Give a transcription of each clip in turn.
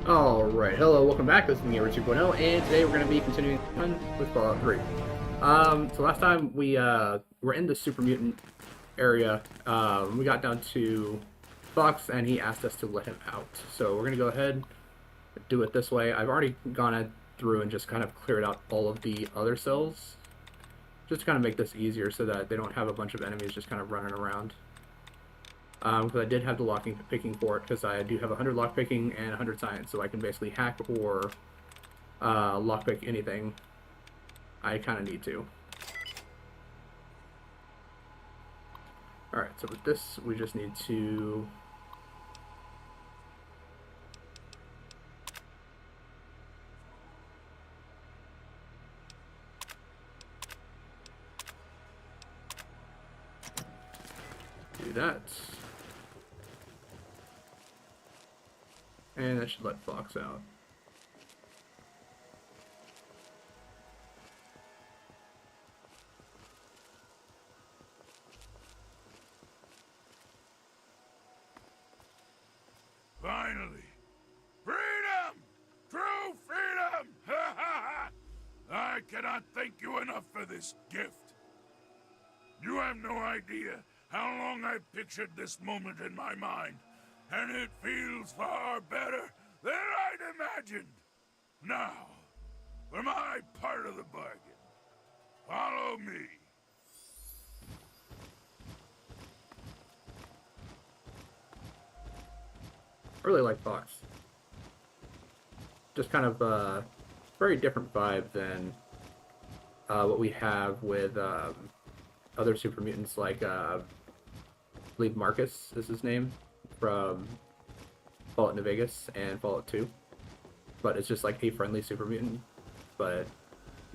Alright, hello, welcome back. This is Gamer 2.0, and today we're going to be continuing on with Fallout 3. So last time we were in the super mutant area. We got down to Fox, and he asked us to let him out. So we're going to go ahead and do it this way. I've already gone through and just kind of cleared out all of the other cells, just to kind of make this easier so that they don't have a bunch of enemies just kind of running around. Because I did have the locking picking for it, because I do have 100 lockpicking and 100 science, so I can basically hack or lockpick anything I kind of need to. Alright, so with this, we just need to... do that. And that should let Fox out. Finally! Freedom! True freedom! Ha ha ha! I cannot thank you enough for this gift. You have no idea how long I've pictured this moment in my mind, and it feels far better than I'd imagined. Now, for my part of the bargain, follow me. I really like Fox. Just kind of a very different vibe than what we have with other super mutants, like I believe Marcus is his name from Fallout New Vegas and Fallout 2. But it's just like a friendly super mutant, but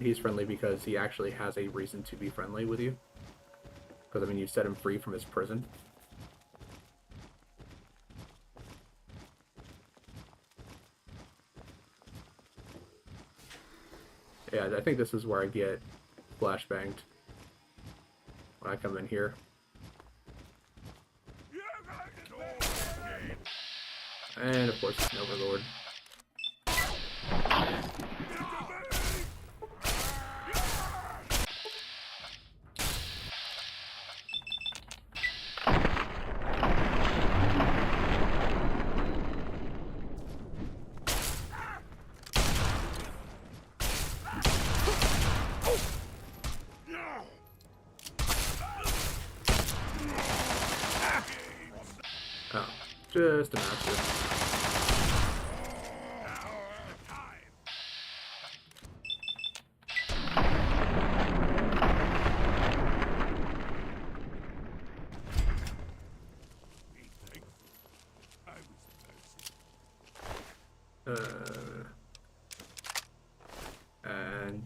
he's friendly because he actually has a reason to be friendly with you. Because, I mean, you set him free from his prison. Yeah, I think this is where I get flashbanged when I come in here. And of course, it's an Overlord. Oh, just a master. And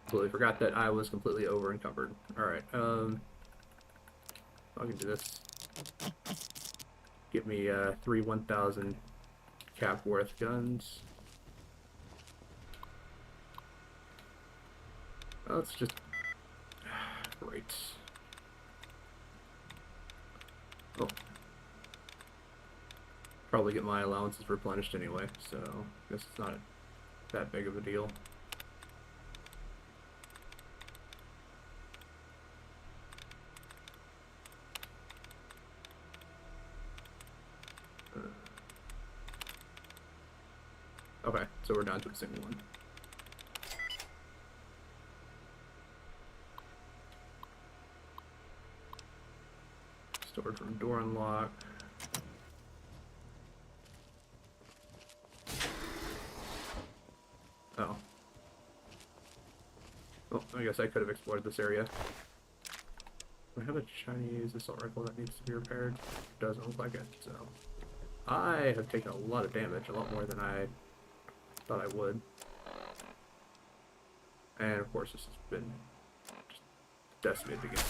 completely forgot that I was completely over encumbered. Alright, I can do this. Get me 3 1,000 cap worth guns. Oh, let's just... great. Oh. Probably get my allowances replenished anyway, so I guess it's not that big of a deal. Okay, so we're down to a single one. Storage room door unlock. Oh. Well, I guess I could have explored this area. I have a Chinese assault rifle that needs to be repaired. Doesn't look like it, so... I have taken a lot of damage, a lot more than I thought I would. And of course this has been just decimated again.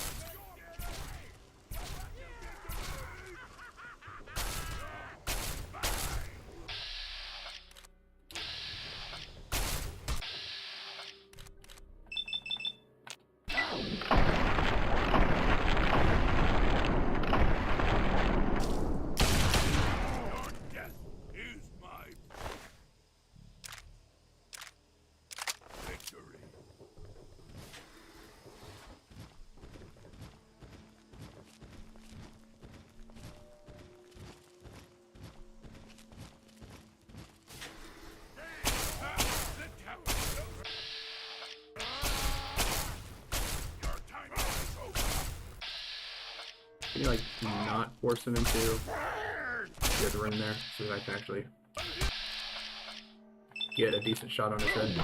Your death is my like not force him into the other room there so that I can actually get a decent shot on his head.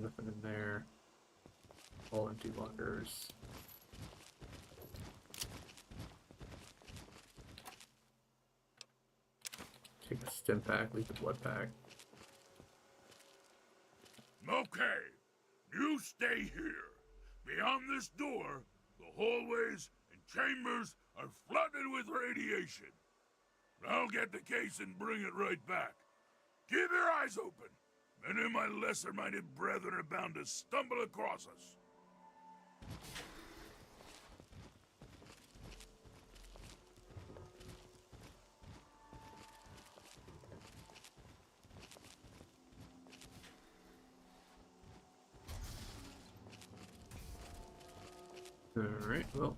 Nothing in there. All empty lockers. Take a stim pack, leave the blood pack. Okay, you stay here. Beyond this door, the hallways and chambers are flooded with radiation. I'll get the case and bring it right back. Keep your eyes open. Many of my lesser-minded brethren are bound to stumble across us. Alright, well.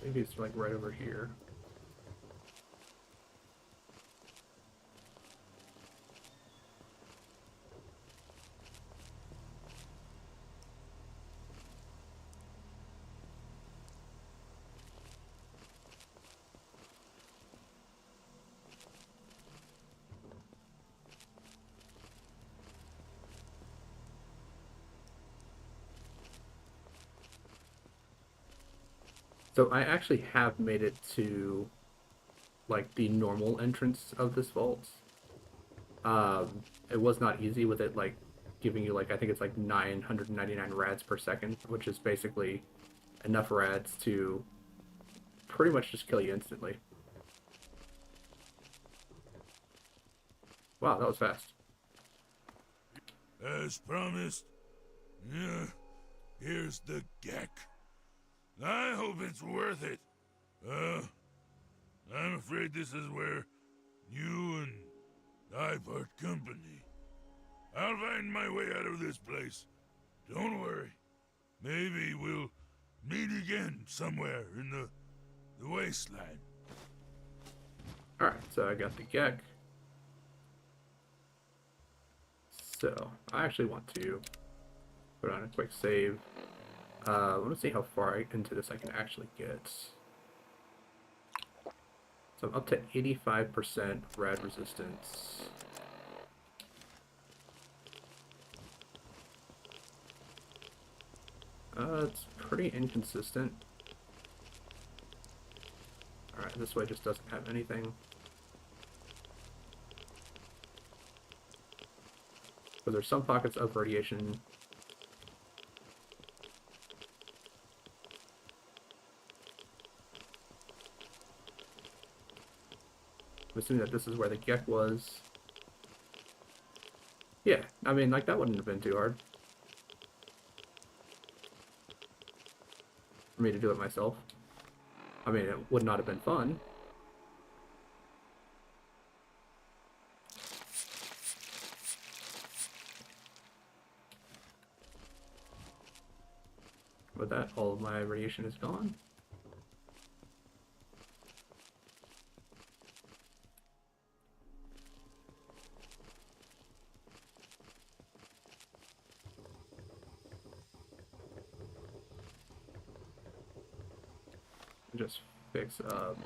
Maybe it's like right over here. So I actually have made it to like the normal entrance of this vault. It was not easy with it like giving you like I think it's like 999 rads per second, which is basically enough rads to pretty much just kill you instantly. Wow, that was fast. As promised, yeah, here's the geck. I hope it's worth it. I'm afraid this is where you and I part company. I'll find my way out of this place. Don't worry. Maybe we'll meet again somewhere in the wasteland. Alright, so I got the geck. So I actually want to put on a quick save. I want to see how far into this I can actually get. So I'm up to 85% rad resistance. It's pretty inconsistent. Alright, this way just doesn't have anything. But there's some pockets of radiation. I'm assuming that this is where the geck was. Yeah, I mean, like, that wouldn't have been too hard for me to do it myself. I mean, it would not have been fun. With that, all of my radiation is gone. Just fix up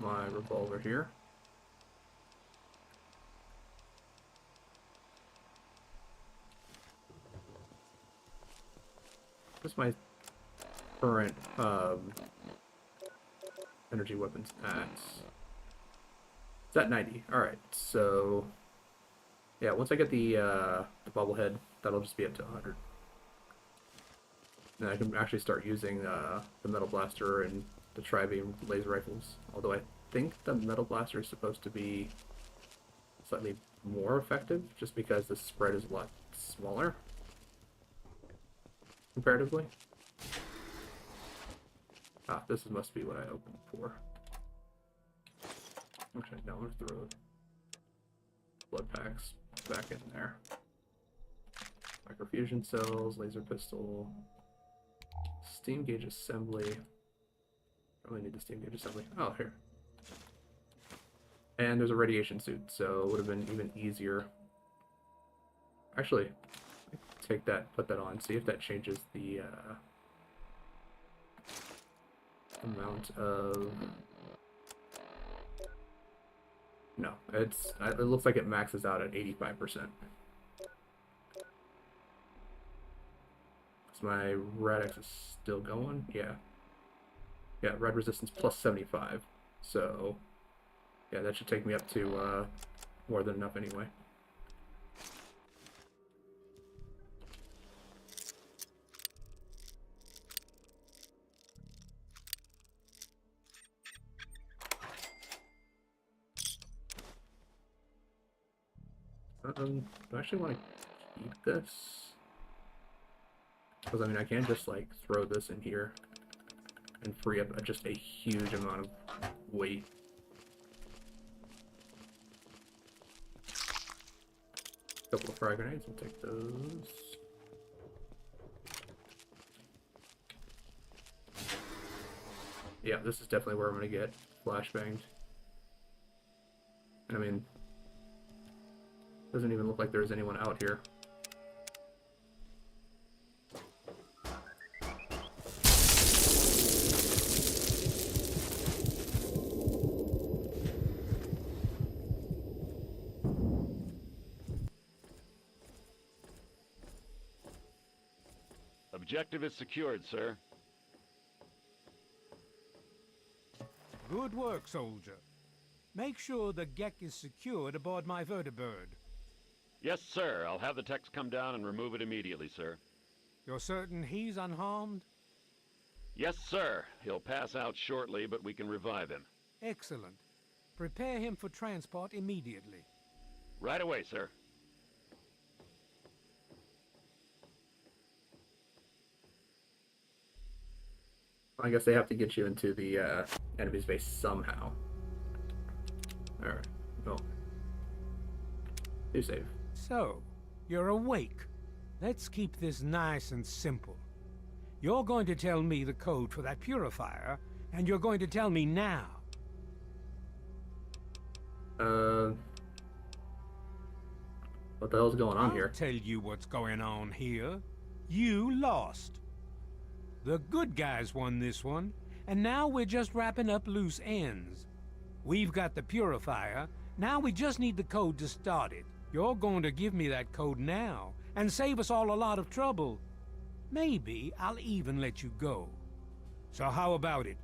my revolver here. What's my current energy weapons at? It's at 90. Alright, so yeah, once I get the bobblehead, that'll just be up to 100. And I can actually start using the metal blaster and the tri-beam laser rifles. Although I think the metal blaster is supposed to be slightly more effective, just because the spread is a lot smaller comparatively. Ah, must be what I opened for. Actually, no, I'm gonna throw blood packs back in there. Microfusion cells, laser pistol, steam gauge assembly. Probably need the steam gauge assembly. Oh, here. And there's a radiation suit, so it would have been even easier. Actually, take that, put that on, see if that changes the amount of... No, it looks like it maxes out at 85%. So my Radix is still going? Yeah. Yeah, red resistance plus 75. So, yeah, that should take me up to more than enough anyway. Do I actually want to keep this? Because, I mean, I can just, like, throw this in here and free up just a huge amount of weight. Couple of frag grenades, we'll take those. Yeah, this is definitely where I'm going to get flashbanged. I mean, doesn't even look like there's anyone out here. Objective is secured, sir. Good work, soldier. Make sure the Gek is secured aboard my vertibird. Yes, sir. I'll have the techs come down and remove it immediately, sir. You're certain he's unharmed? Yes, sir. He'll pass out shortly, but we can revive him. Excellent. Prepare him for transport immediately. Right away, sir. I guess they have to get you into the enemy's base somehow. Alright, well. Do save. So, you're awake. Let's keep this nice and simple. You're going to tell me the code for that purifier, and you're going to tell me now. What the hell's going on here? I'll tell you what's going on here. You lost. The good guys won this one, and now we're just wrapping up loose ends. We've got the purifier, now we just need the code to start it. You're going to give me that code now, and save us all a lot of trouble. Maybe I'll even let you go. So how about it?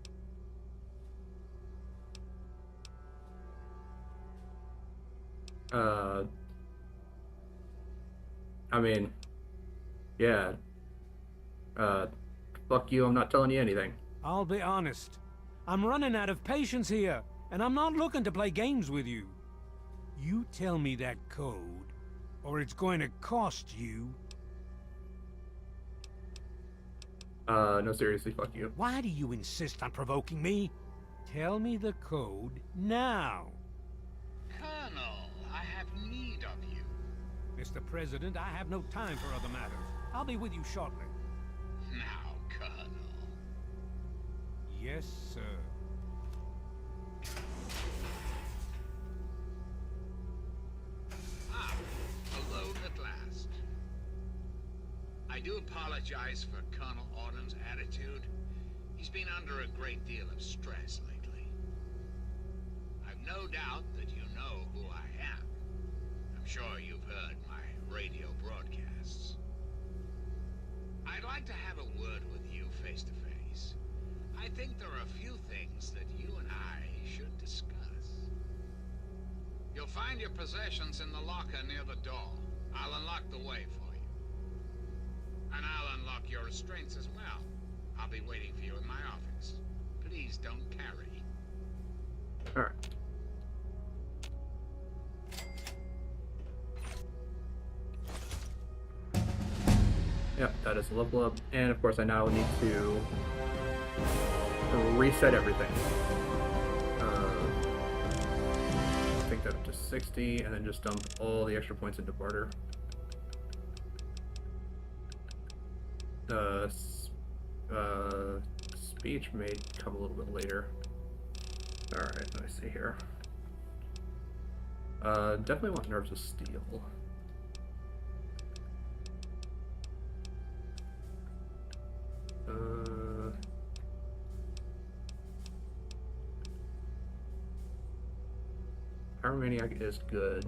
I mean, yeah. Fuck you, I'm not telling you anything. I'll be honest. I'm running out of patience here, and I'm not looking to play games with you. You tell me that code, or it's going to cost you. No, seriously, fuck you. Why do you insist on provoking me? Tell me the code now. Colonel, I have need of you. Mr. President, I have no time for other matters. I'll be with you shortly. Now, Colonel. Yes, sir. Ah, alone at last. I do apologize for Colonel Autumn's attitude. He's been under a great deal of stress lately. I've no doubt that you know who I am. I'm sure you've heard my radio broadcasts. I'd like to have a word with you face to face. I think there are a few things that you and I should discuss. You'll find your possessions in the locker near the door. I'll unlock the way for you. And I'll unlock your restraints as well. I'll be waiting for you in my office. Please don't tarry. Alright. Yep, that is a level up. And of course I now need to reset everything. Take that up to 60, and then just dump all the extra points into barter. Speech may come a little bit later. Alright, let me see here. Definitely want Nerves of Steel. Pyromaniac is good.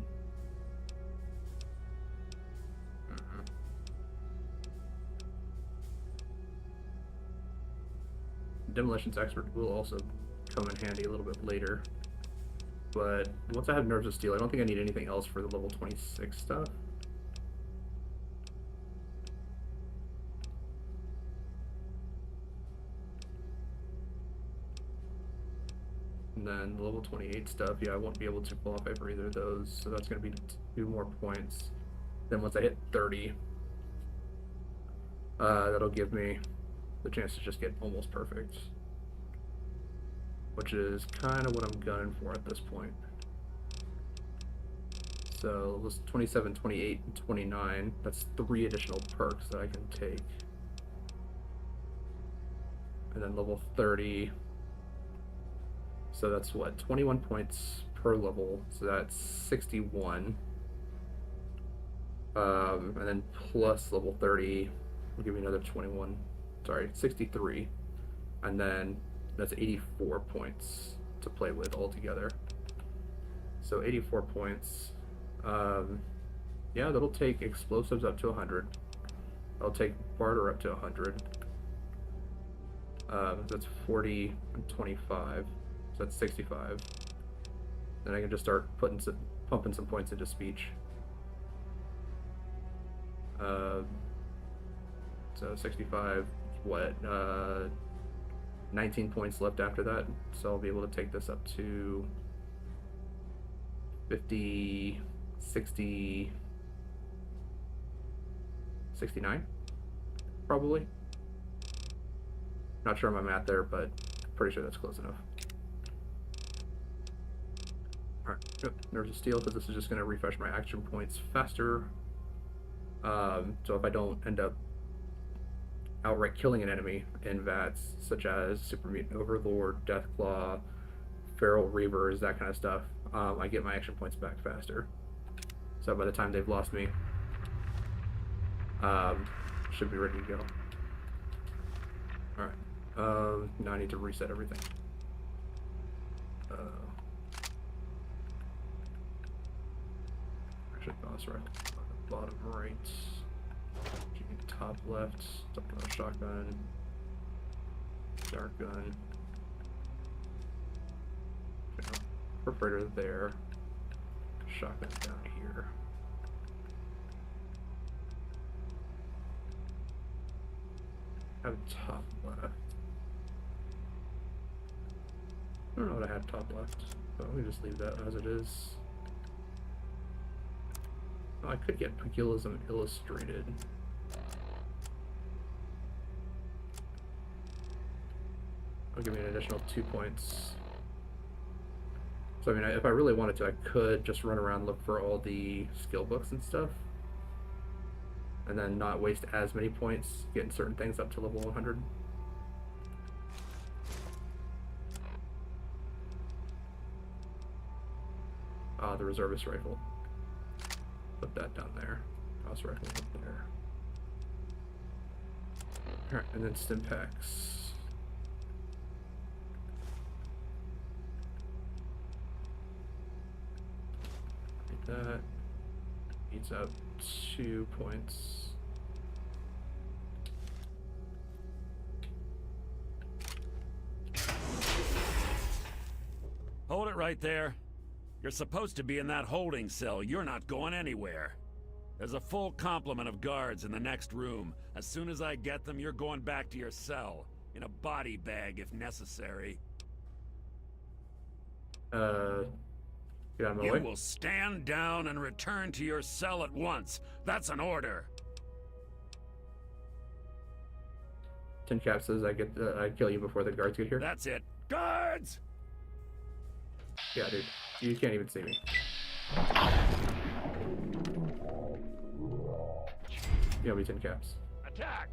Demolitions Expert will also come in handy a little bit later. But once I have Nerves of Steel, I don't think I need anything else for the level 26 stuff. And then the level 28 stuff, yeah, I won't be able to qualify for either of those, so that's going to be 2 more points. Then once I hit 30, that'll give me the chance to just get almost perfect, which is kind of what I'm gunning for at this point. So this 27, 28, and 29, that's 3 additional perks that I can take. And then level 30, so that's what, 21 points per level, so that's 61. And then plus level 30 will give me another 21, sorry, 63. And then that's 84 points to play with altogether. So 84 points. Yeah, that'll take explosives up to 100. I'll take barter up to 100. That's 40 and 25. So that's 65. Then I can just start pumping some points into speech. So 65, what, 19 points left after that, so I'll be able to take this up to 50, 60, 69, probably. Not sure on my math there, but pretty sure that's close enough. Alright, good. Nerves of Steel, because this is just going to refresh my action points faster. So if I don't end up outright killing an enemy in VATs, such as Super Mutant Overlord, Deathclaw, Feral Reavers, that kind of stuff, I get my action points back faster. So by the time they've lost me, should be ready to go. Alright, now I need to reset everything. Actually, boss right on the bottom right. Top left, shotgun, dark gun, perforator there, shotgun down here. Have top left. I don't know what I had top left, but let me just leave that as it is. Oh, I could get Pugilism Illustrated. It'll give me an additional 2 points. So I mean, if I really wanted to, I could just run around and look for all the skill books and stuff, and then not waste as many points getting certain things up to level 100. The reservist rifle. Put that down there. House rifle up there. Alright, and then stim packs. That eats up 2 points. Hold it right there. You're supposed to be in that holding cell. You're not going anywhere. There's a full complement of guards in the next room. As soon as I get them, you're going back to your cell. In a body bag if necessary. Get out of my way. You will stand down and return to your cell at once. That's an order. Tin Cap says I kill you before the guards get here. That's it. Guards! Yeah, dude. You can't even see me. You owe me 10 caps. Attack!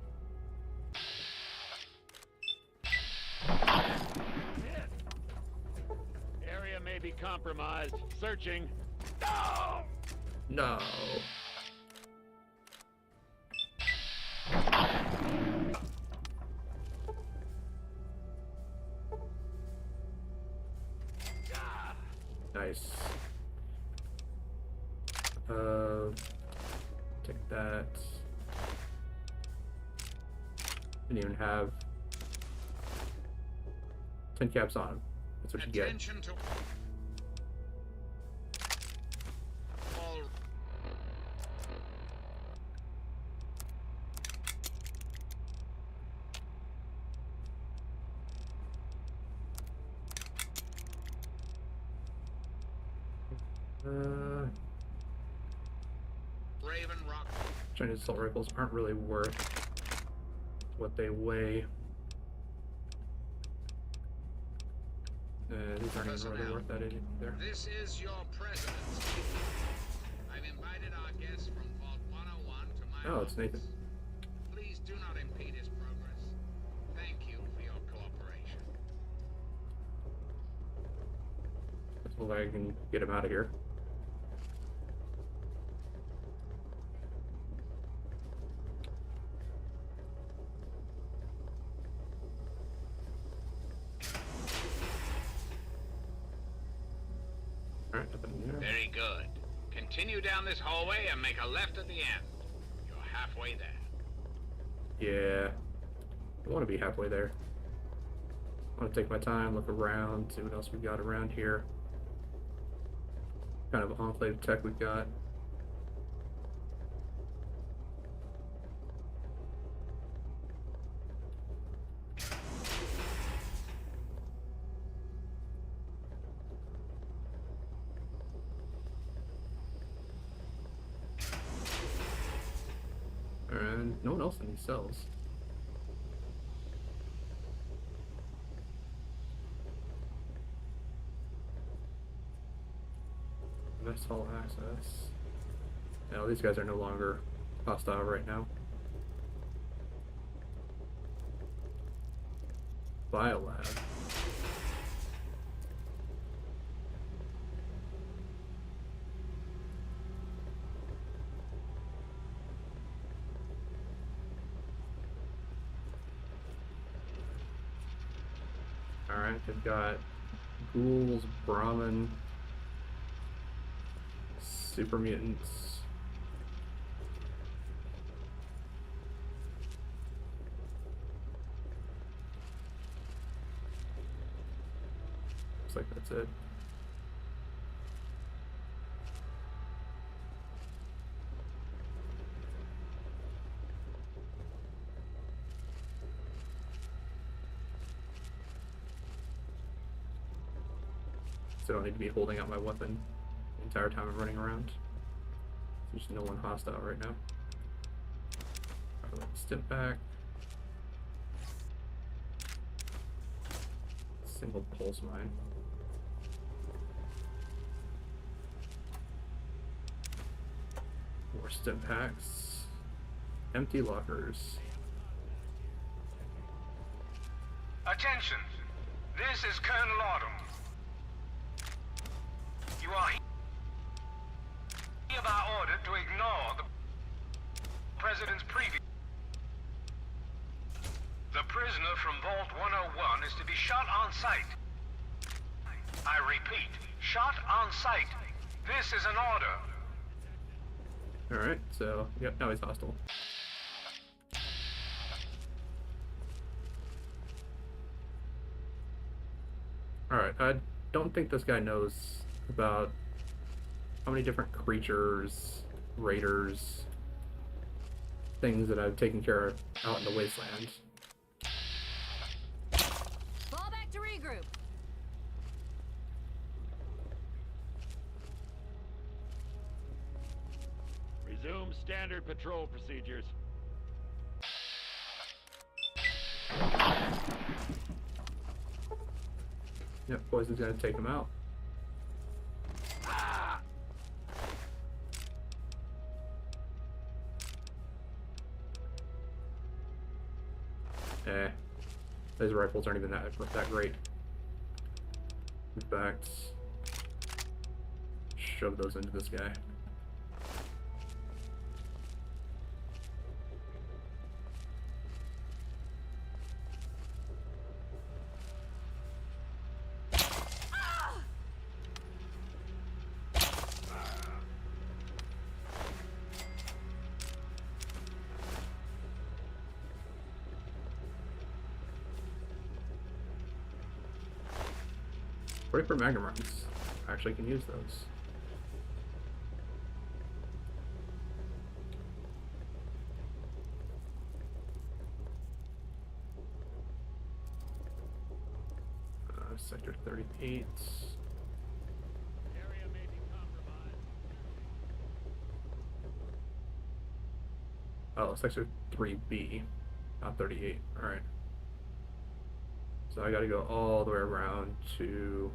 Hit. Area may be compromised. Searching. No! No. Nice. Take that. Didn't even have 10 caps on him. That's what you get. Attention to all. Raven Rock. Chinese assault rifles aren't really worth what they weigh. These aren't even really worth that either. This is your president speaking. I've invited our guest from Vault 101 to my Oh, it's Nathan. office. Please do not impede his progress. Thank you for your cooperation. Hopefully I can get him out of here. Alright, nothing in there. Very good. Continue down this hallway and make a left at the end. You're halfway there. Yeah. I want to be halfway there. I want to take my time, look around, see what else we got around here. Kind of enclave tech we've got. And no one else in these cells. Mess hall access. No, these guys are no longer hostile right now. Biolab. Alright, they've got ghouls, Brahmin, super mutants. Looks like that's it. So I don't need to be holding out my weapon the entire time I'm running around. There's no one hostile right now. Alright, let's step back. Single pulse mine. More stim packs. Empty lockers. Attention! This is Colonel Autumn. You are hereby ordered to ignore the President's previous... The prisoner from Vault 101 is to be shot on sight. I repeat, shot on sight. This is an order. Alright, so, yep, now he's hostile. Alright, I don't think this guy knows about how many different creatures, raiders, things that I've taken care of out in the wasteland. Fall back to regroup. Resume standard patrol procedures. Yep, poison's gonna take him out. Those rifles aren't even that great. In fact, shove those into this guy. Wait for magnum rounds. Actually can use those. Sector 38. Area may be compromised. Oh, Sector 3B, not 38. Alright. So I gotta go all the way around to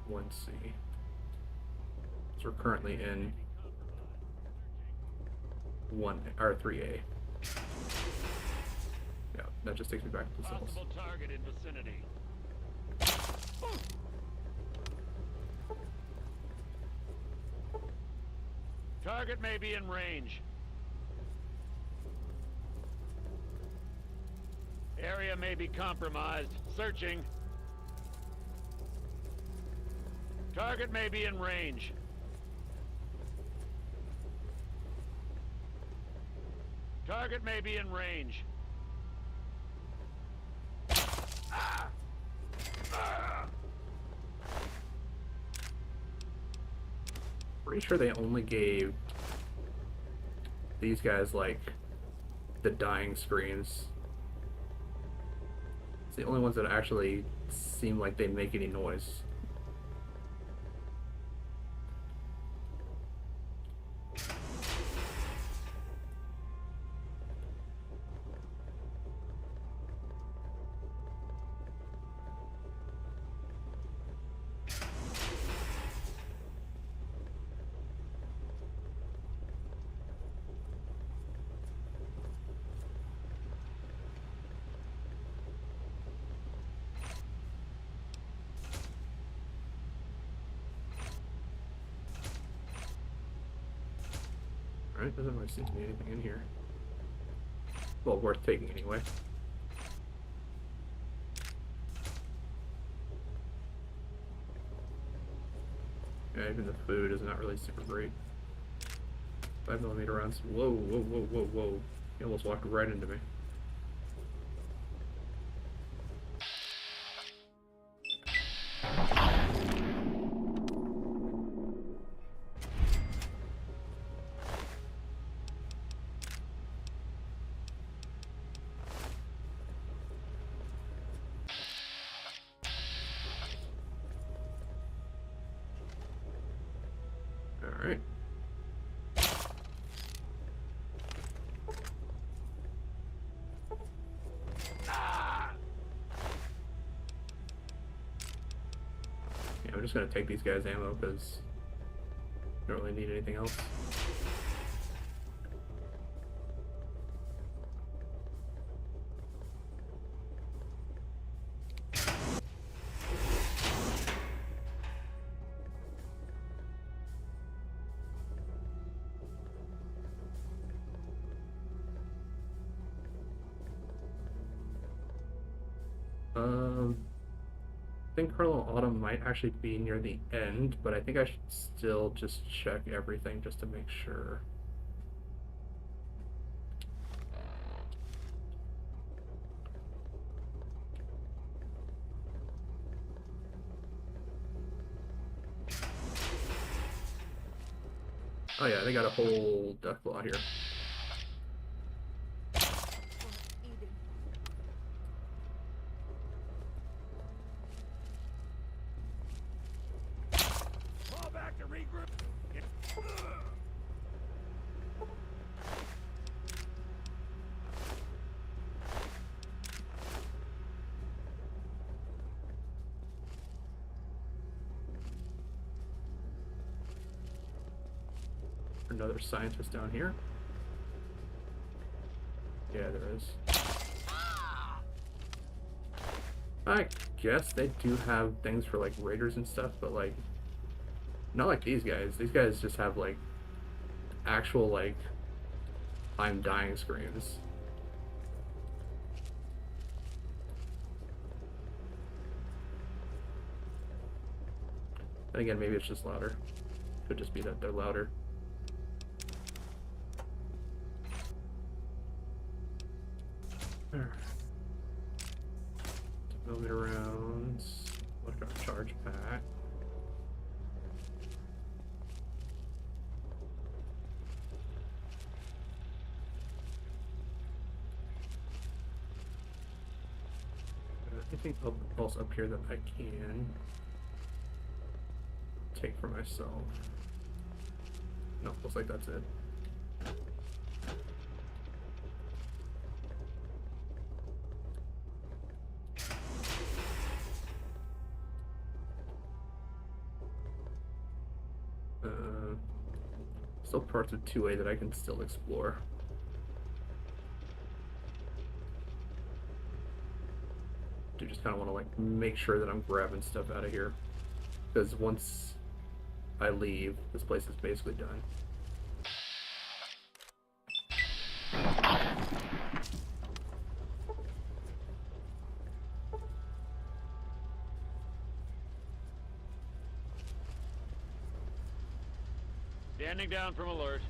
1C. So we're currently in 3A. Yeah, that just takes me back to the cells. Possible target in vicinity. Target may be in range. Area may be compromised. Searching. Target may be in range. Target may be in range. Pretty sure they only gave these guys like the dying screams. It's the only ones that actually seem like they make any noise. Alright, doesn't really seem to be anything in here. Well, worth taking anyway. Yeah, even the food is not really super great. 5mm rounds. Whoa, whoa, whoa, whoa, whoa. He almost walked right into me. Alright. Yeah, I'm just gonna take these guys' ammo because I don't really need anything else. I think Colonel Autumn might actually be near the end, but I think I should still just check everything just to make sure. Oh yeah, they got a whole duck claw here. Fall back to regroup. Another scientist down here. Yeah, there is. I guess they do have things for like raiders and stuff, but like not like these guys. These guys just have like actual like I'm dying screams. And again, maybe it's just louder. Could just be that they're louder. Alright. Move it around. Look at our charge pack. Anything else up here that I can take for myself? No, looks like that's it. Still parts of 2A that I can still explore. Do just kind of want to like make sure that I'm grabbing stuff out of here, because once I leave, this place is basically done. Standing down from alert.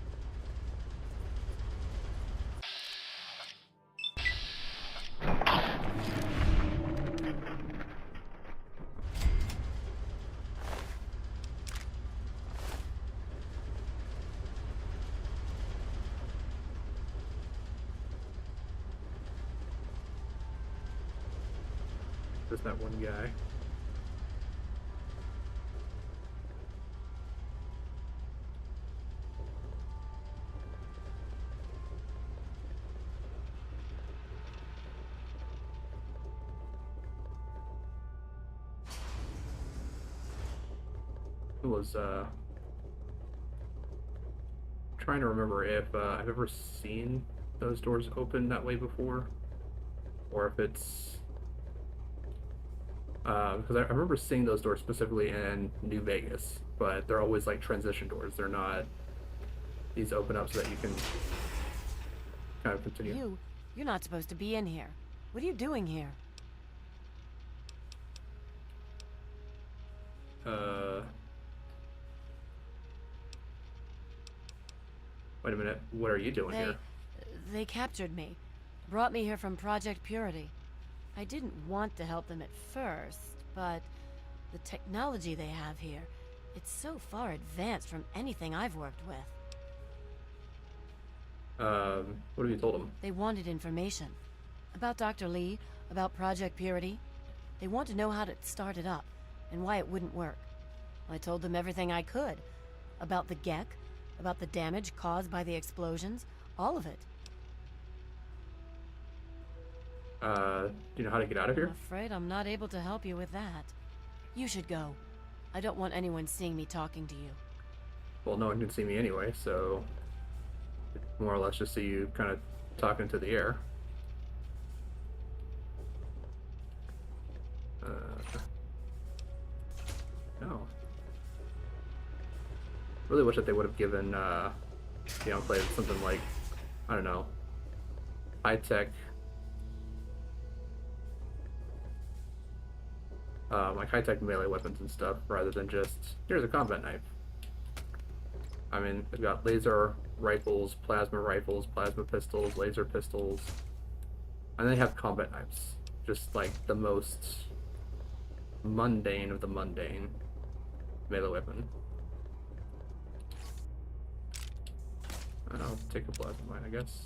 There's that one guy. Was trying to remember if I've ever seen those doors open that way before, or if it's because I remember seeing those doors specifically in New Vegas, but they're always like transition doors. They're not these open up so that you can kind of continue. You're not supposed to be in here. What are you doing here? Wait a minute, what are you doing here? They captured me. Brought me here from Project Purity. I didn't want to help them at first, but the technology they have here, it's so far advanced from anything I've worked with. What have you told them? They wanted information. About Dr. Lee, about Project Purity. They want to know how to start it up, and why it wouldn't work. I told them everything I could. About the Gek, about the damage caused by the explosions, all of it. Do you know how to get out of here? I'm afraid I'm not able to help you with that. You should go. I don't want anyone seeing me talking to you. Well, no one can see me anyway, so more or less just see you kind of talking to the air. No. Really wish that they would have given the Enclave something like, I don't know, high-tech, like high-tech melee weapons and stuff, rather than just, here's a combat knife. I mean, they've got laser rifles, plasma pistols, laser pistols, and they have combat knives. Just like the most mundane of the mundane melee weapon. And I'll take a plasma mine, I guess.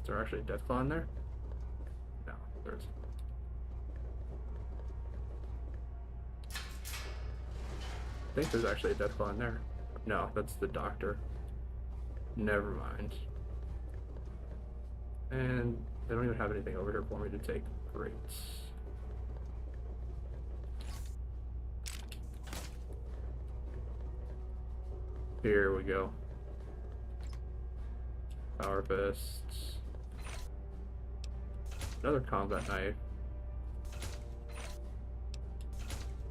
Is there actually a Deathclaw in there? No, there's. I think there's actually a Deathclaw in there. No, that's the doctor. Never mind. And they don't even have anything over here for me to take. Great. Here we go. Power fists. Another combat knife.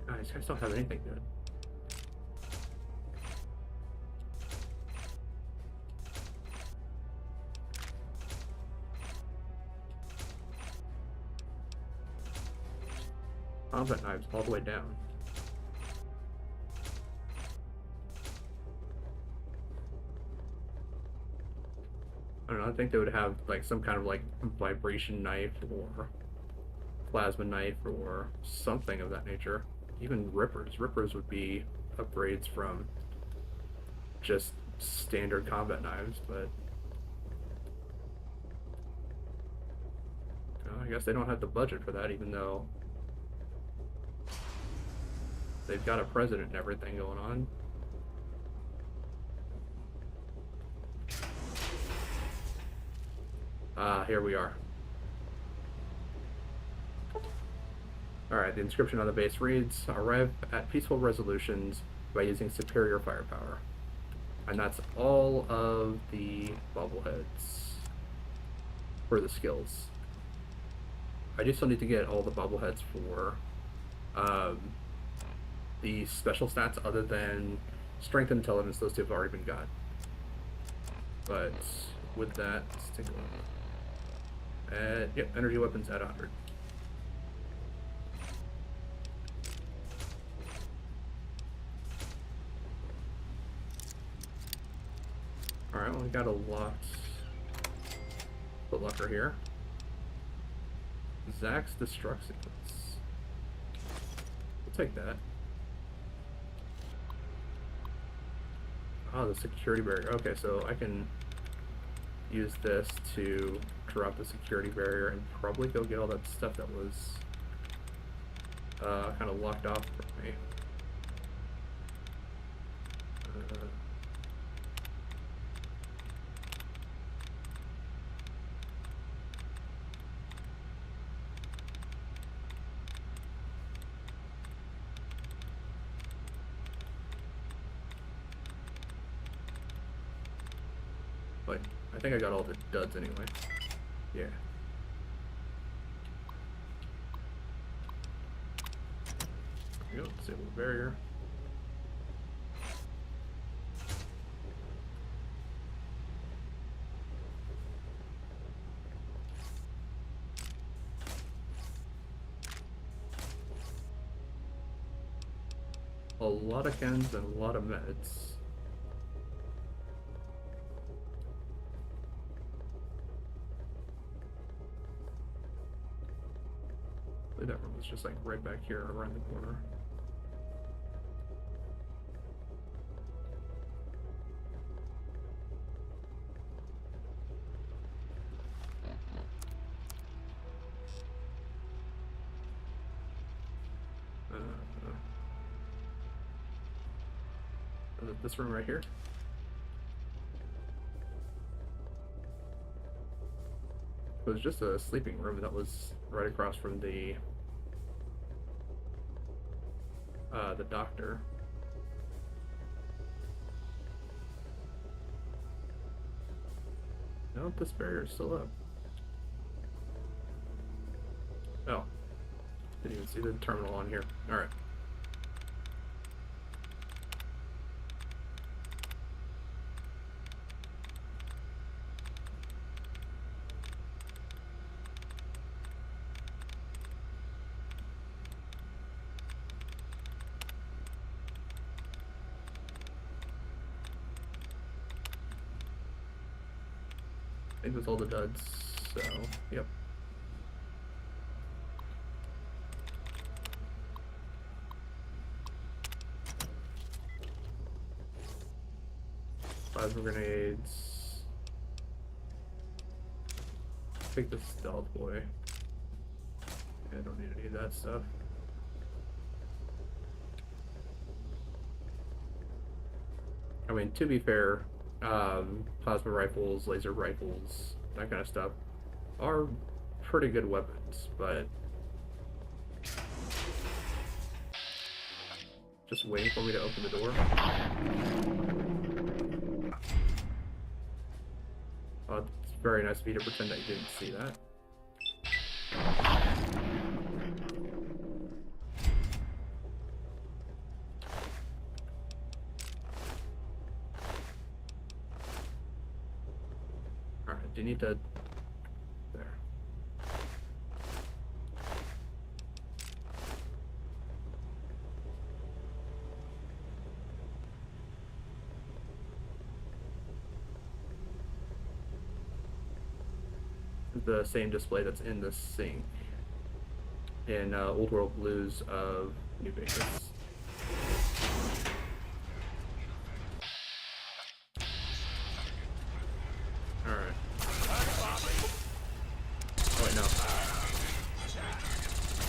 God, these guys don't have anything good. Combat knives all the way down. I don't know, I think they would have like some kind of like vibration knife or plasma knife or something of that nature. Even rippers. Rippers would be upgrades from just standard combat knives, but I guess they don't have the budget for that, even though they've got a president and everything going on. Here we are. Alright, the inscription on the base reads, arrive at peaceful resolutions by using superior firepower. And that's all of the bobbleheads for the skills. I do still need to get all the bobbleheads for the special stats other than strength and intelligence. Those two have already been got. But with that, let's take a look. Yep, energy weapons at 100. Alright, well, we got a locked footlocker here. Zach's destruct sequence. We'll take that. Oh, the security barrier. Okay, so I can use this to drop the security barrier and probably go get all that stuff that was kind of locked off from me. But I think I got all the duds anyway. Yeah. There we go, disable the barrier. A lot of chems and a lot of meds. That room was just like right back here around the corner. This room right here. It was just a sleeping room that was right across from the doctor. No, this barrier is still up. Oh, didn't even see the terminal on here. All right. I think that's all the duds, so, yep. Plasma grenades. Take the stealth boy. Yeah, I don't need any of that stuff. I mean, to be fair, plasma rifles, laser rifles, that kind of stuff are pretty good weapons, but just waiting for me to open the door. Oh, it's very nice of you to pretend that you didn't see that. Alright, do you need to... There. The same display that's in the sink in Old World Blues of New Vegas. Alright. Oh wait, no.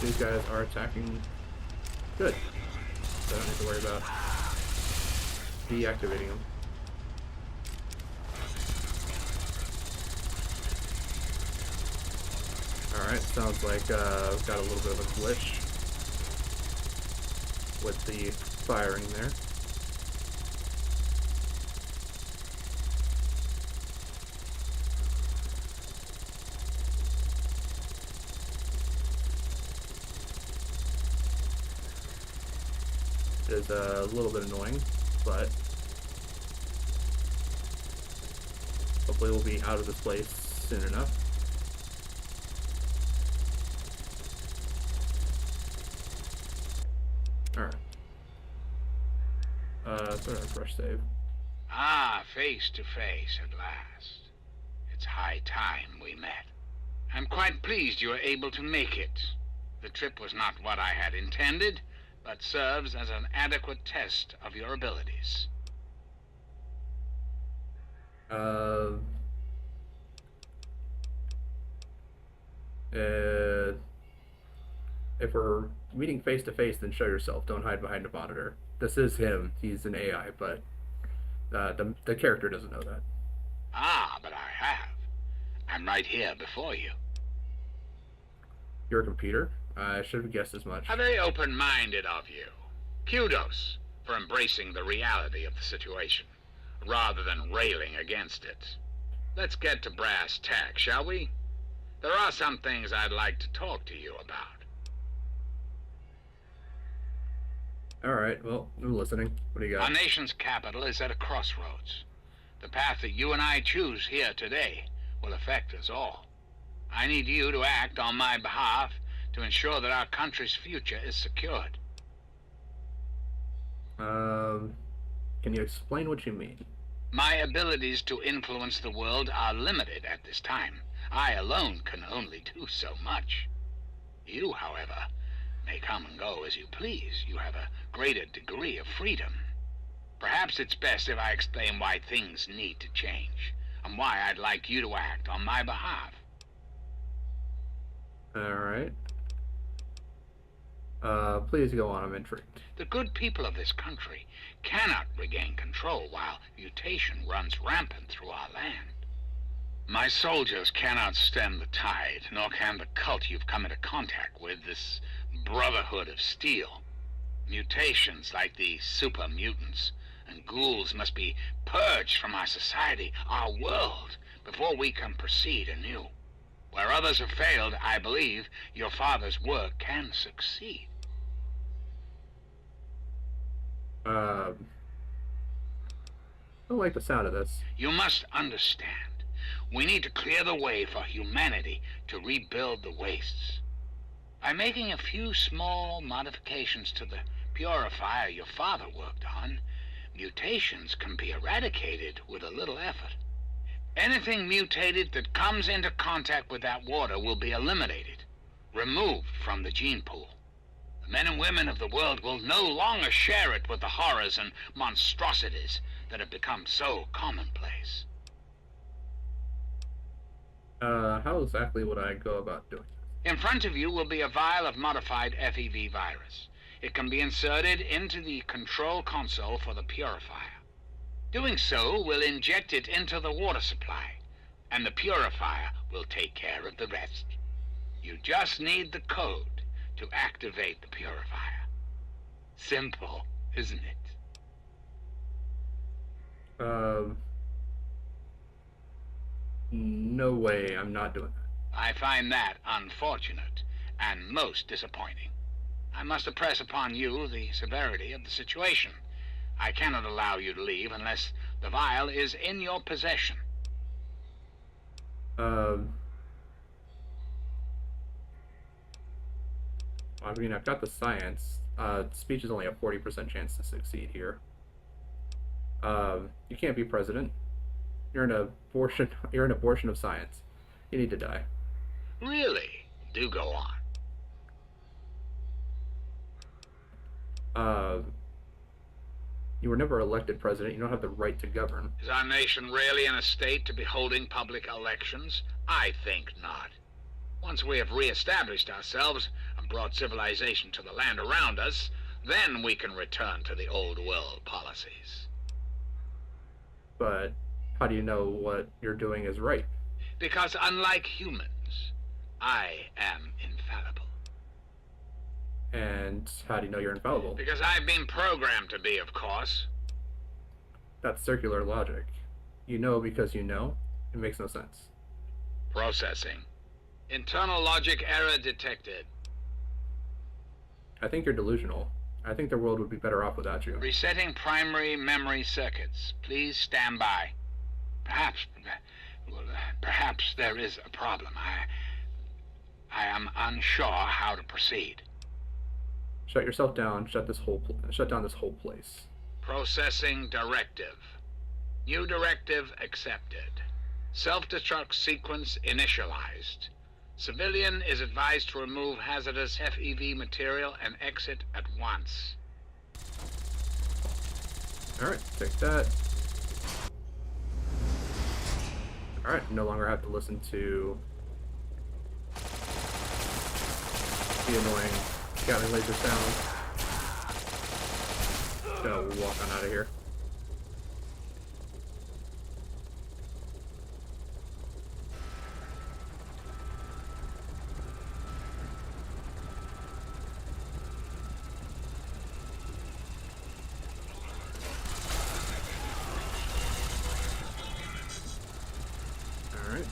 These guys are attacking. Good. So I don't need to worry about deactivating them. Alright, sounds like we've got a little bit of a glitch with the firing there. It is a little bit annoying, but hopefully we'll be out of this place soon enough. Alright. Sort of fresh save. Ah, face to face at last. It's high time we met. I'm quite pleased you were able to make it. The trip was not what I had intended, but serves as an adequate test of your abilities. If we're meeting face to face, then show yourself. Don't hide behind a monitor. This is him. He's an AI, but the character doesn't know that. Ah, but I have. I'm right here before you. You're a computer? I should have guessed as much. How very open-minded of you. Kudos for embracing the reality of the situation, rather than railing against it. Let's get to brass tacks, shall we? There are some things I'd like to talk to you about. Alright, well, I'm listening. What do you got? Our nation's capital is at a crossroads. The path that you and I choose here today will affect us all. I need you to act on my behalf to ensure that our country's future is secured. Can you explain what you mean? My abilities to influence the world are limited at this time. I alone can only do so much. You, however, may come and go as you please. You have a greater degree of freedom. Perhaps it's best if I explain why things need to change, and why I'd like you to act on my behalf. Alright. Please go on, I'm intrigued. The good people of this country cannot regain control while mutation runs rampant through our land. My soldiers cannot stem the tide, nor can the cult you've come into contact with, this Brotherhood of Steel. Mutations like the super mutants and ghouls must be purged from our society, our world, before we can proceed anew. Where others have failed, I believe your father's work can succeed. I don't like the sound of this. You must understand, we need to clear the way for humanity to rebuild the wastes. By making a few small modifications to the purifier your father worked on, mutations can be eradicated with a little effort. Anything mutated that comes into contact with that water will be eliminated, removed from the gene pool. The men and women of the world will no longer share it with the horrors and monstrosities that have become so commonplace. How exactly would I go about doing this? In front of you will be a vial of modified FEV virus. It can be inserted into the control console for the purifier. Doing so will inject it into the water supply, and the purifier will take care of the rest. You just need the code to activate the purifier. Simple, isn't it? No way, I'm not doing that. I find that unfortunate and most disappointing. I must impress upon you the severity of the situation. I cannot allow you to leave unless the vial is in your possession. I mean, I've got the science. Speech is only a 40% chance to succeed here. You can't be president. You're an abortion. You're an abortion of science. You need to die. Really? Do go on. You were never elected president. You don't have the right to govern. Is our nation really in a state to be holding public elections? I think not. Once we have re-established ourselves and brought civilization to the land around us, then we can return to the old world policies. But how do you know what you're doing is right? Because unlike humans, I am infallible. And how do you know you're infallible? Because I've been programmed to be, of course. That's circular logic. You know because you know? It makes no sense. Processing. Internal logic error detected. I think you're delusional. I think the world would be better off without you. Resetting primary memory circuits. Please stand by. Perhaps there is a problem. I am unsure how to proceed. Shut yourself down. Shut down this whole place. Processing directive. New directive accepted. Self-destruct sequence initialized. Civilian is advised to remove hazardous FEV material and exit at once. Alright, take that. Alright, no longer have to listen to the annoying Gatling laser sound. Just gonna walk on out of here. Alright.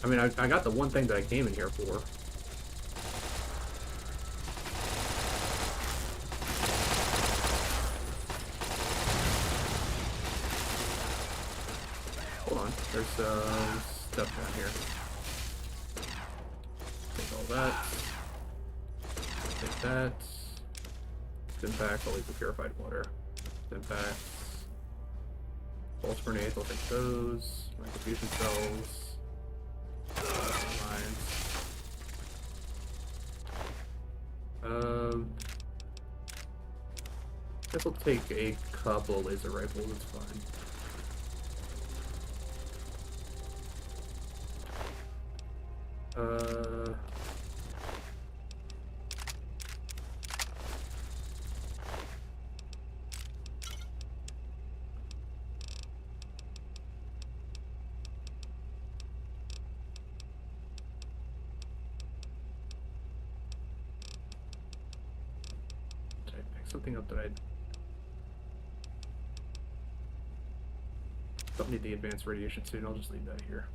I mean, I got the one thing that I came in here for. Hold on, there's stuff down here. Take all that. Take that. Impact, I'll leave the purified water. Impact. Pulse grenades, I'll take those. My confusion cells. Lines. Guess I'll take a couple laser rifles, it's fine. Did I pick something up that I don't need the advanced radiation suit? I'll just leave that here.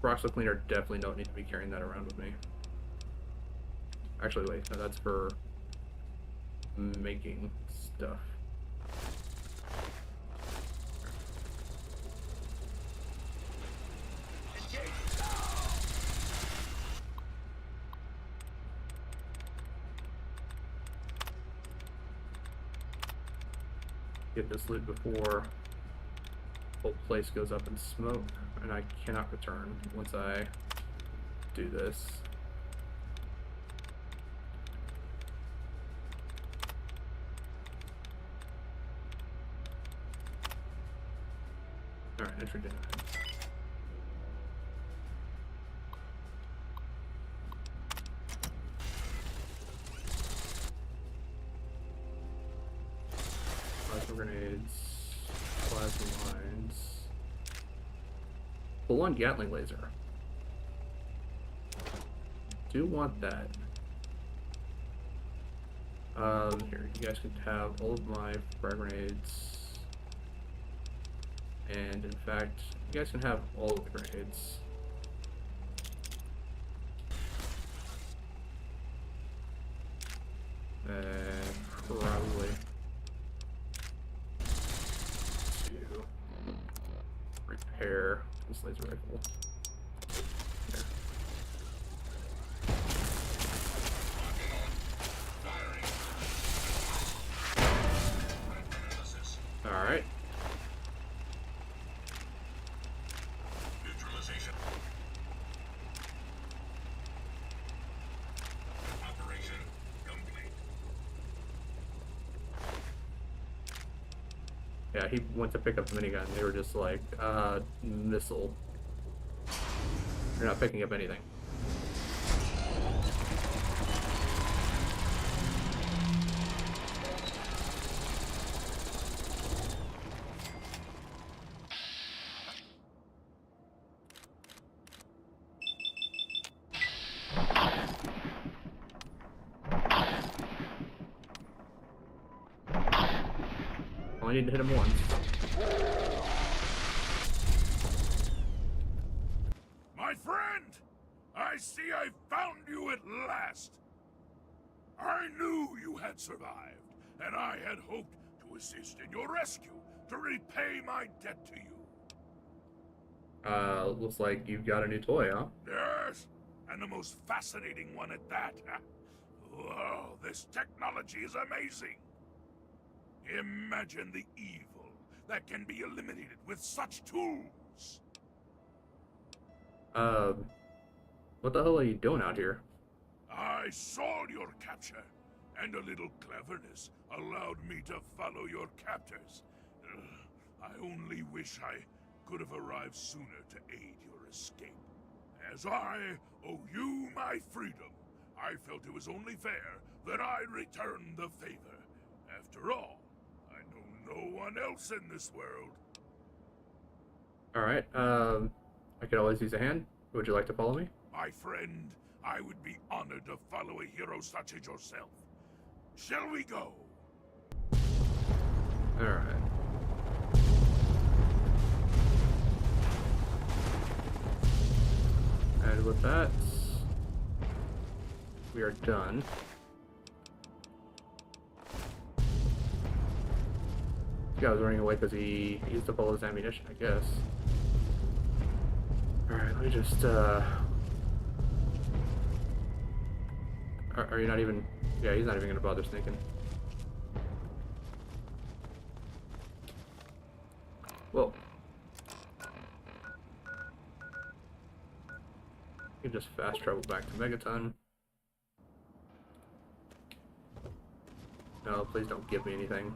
Roxo cleaner, definitely don't need to be carrying that around with me. Actually, wait, no, that's for making stuff. Get this loot before the whole place goes up in smoke, and I cannot return once I do this. Alright, entry denied. Plasma grenades, plasma lines. Full-on Gatling laser. do want that. Here, you guys can have all of my frag grenades. And in fact, you guys can have all of the grenades. Probably to repair this laser rifle. There. All right. Neutralization. Operation complete. Yeah, he went to pick up the minigun. They were just like, missile. You're not picking up anything. I need to hit him once. My friend! I see I found you at last! I knew you had survived, and I had hoped to assist in your rescue, to repay my debt to you. Looks like you've got a new toy, huh? Yes, and the most fascinating one at that. Whoa, this technology is amazing! Imagine the evil that can be eliminated with such tools! What the hell are you doing out here? I saw your capture, and a little cleverness allowed me to follow your captors. I only wish I could have arrived sooner to aid your escape. As I owe you my freedom, I felt it was only fair that I return the favor. After all, I know no one else in this world. Alright, I could always use a hand. Would you like to follow me? My friend, I would be honored to follow a hero such as yourself. Shall we go? Alright. And with that, we are done. This guy was running away because he used up all his ammunition, I guess. Alright, let me just, Are you not even... Yeah, he's not even gonna bother sneaking. Whoa. You can just fast travel back to Megaton. No, please don't give me anything.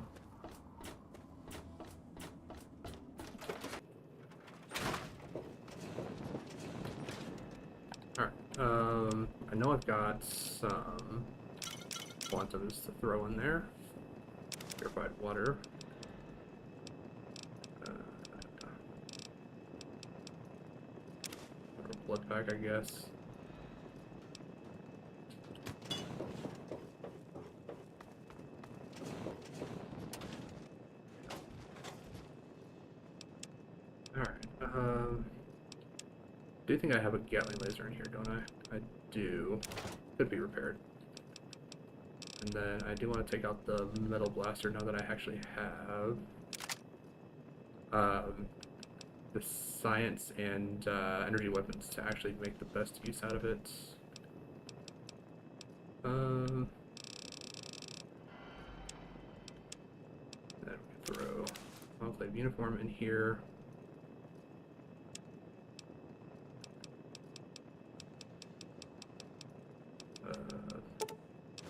Alright, I know I've got some quantums to throw in there. Purified water. Or blood pack, I guess. Alright, do think I have a Gatling laser in here, don't I? I do. Could be repaired. And then I do want to take out the metal blaster now that I actually have the science and energy weapons to actually make the best use out of it. Then we can throw enclave uniform in here.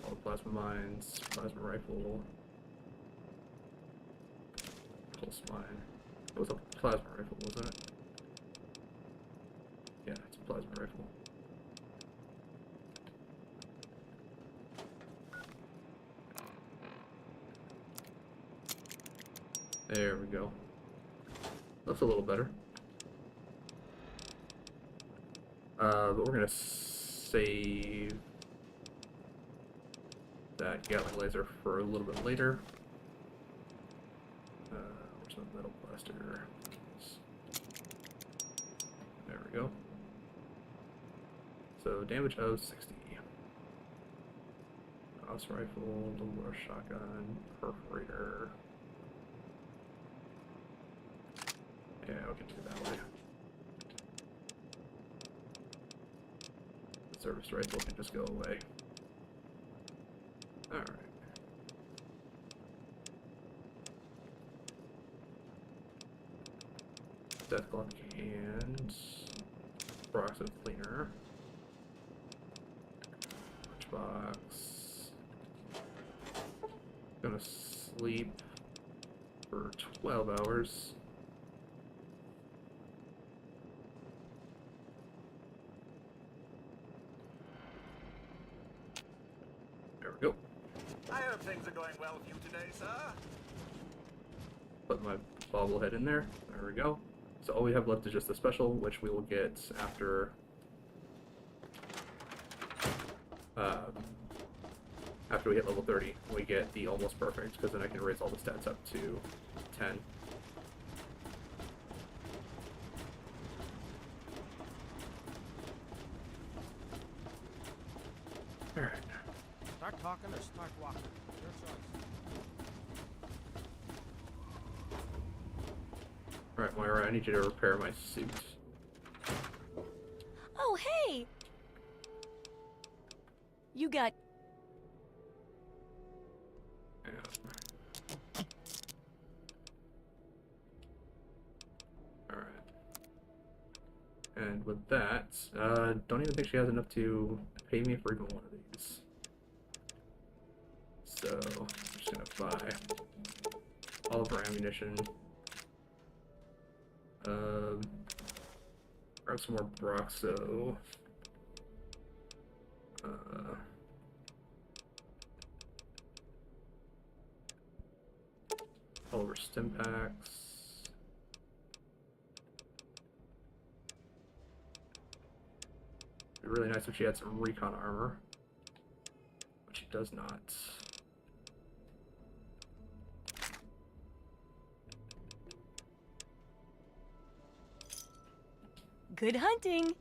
All the plasma mines, plasma rifle, pulse mine. It was a plasma rifle, wasn't it? Yeah, it's a plasma rifle. There we go. Looks a little better. But we're gonna save save that Gatling laser for a little bit later. Where's the metal blaster? There we go. So damage of 60. Gauss rifle, double shotgun, perforator. Yeah, we can do it that way. The service rifle can just go away. Alright. Deathlock and peroxide cleaner. Box. Gonna sleep for 12 hours. There we go. I hope things are going well with you today, sir. Put my bobblehead in there. There we go. So all we have left is just the special, which we will get after after we hit level 30. We get the almost perfect, because then I can raise all the stats up to 10. Alright. Start talking or start walking. Your choice. Alright, Moira, I need you to repair my suit. Oh, hey! You got... Yeah. Alright. And with that, don't even think she has enough to pay me for even one of these. So, I'm just gonna buy all of her ammunition. Grab some more Broxo. All of her stim packs. It'd be really nice if she had some recon armor, but she does not. Good hunting!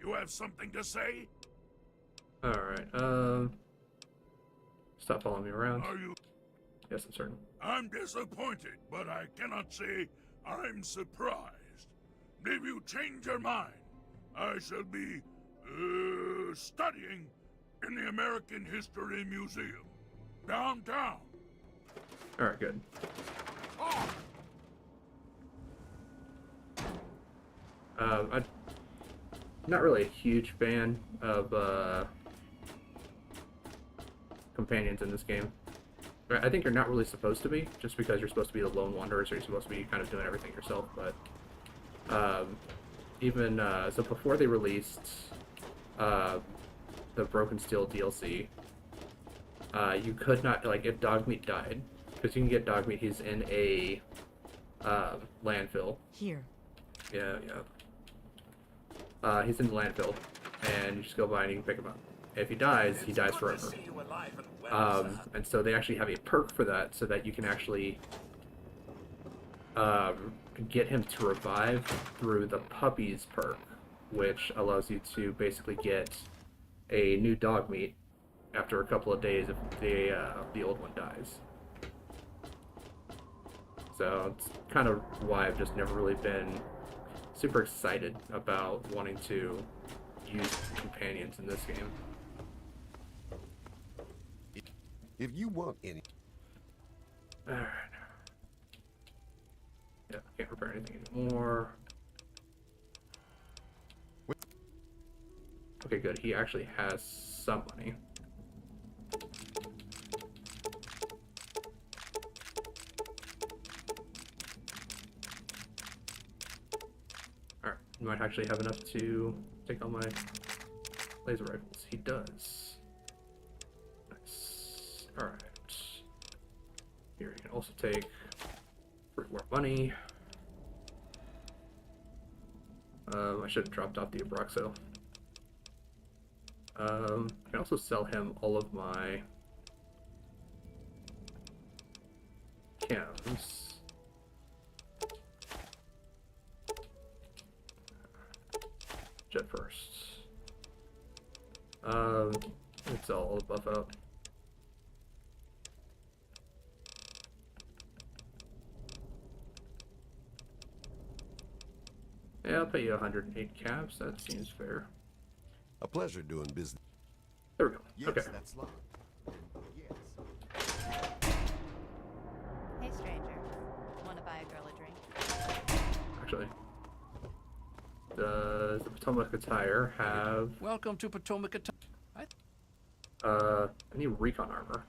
You have something to say? Alright, stop following me around. Are you? Yes, I'm certain. I'm disappointed, but I cannot say I'm surprised. If you change your mind, I shall be, studying in the American History Museum, downtown. Alright, good. I'm not really a huge fan of companions in this game. I think you're not really supposed to be, just because you're supposed to be the lone wanderer, so you're supposed to be kind of doing everything yourself. But even so, before they released the Broken Steel DLC, you could not, like, if Dogmeat died, because you can get Dogmeat, he's in a landfill. Here. Yeah. He's in the landfill, and you just go by and you can pick him up. If he dies forever. And so they actually have a perk for that, so that you can actually get him to revive through the Puppies perk, which allows you to basically get a new dog meat after a couple of days if the old one dies. So it's kind of why I've just never really been super excited about wanting to use companions in this game. If you want any. Alright. Yeah, can't repair anything anymore. Okay, good. He actually has some money. Alright, he might actually have enough to take all my laser rifles. He does. Nice. Alright. Here, you can also take 3 more money. I should have dropped off the Abraxo. I can also sell him all of my cams. Jet first. Let's sell all the buff out. Yeah, I'll pay you 108 caps. That seems fair. A pleasure doing business. There we go. Yes, Okay. that's love. Yes. Hey, stranger. Want to buy a girl a drink? Actually, does the Potomac attire have? Welcome to Potomac. I need recon armor.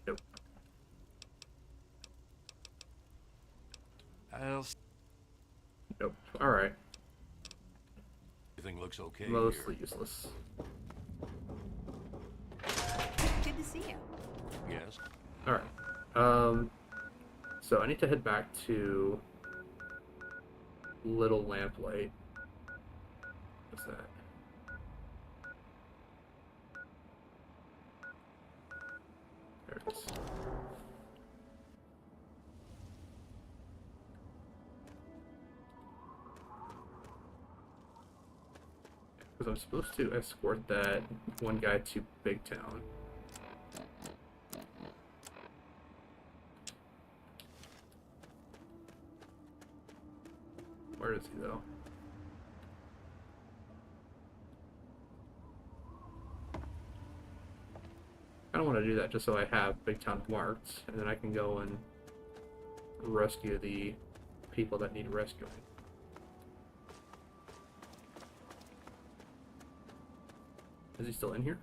Nope. Nope. All right. Everything looks okay. Mostly useless. Good to see you. Yes. All right. So I need to head back to Little Lamplight. What's that? There it is. Because I'm supposed to escort that one guy to Big Town. Where is he though? I don't want to do that just so I have Big Town marked, and then I can go and rescue the people that need rescuing. Is he still in here?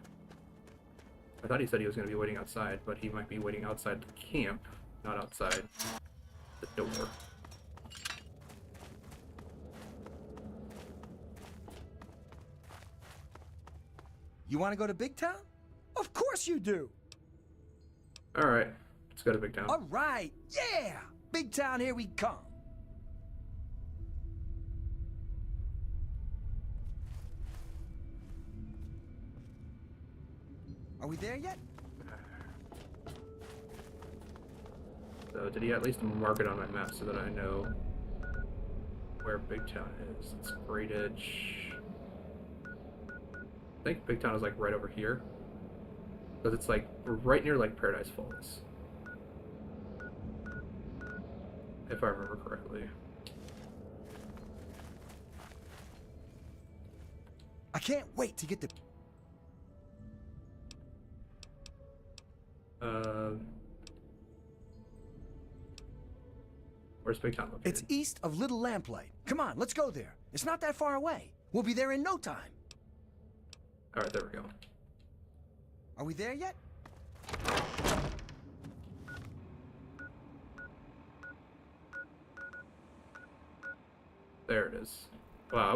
I thought he said he was going to be waiting outside, but he might be waiting outside the camp, not outside the door. You want to go to Big Town? Of course you do. Alright, let's go to Big Town. All right, yeah! Big Town, here we come. Are we there yet? So did he at least mark it on my map so that I know where Big Town is? It's Great Edge. I think Big Town is like right over here. Because it's like right near like Paradise Falls. If I remember correctly. I can't wait to get the... Where's Big Town located? It's east of Little Lamplight. Come on, let's go there. It's not that far away. We'll be there in no time. Alright, there we go. Are we there yet? There it is. Wow, I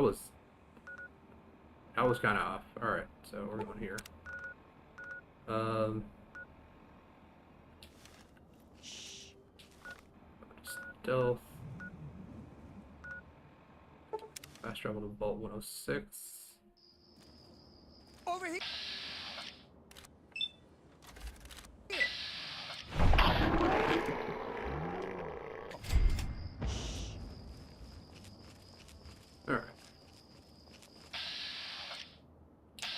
was kind of off. Alright, so we're going here. Stealth. Fast travel to Vault 106. Over here. Alright.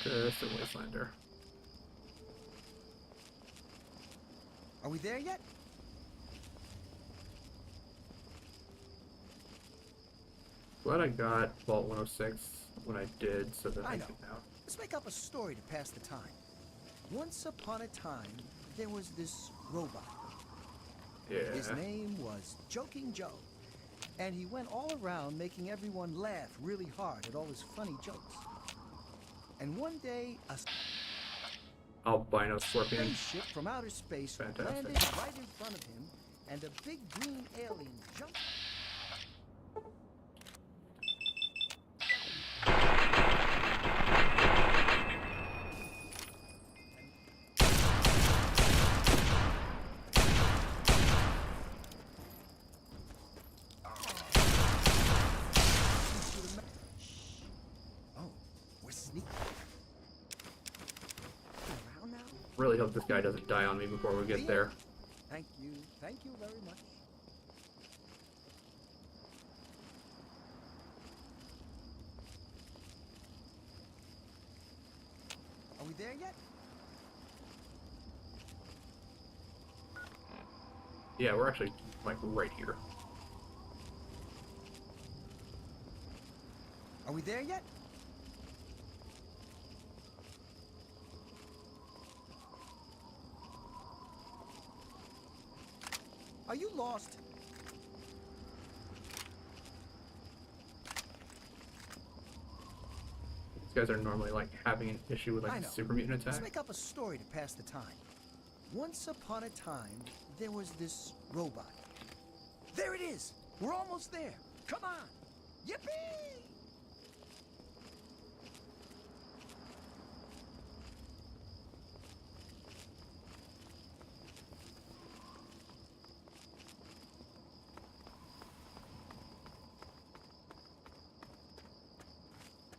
Just a Wastelander. Are we there yet? Glad I got Vault 106 when I did, so that I know. can now. Let's make up a story to pass the time. Once upon a time, there was this robot. Yeah. His name was Joking Joe. And he went all around making everyone laugh really hard at all his funny jokes. And one day, a Albino Scorpion. spaceship from outer space Fantastic. landed right in front of him, and a big green alien jumped. really hope this guy doesn't die on me before we get there. Thank you very much. Are we there yet? Yeah, we're actually like right here. Are we there yet? Are you lost? These guys are normally like having an issue with like a super mutant attack. Let's make up a story to pass the time. Once upon a time, there was this robot. There it is! We're almost there! Come on! Yippee!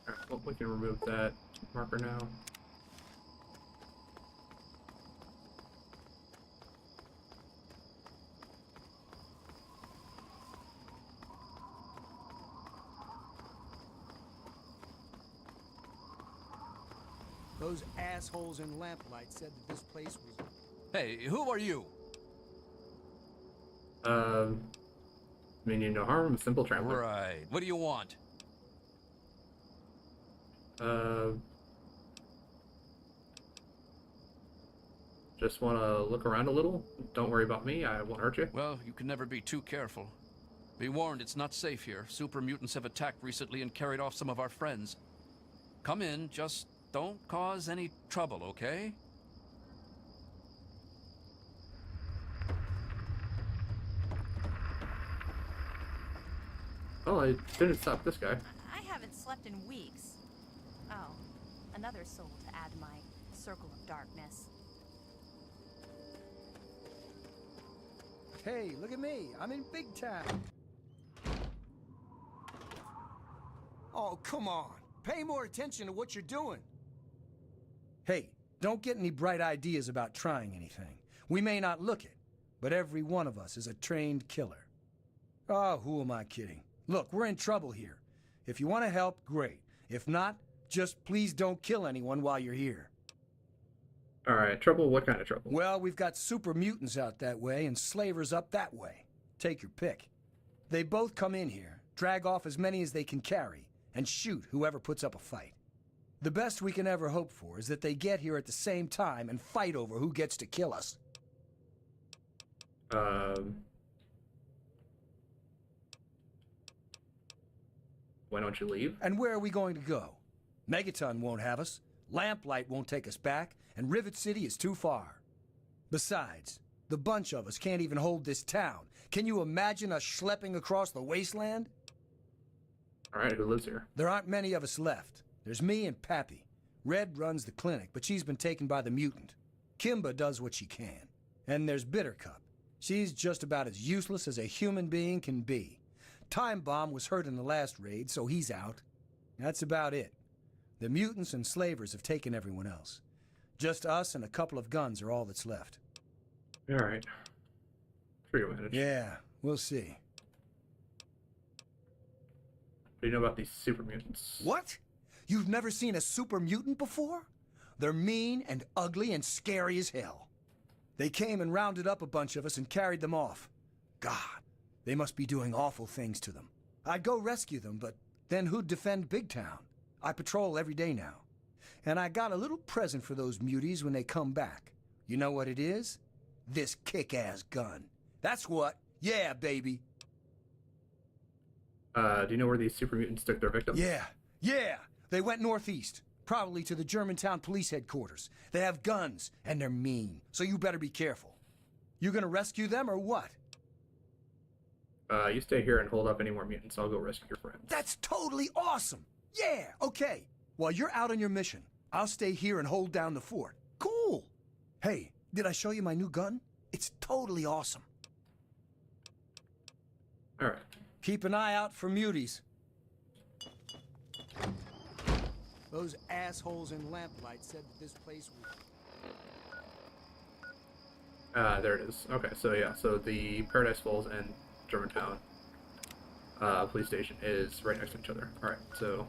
Alright, well, we can remove that marker now. Those assholes in Lamplight said that this place was... Hey, who are you? Meaning no harm, I'm a simple traveler. Right. What do you want? Just want to look around a little. Don't worry about me, I won't hurt you. Well, you can never be too careful. Be warned, it's not safe here. Super mutants have attacked recently and carried off some of our friends. Come in, just don't cause any trouble, okay? Oh, I didn't stop this guy. I haven't slept in weeks. Oh, another soul to add to my circle of darkness. Hey, look at me. I'm in big town. Oh, come on. Pay more attention to what you're doing. Hey, don't get any bright ideas about trying anything. We may not look it, but every one of us is a trained killer. Oh, who am I kidding? Look, we're in trouble here. If you want to help, great. If not, just please don't kill anyone while you're here. Alright, trouble? What kind of trouble? Well, we've got super mutants out that way and slavers up that way. Take your pick. They both come in here, drag off as many as they can carry, and shoot whoever puts up a fight. The best we can ever hope for is that they get here at the same time and fight over who gets to kill us. Why don't you leave? And where are we going to go? Megaton won't have us, Lamplight won't take us back, and Rivet City is too far. Besides, the bunch of us can't even hold this town. Can you imagine us schlepping across the wasteland? Alright, who lives here? There aren't many of us left. There's me and Pappy. Red runs the clinic, but she's been taken by the mutant. Kimba does what she can. And there's Bittercup. She's just about as useless as a human being can be. Time Bomb was hurt in the last raid, so he's out. That's about it. The mutants and slavers have taken everyone else. Just us and a couple of guns are all that's left. Alright. Sure you'll manage. Yeah, we'll see. What do you know about these super mutants? What? You've never seen a super mutant before? They're mean and ugly and scary as hell. They came and rounded up a bunch of us and carried them off. God, they must be doing awful things to them. I'd go rescue them, but then who'd defend Big Town? I patrol every day now. And I got a little present for those muties when they come back. You know what it is? This kick-ass gun. That's what. Yeah, baby. Do you know where these super mutants took their victims? Yeah. They went northeast. Probably to the Germantown police headquarters. They have guns, and they're mean. So you better be careful. You gonna rescue them or what? You stay here and hold up any more mutants. I'll go rescue your friends. That's totally awesome! Yeah, okay. While you're out on your mission, I'll stay here and hold down the fort. Cool! Hey, did I show you my new gun? It's totally awesome. Alright. Keep an eye out for muties. Those assholes in Lamplight said that this place was... There it is. Okay, so yeah, so the Paradise Falls and Germantown police station is right next to each other. Alright, so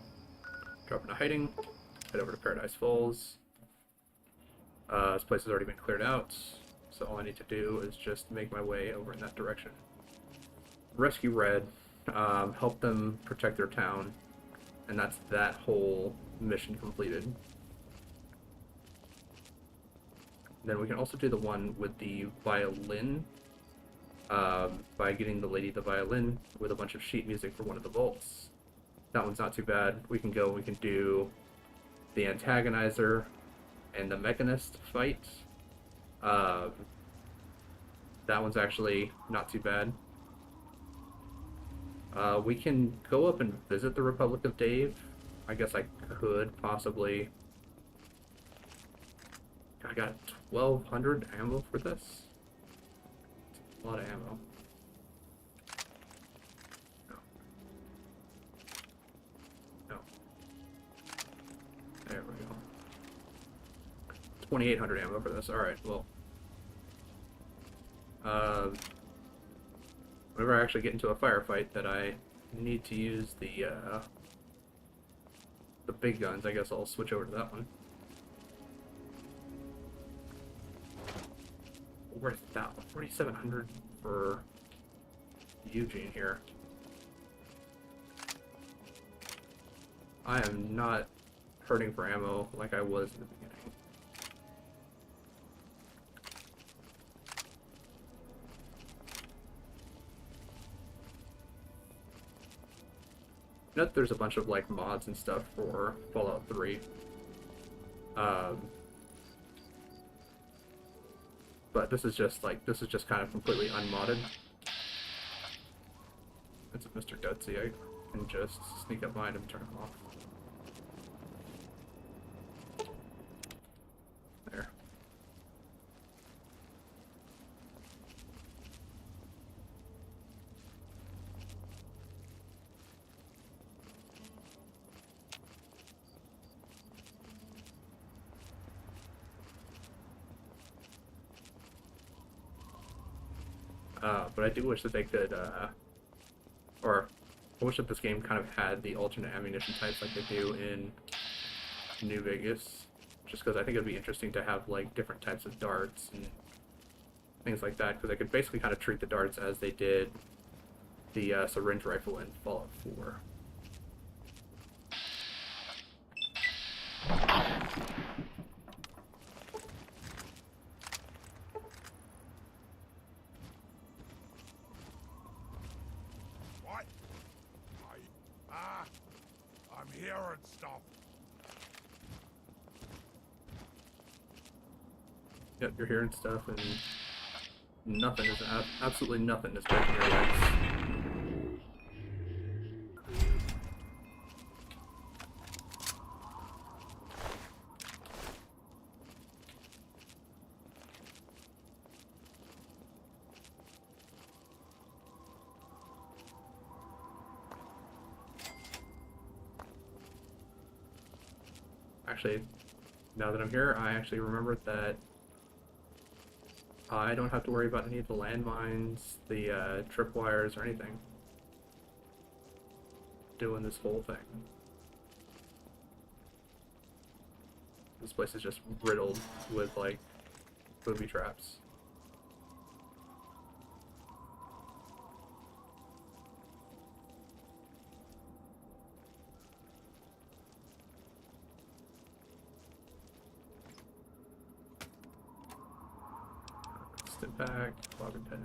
drop into hiding, head over to Paradise Falls. This place has already been cleared out, so all I need to do is just make my way over in that direction. Rescue Red, help them protect their town, and that's that whole mission completed. Then we can also do the one with the violin, by getting the lady the violin with a bunch of sheet music for one of the vaults. That one's not too bad. We can do the antagonizer and the mechanist fight. That one's actually not too bad. We can go up and visit the Republic of Dave. I guess I could possibly... I got 1,200 ammo for this. It's a lot of ammo. No. No. There we go. 2,800 ammo for this. Alright, well. Whenever I actually get into a firefight that I need to use the big guns, I guess I'll switch over to that one. Where's that? 4,700 for Eugene here. I am not hurting for ammo like I was in the beginning. Note there's a bunch of like mods and stuff for Fallout 3. But this is just kind of completely unmodded. It's a Mr. Gutsy. I can just sneak up behind him and turn him off. There. But I do wish that they could, or I wish that this game kind of had the alternate ammunition types like they do in New Vegas, just because I think it would be interesting to have like different types of darts and things like that, because they could basically kind of treat the darts as they did the syringe rifle in Fallout 4. I'm hearing stuff. Yep, you're hearing stuff, and nothing is absolutely nothing is breaking your legs. Actually, now that I'm here, I actually remembered that I don't have to worry about any of the landmines, the tripwires, or anything. Doing this whole thing. This place is just riddled with, like, booby traps. Back, bobby pin.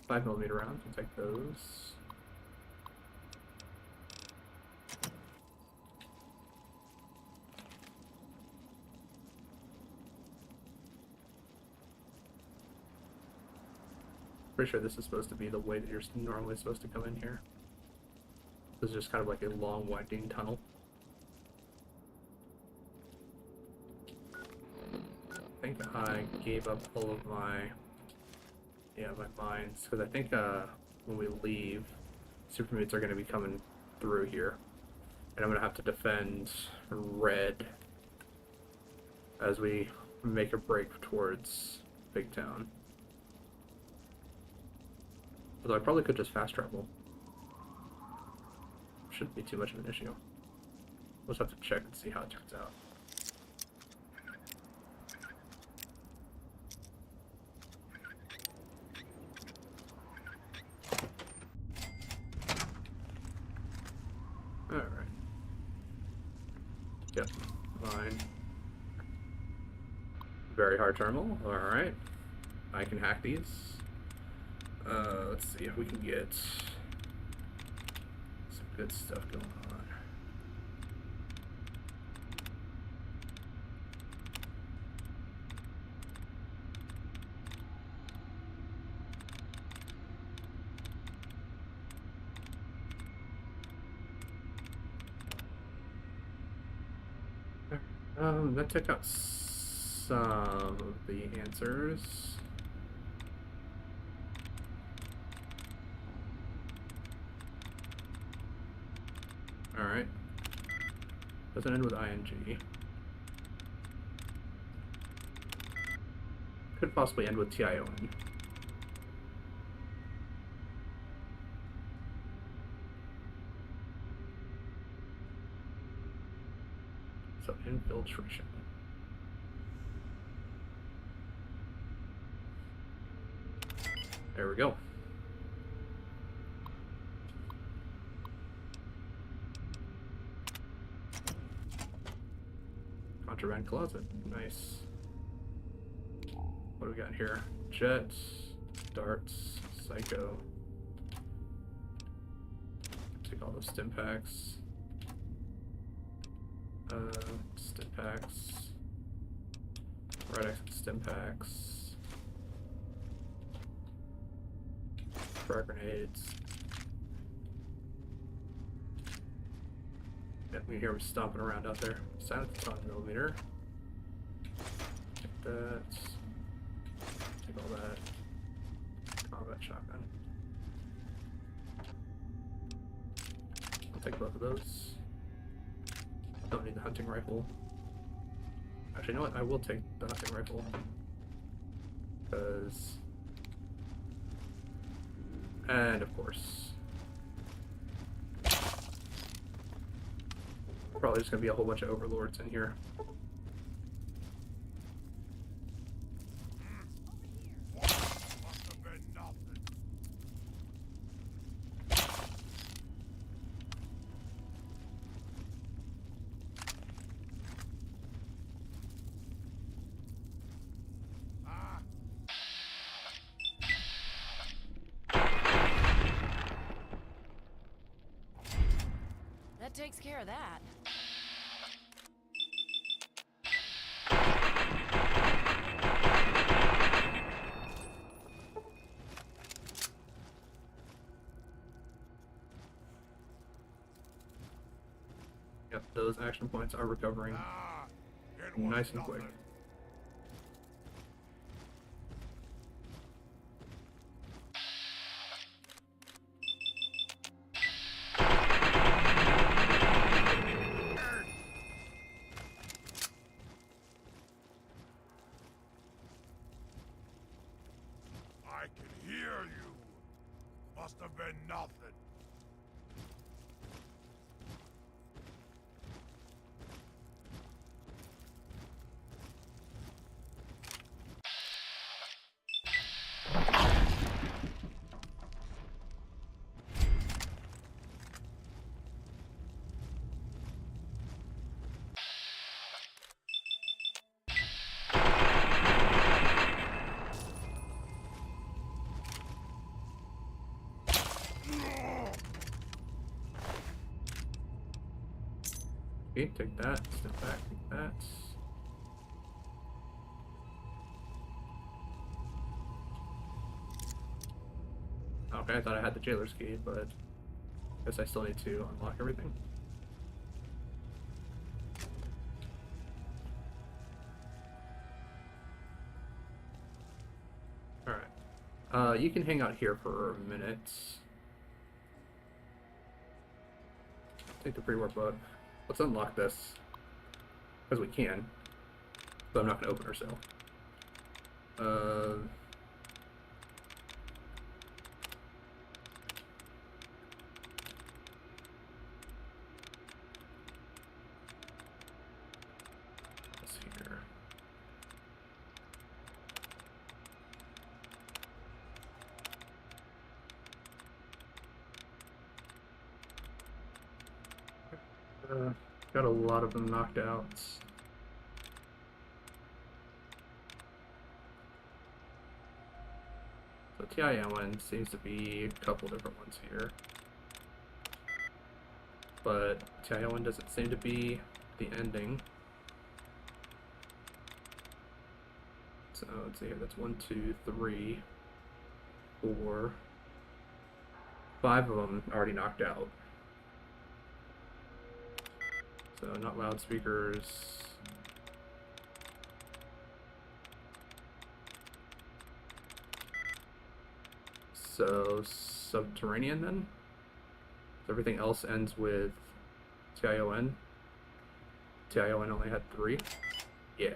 .5mm rounds, we'll take those. Pretty sure this is supposed to be the way that you're normally supposed to come in here. This is just kind of like a long winding tunnel. I think I gave up all of my mines, because I think when we leave, super mutes are going to be coming through here. And I'm gonna have to defend red as we make a break towards Big Town. Although I probably could just fast travel. Shouldn't be too much of an issue. We'll just have to check and see how it turns out. Alright. Yep, fine. Very hard terminal, alright. I can hack these. Let's see if we can get some good stuff going on. That took out some of the answers. Alright. Doesn't end with ing. Could possibly end with tion. So infiltration. There we go. Contraband closet. Nice. What do we got here? Jets, darts, psycho. Take all those stim packs. Stim packs. Red X stim packs. Frag grenades. Yeah, we hear him stomping around out there. Silence on millimeter. Take that. Take all that. Combat shotgun. I'll take both of those. Don't need the hunting rifle. Actually, you know what? I will take the hunting rifle. Because... And, of course... Probably just gonna be a whole bunch of overlords in here. That takes care of that. Yep, those action points are recovering nice and quick. I can hear you. Must have been nothing. Okay, take that, step back, take that. Okay, I thought I had the jailer's key, but I guess I still need to unlock everything. Alright. You can hang out here for a minute. Take the pre-warp book. Let's unlock this. Because we can. But I'm not going to open our cell. What's here? Got a lot of them knocked out. So TION seems to be a couple different ones here. But TION doesn't seem to be the ending. So let's see here, that's 1, 2, 3, 4, 5 of them already knocked out. So not loudspeakers. So subterranean then? Everything else ends with TION. TION only had 3. Yeah.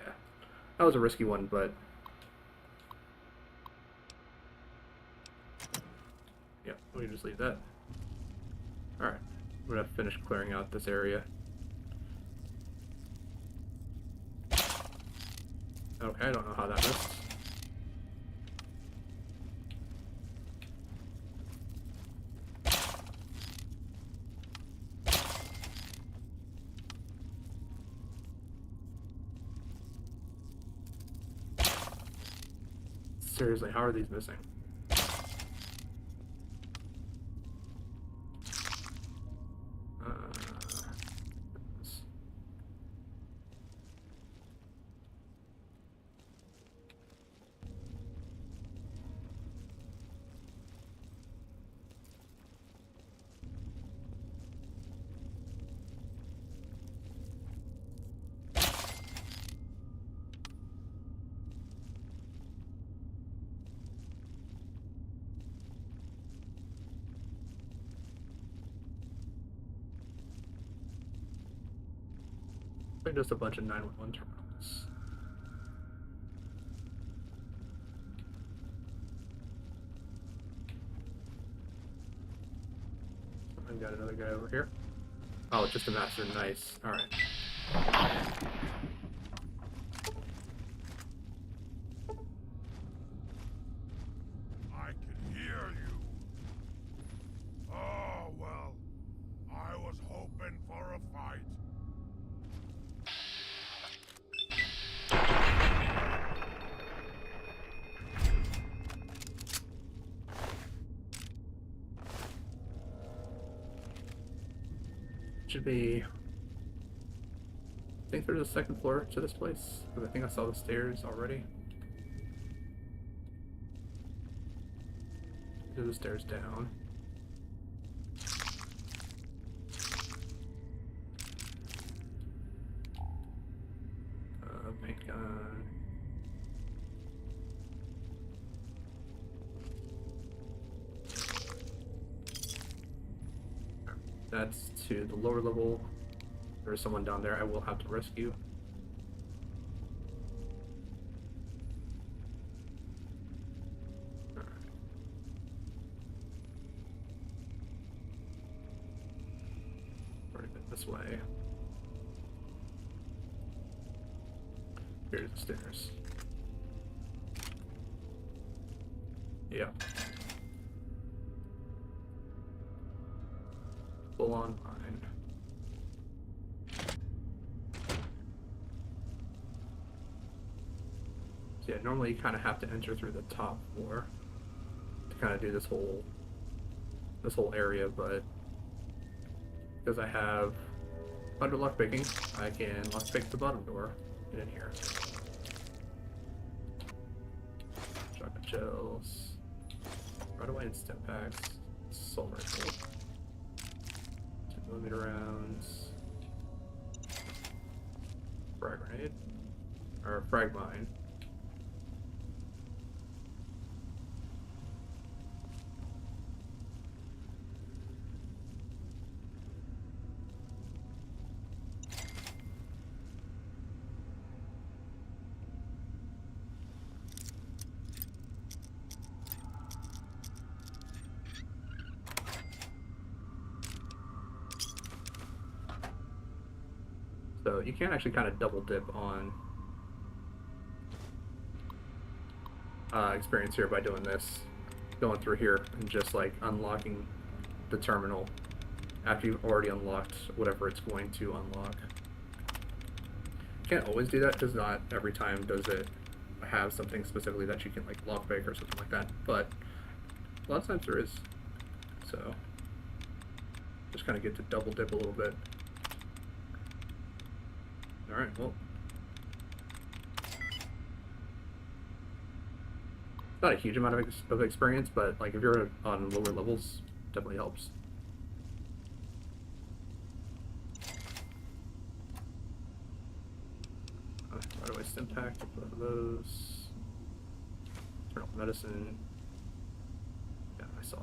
That was a risky one, but yeah, we can just leave that. Alright. I'm gonna finish clearing out this area. Okay, I don't know how that missed. Seriously, how are these missing? Just a bunch of 911 terminals. I've got another guy over here. Oh, just a master. Nice. Alright. I can hear you. Oh, well. I was hoping for a fight. Should be. I think there's a second floor to this place, because I think I saw the stairs already. There's the stairs down. Paint gun. That's to the lower level. There's someone down there I will have to rescue. Alright. Already been this way. Here's the stairs. Yeah. Full on mine. So yeah, normally you kind of have to enter through the top floor to kind of do this whole area, but because I have under lockpicking, I can lockpick the bottom door in here. Shotgun shells, right away in step packs, assault rifle. 2mm rounds, frag grenade, or frag mine. you can actually kind of double dip on experience here by doing this, going through here and just like unlocking the terminal after you've already unlocked whatever it's going to unlock. Can't always do that because not every time does it have something specifically that you can like lockpick or something like that, but a lot of times there is. So just kind of get to double dip a little bit. Alright, well, not a huge amount of experience, but like if you're on lower levels, definitely helps. Right away, stim pack, both of those. Turn off medicine. Yeah, I saw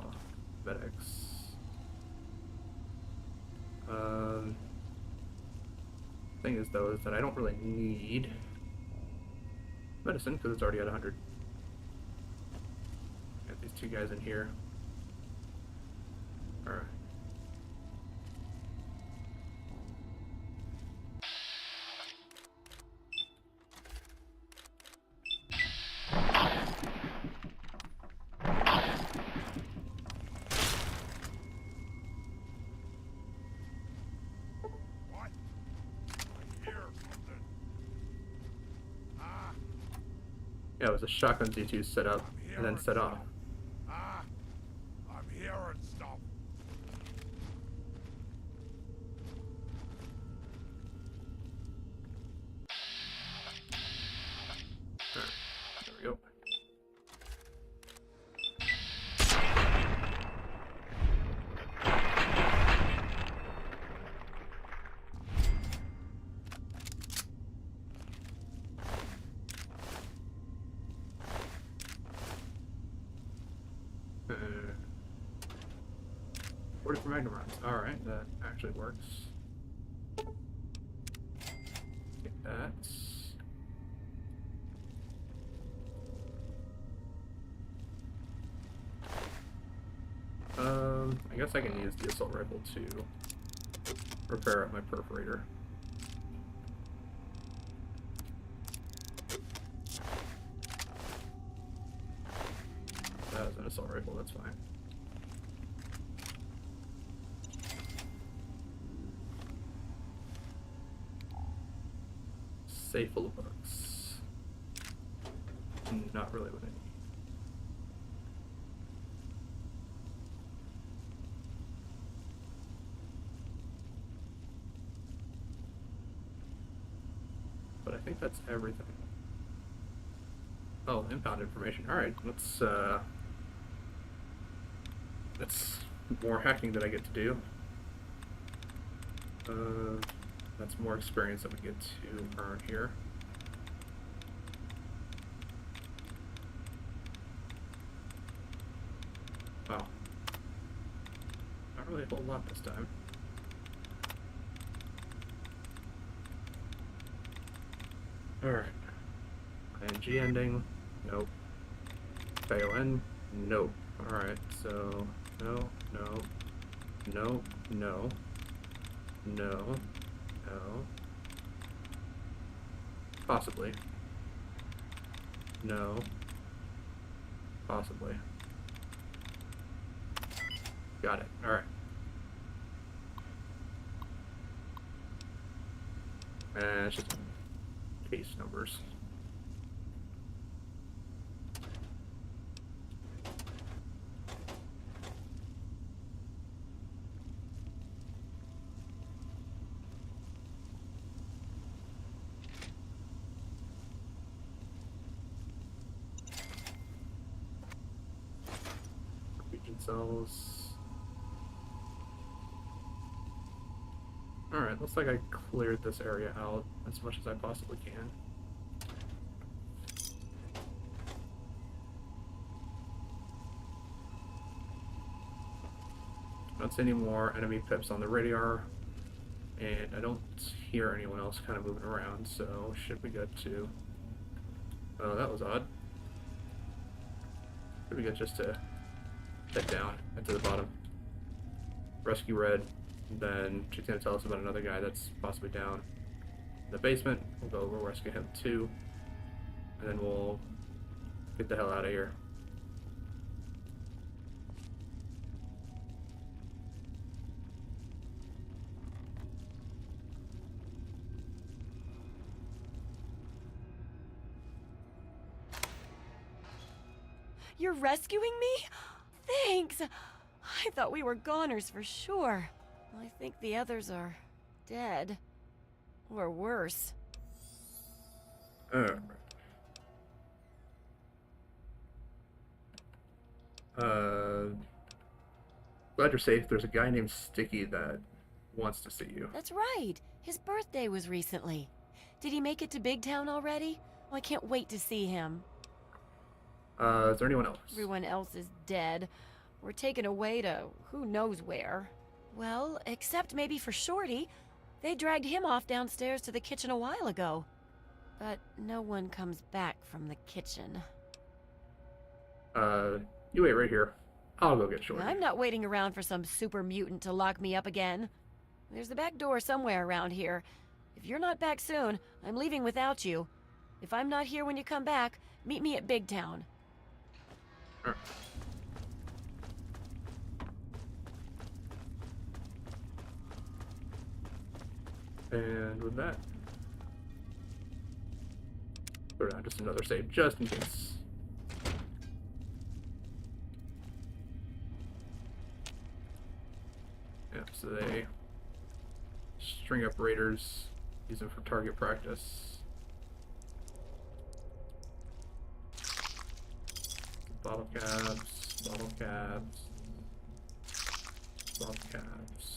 medics. Thing is though is that I don't really need medicine because it's already at 100. Got these two guys in here. All right. Yeah, it was a shotgun Z2 set up and then set off. I'm hearing stuff. Right, there we go. For Magnum rounds. Alright, that actually works. Get that. I guess I can use the assault rifle to repair up my perforator. That was an assault rifle, that's fine. Safe full of books. Not really what I need. But I think that's everything. Oh, impound information. Alright, that's more hacking that I get to do. That's more experience that we get to earn here. Wow. Not really a whole lot this time. Alright. ING ending. Nope. FAON. Nope. Alright, so no, no, no, no, no. No. Possibly. No. Possibly. Got it. Alright. And it's just case numbers. Cells. Alright, looks like I cleared this area out as much as I possibly can. Don't see any more enemy pips on the radar, and I don't hear anyone else kind of moving around, so should be good too. Oh, that was odd. Should be good just to head down into the bottom. Rescue Red, then she's going to tell us about another guy that's possibly down. the basement. We'll go over rescue him too, and then we'll get the hell out of here. You're rescuing me? Thanks! I thought we were goners for sure. I think the others are dead. Or worse. Glad you're safe. There's a guy named Sticky that wants to see you. That's right. His birthday was recently. Did he make it to Big Town already? Oh, I can't wait to see him. Is there anyone else? Everyone else is dead. We're taken away to who knows where. Well, except maybe for Shorty. They dragged him off downstairs to the kitchen a while ago. But no one comes back from the kitchen. You wait right here. I'll go get Shorty. I'm not waiting around for some super mutant to lock me up again. There's the back door somewhere around here. If you're not back soon, I'm leaving without you. If I'm not here when you come back, meet me at Big Town. Alright. And with that, throw down just another save, just in case. Yep, so they string up raiders, use them for target practice. Bottle caps, bottle caps, bottle caps.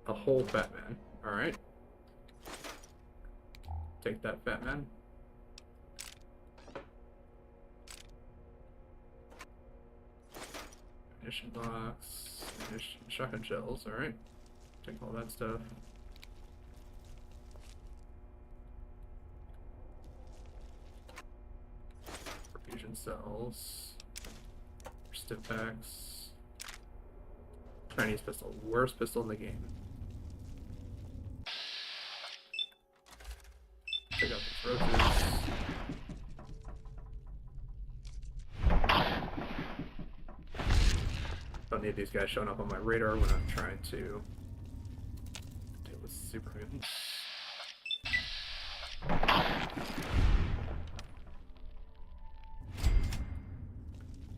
A whole fat man. Alright. Take that, fat man. Ammunition box. Ammunition, shotgun shells. Alright. Take all that stuff. Perfusion cells. Stiff packs. Chinese pistol. Worst pistol in the game. Check out these roaches. Don't need these guys showing up on my radar when I'm trying to deal with super mutants.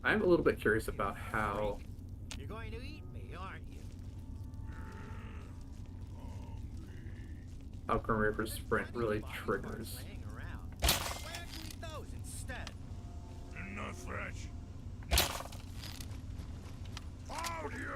I'm a little bit curious about how You're going to eat me, aren't you? Grim Reaper's sprint really triggers. Hang around. Why don't you eat those instead? Enough fresh. Out you!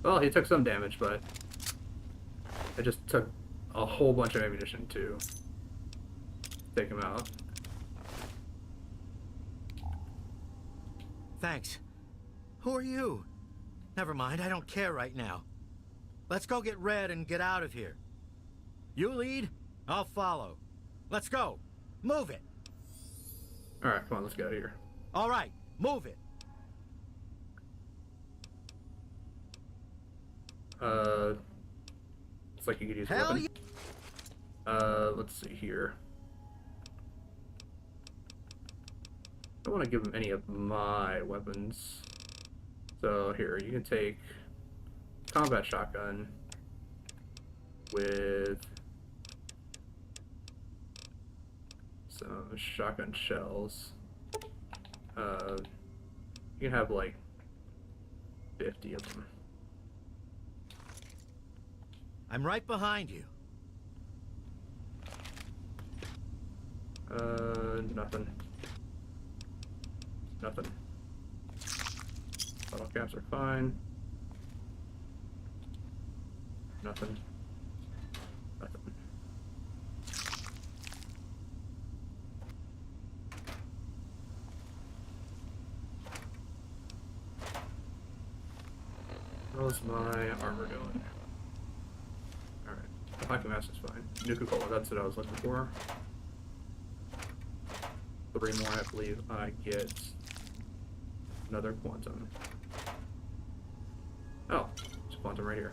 Well, he took some damage, but it just took a whole bunch of ammunition to take him out. Thanks. Who are you? Never mind, I don't care right now. Let's go get Red and get out of here. You lead, I'll follow. Let's go. Move it. Alright, come on, let's get out of here. All right, move it. It's like you could use Hell weapon. Let's see here. I don't want to give him any of my weapons. So here, you can take combat shotgun with some shotgun shells. You can have like 50 of them. I'm right behind you. Nothing. Nothing. Bottle caps are fine. Nothing. Nothing. How's my armor doing? Alright. The hockey mask is fine. Nuka-Cola, that's what I was looking for. 3 more, I believe I get another quantum. Oh, it's quantum right here.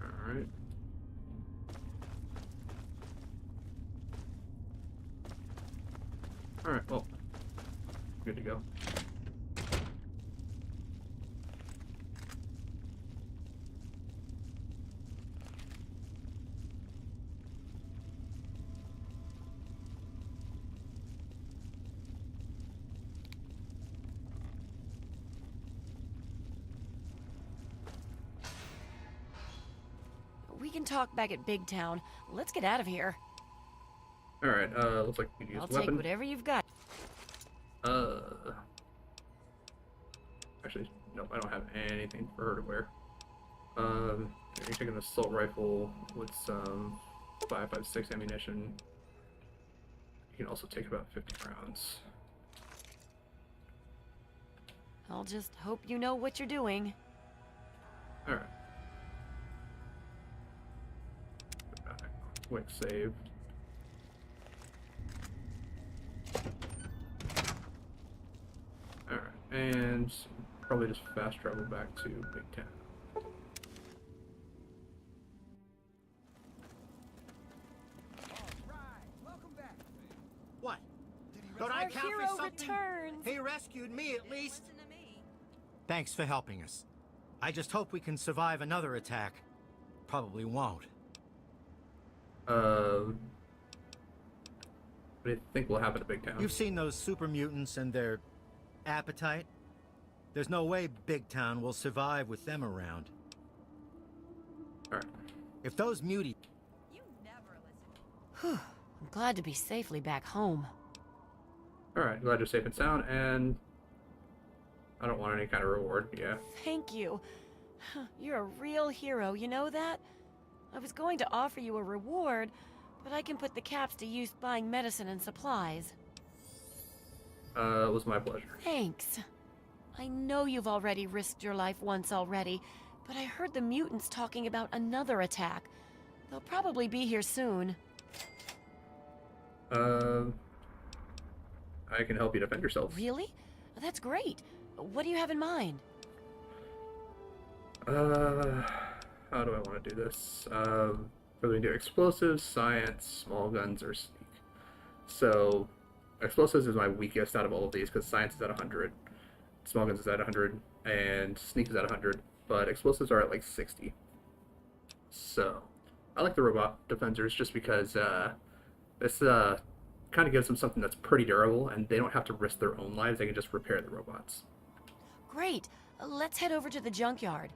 Alright. Alright, well, good to go. We can talk back at Big Town. Let's get out of here. Alright, looks like we can use I'll a weapon. take whatever you've got. Actually, nope, I don't have anything for her to wear. You're taking an assault rifle with some 5.56 ammunition. You can also take about 50 rounds. I'll just hope you know what you're doing. Alright. Quick save. Alright, and probably just fast travel back to Big Town. What? Don't I Our count hero for something? returns. He rescued me at least. Thanks for helping us. I just hope we can survive another attack. Probably won't. What do you think will happen to Big Town? You've seen those super mutants and their appetite? There's no way Big Town will survive with them around. Alright. If those muties... Whew. I'm glad to be safely back home. Alright, glad you're safe and sound, and I don't want any kind of reward, yeah. Thank you. You're a real hero, you know that? I was going to offer you a reward, but I can put the caps to use buying medicine and supplies. It was my pleasure. Thanks. I know you've already risked your life once already, but I heard the mutants talking about another attack. They'll probably be here soon. I can help you defend yourself. Really? That's great. What do you have in mind? How do I want to do this? Whether we do explosives, science, small guns, or sneak. So, explosives is my weakest out of all of these because science is at 100, small guns is at 100, and sneak is at 100. But explosives are at like 60. So, I like the robot defenders just because this kind of gives them something that's pretty durable, and they don't have to risk their own lives. They can just repair the robots. Great. Let's head over to the junkyard.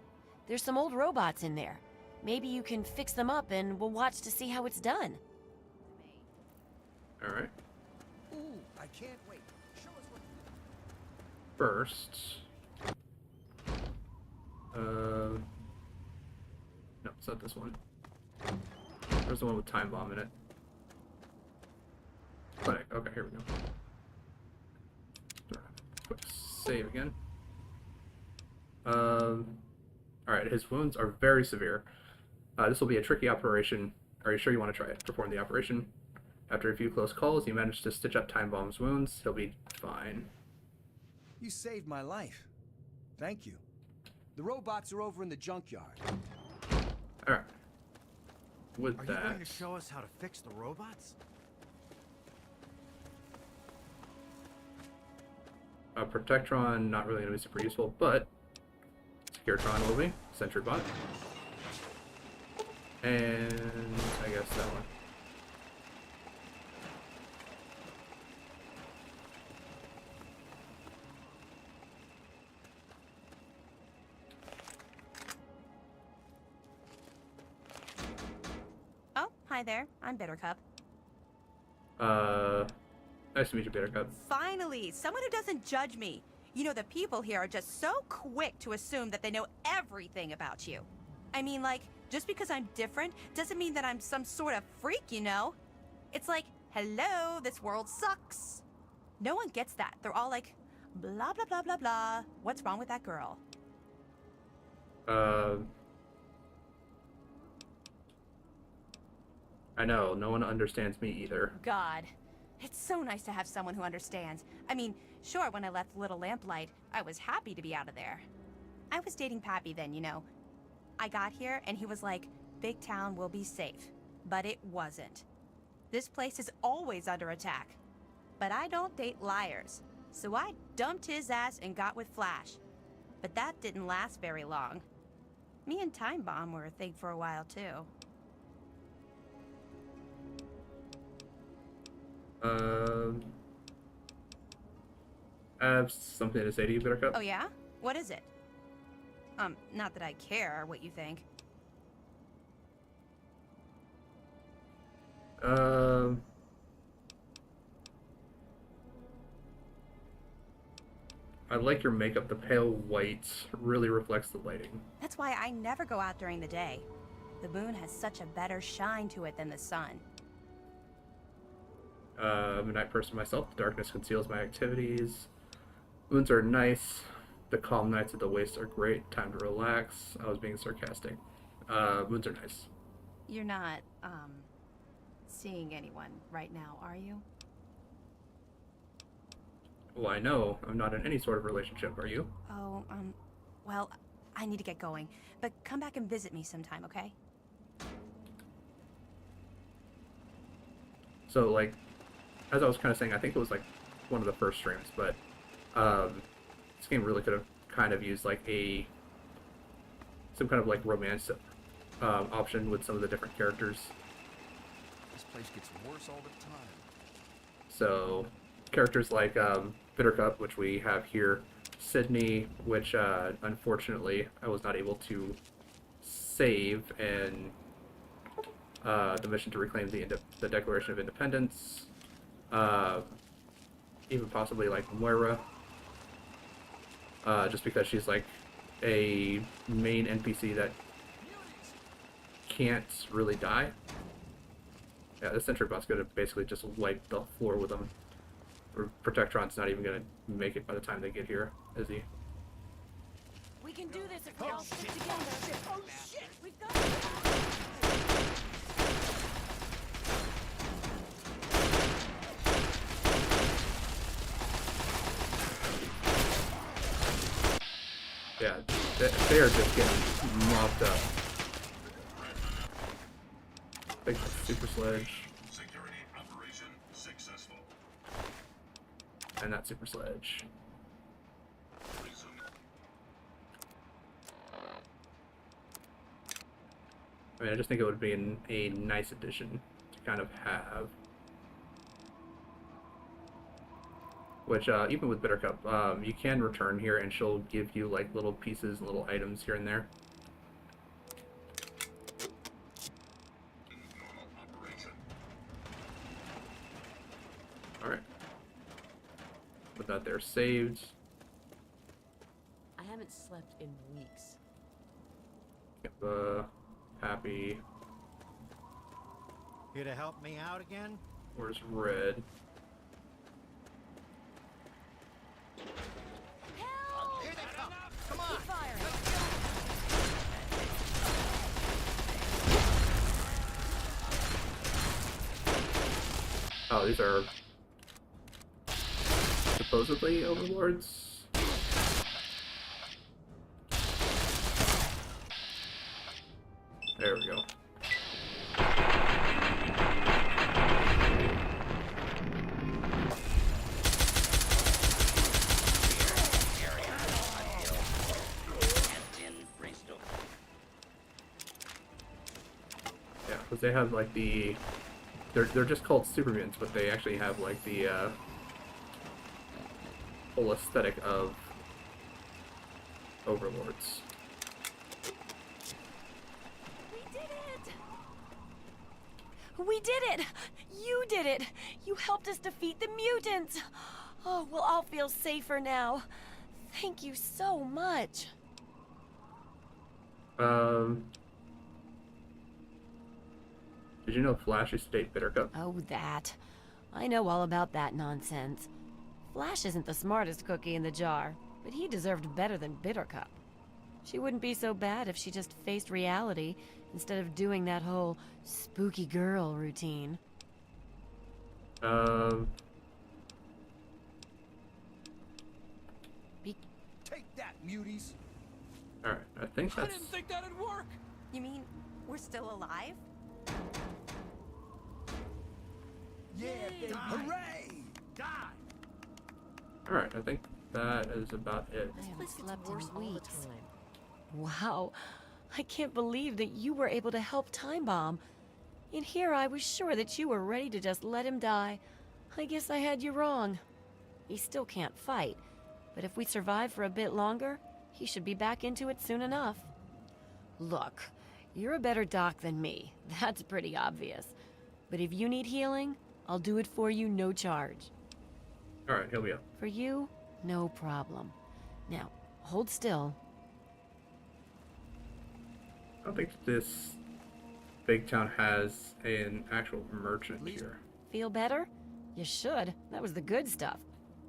There's some old robots in there. Maybe you can fix them up and we'll watch to see how it's done. Alright. Ooh, I can't wait. Show us what First... no, it's not this one. There's the one with time bomb in it. But, okay, here we go. Quick save again. Alright, his wounds are very severe. This will be a tricky operation. Are you sure you want to try it? Perform the operation. After a few close calls, you manage to stitch up Time Bomb's wounds. He'll be fine. You saved my life. Thank you. The robots are over in the junkyard. Alright. With Are that... you going to show us how to fix the robots? Protectron, not really going to be super useful, but Securetron will be. Sentry Bot. And I guess that one. Hi there, I'm Bittercup. Nice to meet you, Buttercup. Finally, someone who doesn't judge me. You know, the people here are just so quick to assume that they know everything about you. I mean, like, just because I'm different doesn't mean that I'm some sort of freak, you know? It's like, hello, this world sucks. No one gets that. They're all like, blah, blah, blah, blah, blah. What's wrong with that girl? I know, no one understands me either. God. It's so nice to have someone who understands. I mean, sure, when I left Little Lamplight, I was happy to be out of there. I was dating Pappy then, you know. I got here and he was like, Big Town will be safe. But it wasn't. This place is always under attack. But I don't date liars. So I dumped his ass and got with Flash. But that didn't last very long. Me and Time Bomb were a thing for a while, too. I have something to say to you, Buttercup. Oh, yeah? What is it? Not that I care what you think. I like your makeup. The pale white really reflects the lighting. That's why I never go out during the day. The moon has such a better shine to it than the sun. I'm a night person myself. The darkness conceals my activities. Moons are nice. The calm nights at the waste are great. Time to relax. I was being sarcastic. Moons are nice. You're not, seeing anyone right now, are you? Well, I know. I'm not in any sort of relationship. Are you? Oh, well, I need to get going. But come back and visit me sometime, okay? So, like, as I was kind of saying, I think it was, like, one of the first streams, but, this game really could have kind of used, like, some kind of, like, romance, option with some of the different characters. This place gets worse all the time. So, characters like, Bittercup, which we have here, Sydney, which, unfortunately, I was not able to save, and the mission to reclaim the Declaration of Independence, even possibly like Moira, just because she's like a main NPC that can't really die. Yeah, this Sentry Bot's gonna basically just wipe the floor with them. Protectron's not even gonna make it by the time they get here, is he? We can do this if we all stick together. Oh shit! We've got Yeah, they are just getting mopped up. Big super sledge. Security operation successful. And that super sledge. I mean, I just think it would be a nice addition to kind of have. Which, even with Bittercup, you can return here and she'll give you, like, little pieces and little items here and there. Alright. Put that there saved. I haven't slept in weeks. Yep, Happy. Here to help me out again? Where's Red? Help! Here they come! Come on! Keep firing! Oh, these are supposedly overlords. There we go. Yeah, because they have like they're just called super mutants, but they actually have like the whole aesthetic of overlords. We did it! We did it! You did it! You helped us defeat the mutants! Oh, we'll all feel safer now. Thank you so much. Did you know Flash used to date Bittercup? Oh, that. I know all about that nonsense. Flash isn't the smartest cookie in the jar, but he deserved better than Bittercup. She wouldn't be so bad if she just faced reality instead of doing that whole spooky girl routine. Take that, muties! Alright, I think I that's... didn't think that'd work. You mean we're still alive? Yeah, baby! Hooray! Die! Alright, I think that is about it. I haven't slept in weeks. Wow, I can't believe that you were able to help Time Bomb. In here, I was sure that you were ready to just let him die. I guess I had you wrong. He still can't fight, but if we survive for a bit longer, he should be back into it soon enough. Look, you're a better doc than me. That's pretty obvious. But if you need healing, I'll do it for you, no charge. Alright, heal me up. For you, no problem. Now, hold still. I don't think this big town has an actual merchant here. Feel better? You should. That was the good stuff.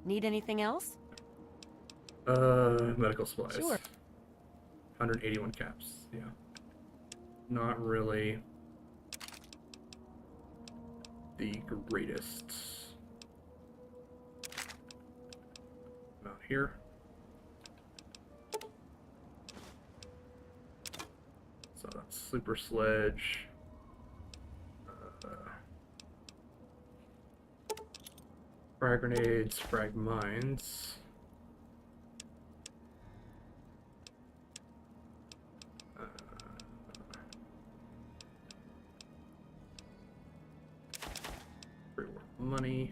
Need anything else? Medical supplies. Sure. 181 caps, yeah. Not really the greatest. Not here. So that's Sleeper Sledge. Frag grenades, frag mines. Money.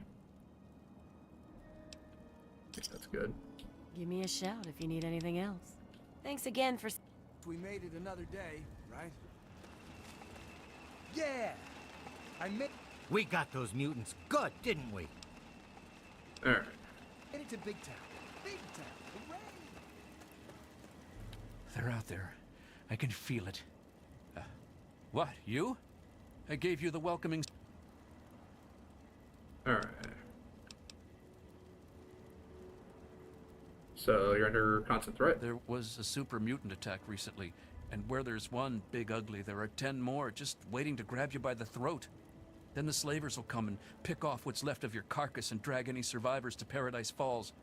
I think that's good. Give me a shout if you need anything else. Thanks again for... We made it another day, right? Yeah! We got those mutants good, didn't we? Alright. Made it to Big Town. Big Town! Hooray! They're out there. I can feel it. What, you? I gave you the welcoming... Alright. So you're under constant threat? There was a super mutant attack recently, and where there's one big ugly, there are 10 more just waiting to grab you by the throat. Then the slavers will come and pick off what's left of your carcass and drag any survivors to Paradise Falls.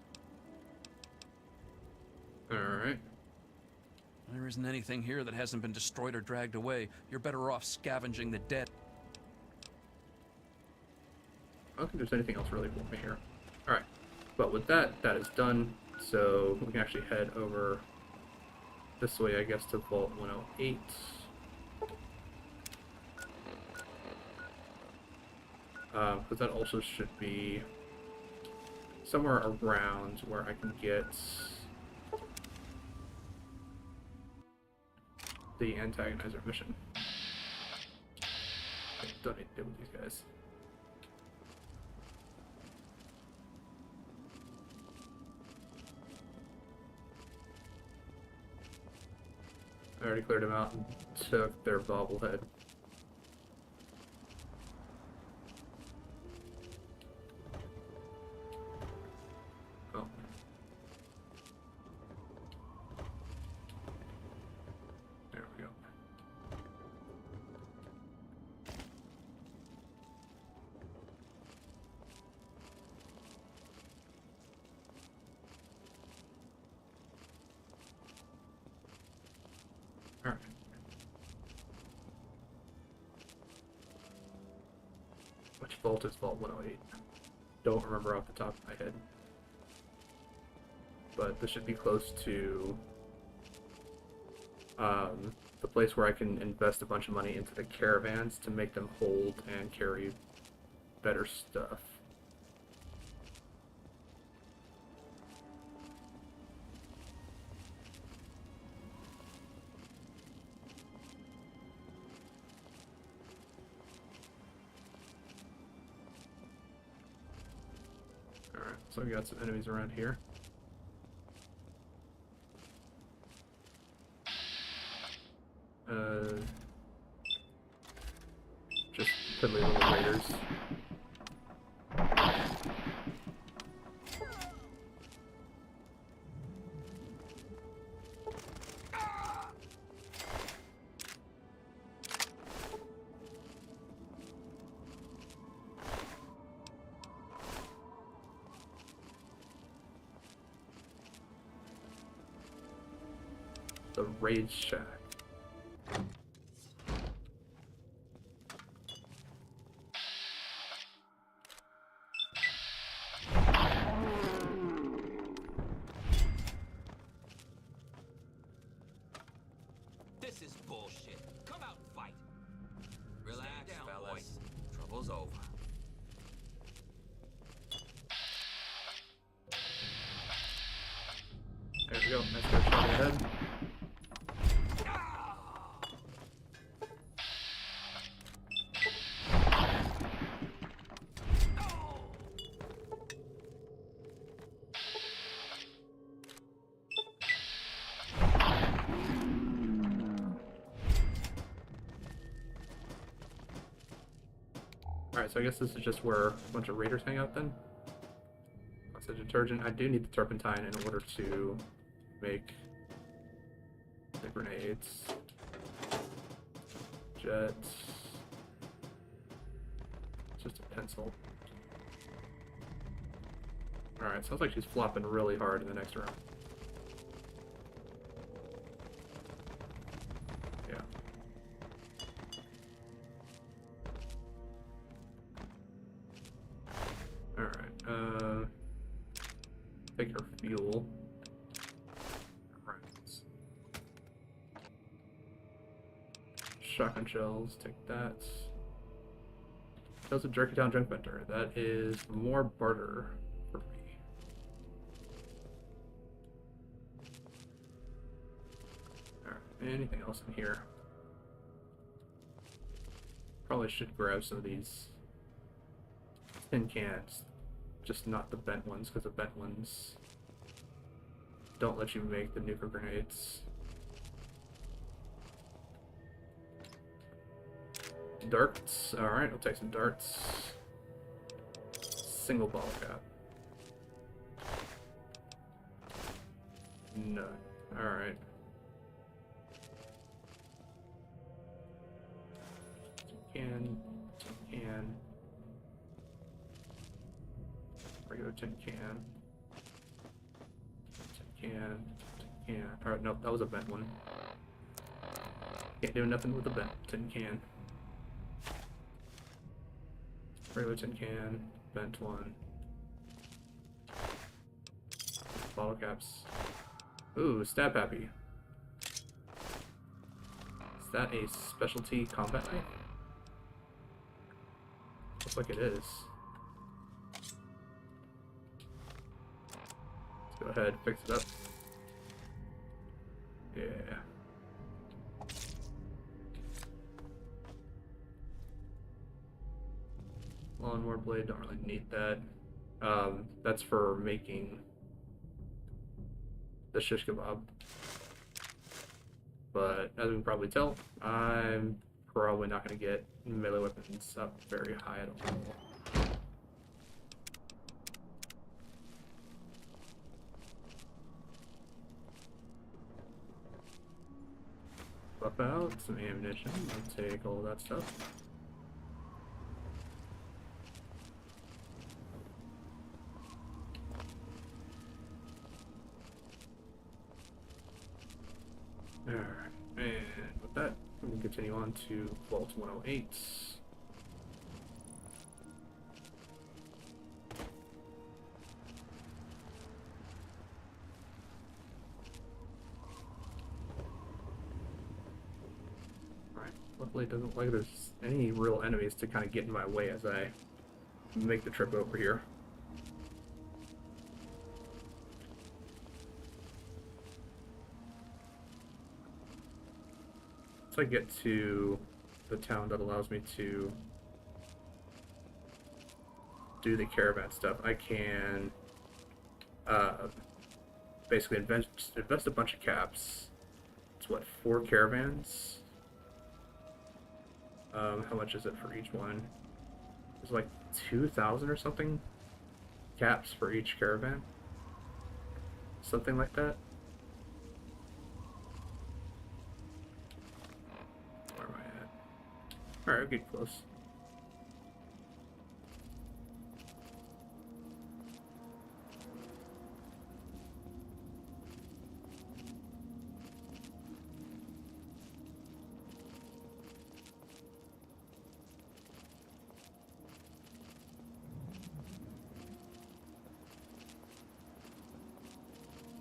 Alright. There isn't anything here that hasn't been destroyed or dragged away. You're better off scavenging the dead. I don't think there's anything else really for me here. Alright. But with that, that is done. So we can actually head over this way, I guess, to Vault 108. Because that also should be somewhere around where I can get the antagonizer mission. I don't need to deal with these guys. I already cleared them out and took their bobblehead. Oh. There we go. Alright. Which vault is Vault 108? Don't remember off the top of my head. But this should be close to the place where I can invest a bunch of money into the caravans to make them hold and carry better stuff. So we got some enemies around here. Just piddly little raiders. The Raid Shack. This is bullshit. Come out and fight. Relax, fellas. Trouble's over. There we go. Nice good shot in the head. Alright, so I guess this is just where a bunch of raiders hang out then. That's a detergent. I do need the turpentine in order to make the grenades. Jets. It's just a pencil. Alright, sounds like she's flopping really hard in the next round. Yeah. Alright, take her fuel. Right. Shotgun shells, take that. Kills a jerky down junk vendor. That is more barter for me. Alright, anything else in here? Probably should grab some of these tin cans. Just not the bent ones, because the bent ones don't let you make the nuclear grenades. Darts. Alright, I'll take some darts. Single ball cap. None. Alright. Can. Regular tin can. Tin can. Alright, nope, that was a bent one. Can't do nothing with a bent tin can. Regular tin can, bent one. Bottle caps. Ooh, stab happy. Is that a specialty combat knife? Looks like it is. Go ahead, fix it up. Yeah. Lawnmower blade, don't really need that. That's for making the shish kebab. But as we can probably tell, I'm probably not going to get melee weapons up very high at all. Buff out, some ammunition, I'll take all that stuff. Alright, and with that, we can continue on to Vault 108. Luckily, it doesn't look like there's any real enemies to kind of get in my way as I make the trip over here. Once I get to the town that allows me to do the caravan stuff, I can basically invest a bunch of caps. It's what, 4 caravans? How much is it for each one? It's like 2,000 or something caps for each caravan. Something like that. Where am I at? Alright, we'll get close.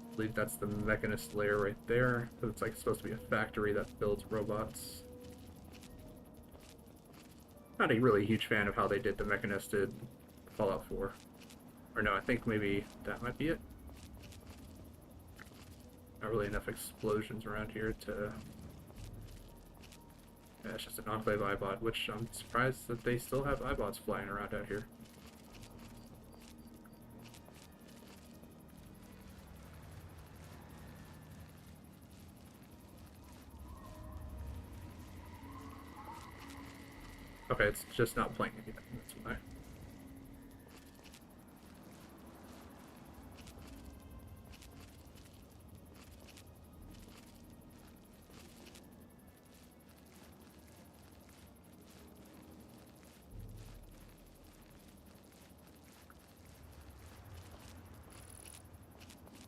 I believe that's the mechanist layer right there, because it's like supposed to be a factory that builds robots. Not a really huge fan of how they did the mechanist in Fallout 4. Or no, I think maybe that might be it. Not really enough explosions around here to... Yeah, it's just an Enclave iBot, which I'm surprised that they still have iBots flying around out here. Okay, it's just not playing anything, that's why.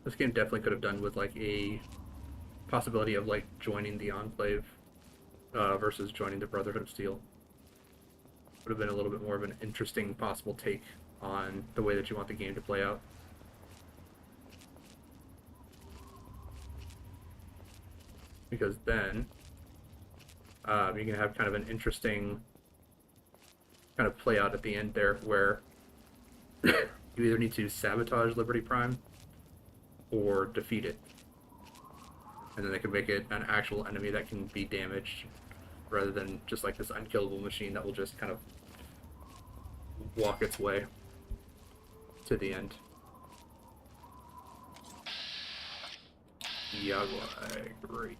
This game definitely could have done with like a possibility of like joining the Enclave versus joining the Brotherhood of Steel. Would have been a little bit more of an interesting possible take on the way that you want the game to play out. Because then you can have kind of an interesting kind of play out at the end there where you either need to sabotage Liberty Prime or defeat it. And then they can make it an actual enemy that can be damaged rather than just like this unkillable machine that will just kind of walk its way to the end. Yagwai, great.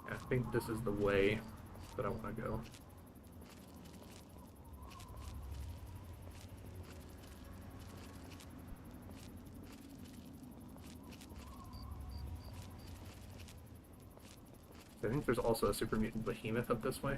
I think this is the way that I want to go. I think there's also a super mutant behemoth up this way.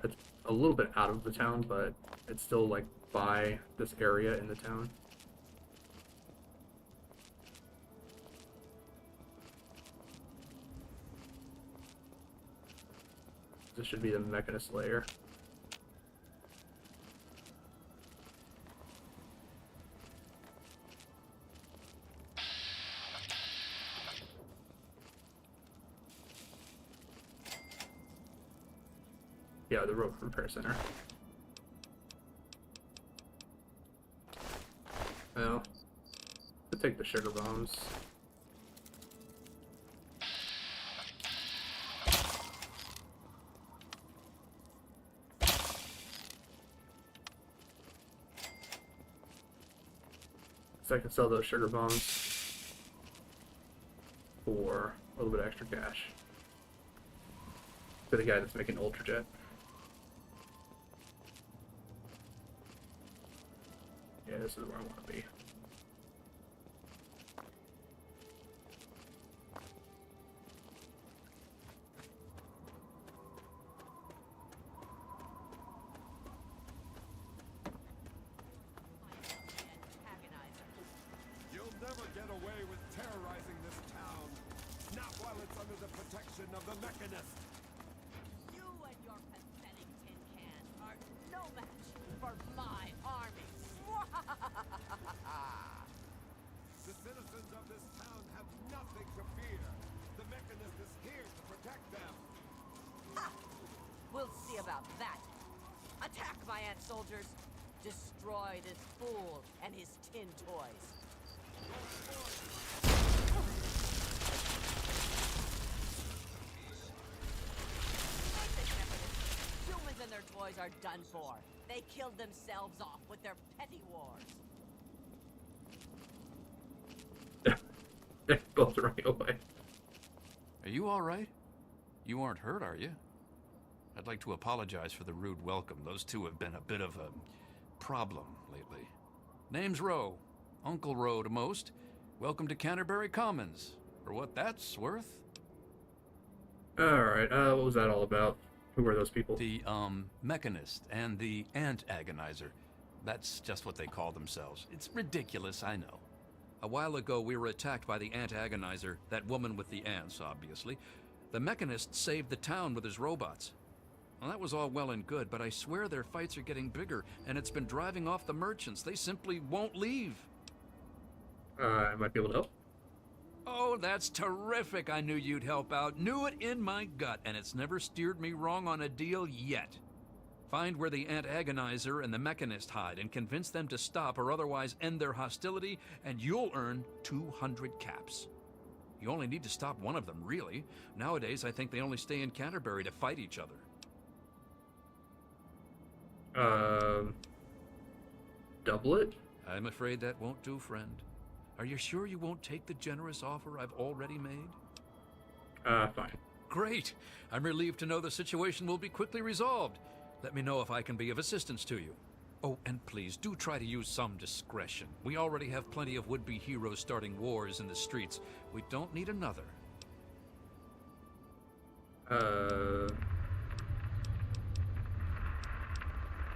It's a little bit out of the town, but it's still like by this area in the town. This should be the mechanist layer. Yeah, the road repair center. Well, we'll take the sugar bombs. So I can sell those sugar bombs for a little bit extra cash to the guy that's making Ultrajet. Yeah, this is where I want to be. You'll never get away with terrorizing this town. Not while it's under the protection of the Mechanist. No match for my army. The citizens of this town have nothing to fear. The Mechanist is here to protect them. Ha! We'll see about that. Attack, my ant soldiers. Destroy this fool and his tin toys. Humans and their toys are done for. They killed themselves off with their petty wars. They're both running away. Are you all right? You aren't hurt, are you? I'd like to apologize for the rude welcome. Those two have been a bit of a problem lately. Name's Rowe. Uncle Rowe to most. Welcome to Canterbury Commons. For what that's worth. Alright, what was that all about? Who were those people? The, Mechanist and the Ant Agonizer. That's just what they call themselves. It's ridiculous, I know. A while ago, we were attacked by the Ant Agonizer, that woman with the ants, obviously. The Mechanist saved the town with his robots. Well, that was all well and good, but I swear their fights are getting bigger, and it's been driving off the merchants. They simply won't leave. I might be able to help. Oh, that's terrific. I knew you'd help out. Knew it in my gut, and it's never steered me wrong on a deal yet. Find where the Ant Agonizer and the Mechanist hide and convince them to stop or otherwise end their hostility, and you'll earn 200 caps. You only need to stop one of them, really. Nowadays, I think they only stay in Canterbury to fight each other. Double it? I'm afraid that won't do, friend. Are you sure you won't take the generous offer I've already made? Fine. Great. I'm relieved to know the situation will be quickly resolved. Let me know if I can be of assistance to you. Oh, and please, do try to use some discretion. We already have plenty of would-be heroes starting wars in the streets. We don't need another.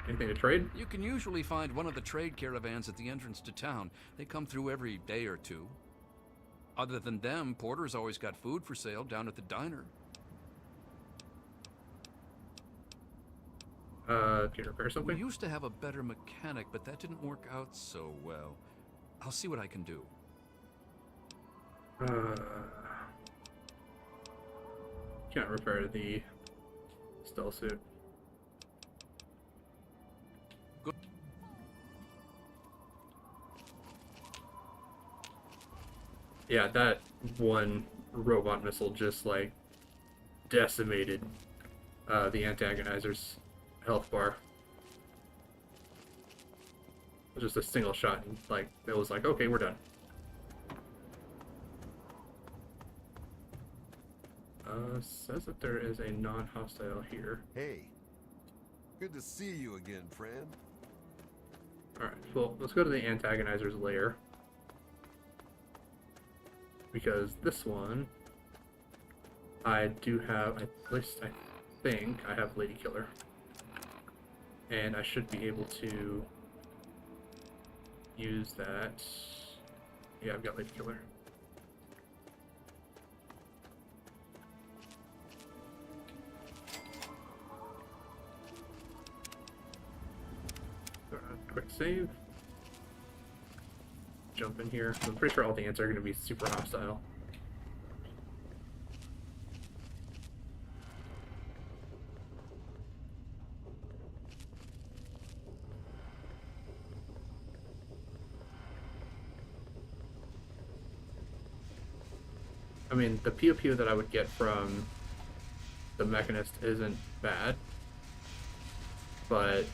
Anything to trade? You can usually find one of the trade caravans at the entrance to town. They come through every day or two. Other than them, Porter's always got food for sale down at the diner. Can you repair something? We used to have a better mechanic, but that didn't work out so well. I'll see what I can do. Can't repair the stealth suit. Good. Yeah, that one robot missile just like decimated the antagonizer's health bar. It was just a single shot, and like it was like, okay, we're done. Says that there is a non-hostile here. Hey, good to see you again, friend. Alright, well, let's go to the antagonizer's lair. Because this one, I do have, at least I think, I have Lady Killer. And I should be able to use that. Yeah, I've got Lady Killer. Quick save. Jump in here. I'm pretty sure all the ants are going to be super hostile. I mean, the pew pew that I would get from the Mechanist isn't bad, but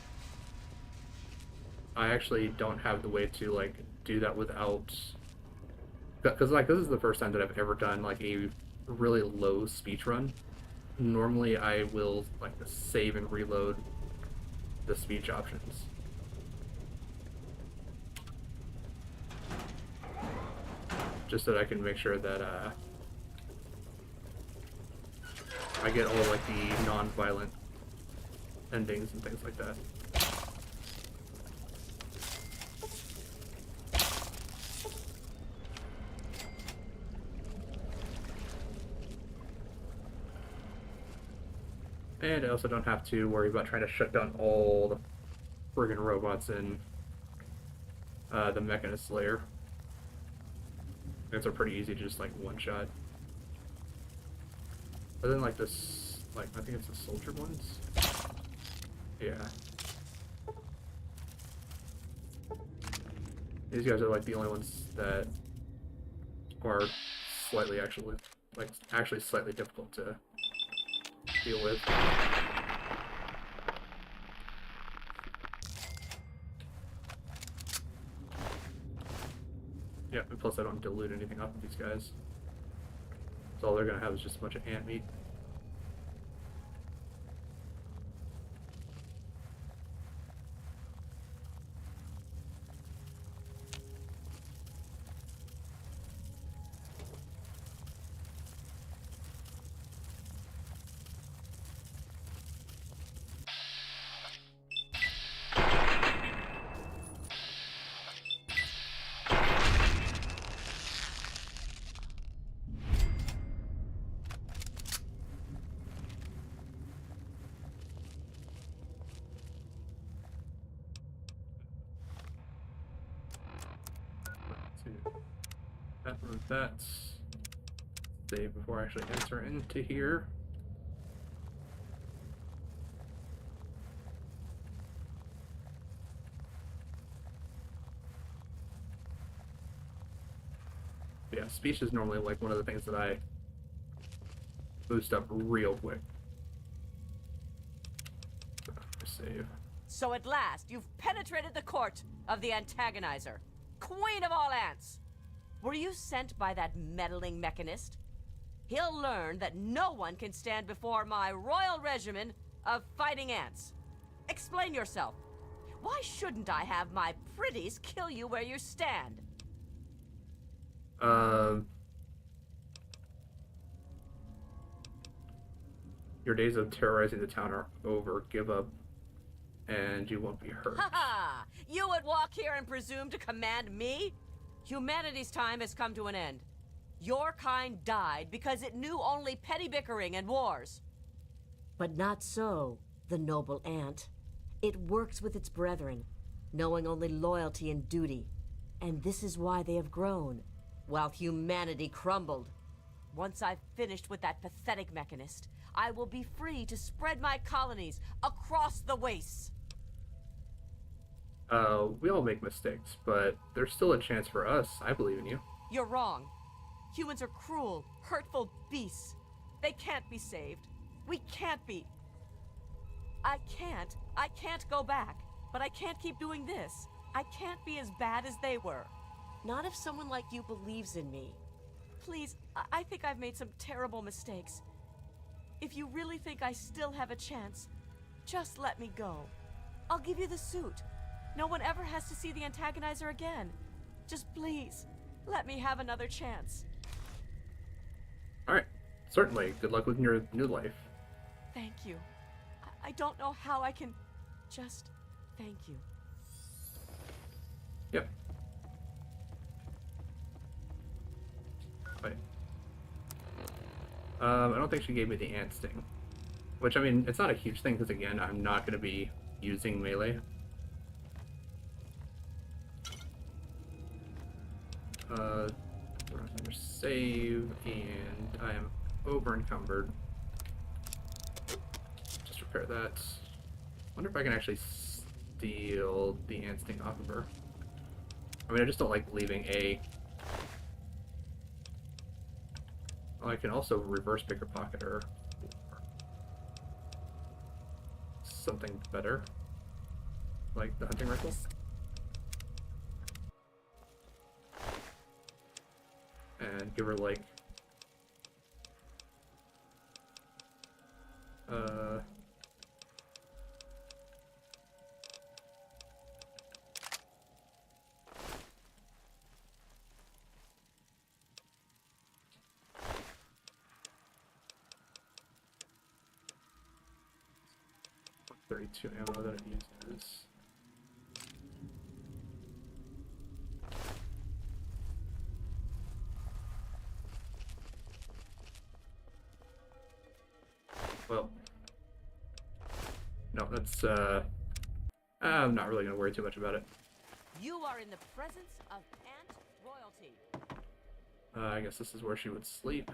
I actually don't have the way to like do that without, because like this is the first time that I've ever done like a really low speech run. Normally I will like save and reload the speech options. Just so that I can make sure that I get all like the non-violent endings and things like that. And I also don't have to worry about trying to shut down all the friggin' robots in the Mechanist layer. It's a pretty easy to just like one-shot. But then like this, like I think it's the soldier ones. Yeah. These guys are like the only ones that are slightly actually slightly difficult to deal with. Yeah, and plus I don't dilute anything off of these guys. So all they're gonna have is just a bunch of ant meat. That's save before I actually enter into here. Yeah, speech is normally like one of the things that I boost up real quick. Save. So at last, you've penetrated the court of the antagonizer, queen of all ants. Were you sent by that meddling mechanist? He'll learn that no one can stand before my royal regimen of fighting ants. Explain yourself. Why shouldn't I have my pretties kill you where you stand? Your days of terrorizing the town are over. Give up, and you won't be hurt. Ha ha! You would walk here and presume to command me? Humanity's time has come to an end. Your kind died because it knew only petty bickering and wars. But not so, the noble ant. It works with its brethren, knowing only loyalty and duty. And this is why they have grown, while humanity crumbled. Once I've finished with that pathetic mechanist, I will be free to spread my colonies across the wastes. We all make mistakes, but there's still a chance for us. I believe in you. You're wrong. Humans are cruel, hurtful beasts. They can't be saved. We can't be. I can't go back. But I can't keep doing this. I can't be as bad as they were. Not if someone like you believes in me. Please, I think I've made some terrible mistakes. If you really think I still have a chance, just let me go. I'll give you the suit. No one ever has to see the antagonizer again. Just please, let me have another chance. Alright. Certainly. Good luck with your new life. Thank you. I don't know how I can just thank you. Yep. Wait. I don't think she gave me the ant sting. Which, I mean, it's not a huge thing, because again, I'm not going to be using melee. Save, and I am over encumbered. Just repair that. Wonder if I can actually steal the ant sting off of her. I mean, I just don't like leaving a. Oh, I can also reverse pickpocket her. Something better, like the hunting rifle. And give her like .32 ammo that it uses. Well, No, that's I'm not really gonna worry too much about it. You are in the presence of ant royalty. I guess this is where she would sleep.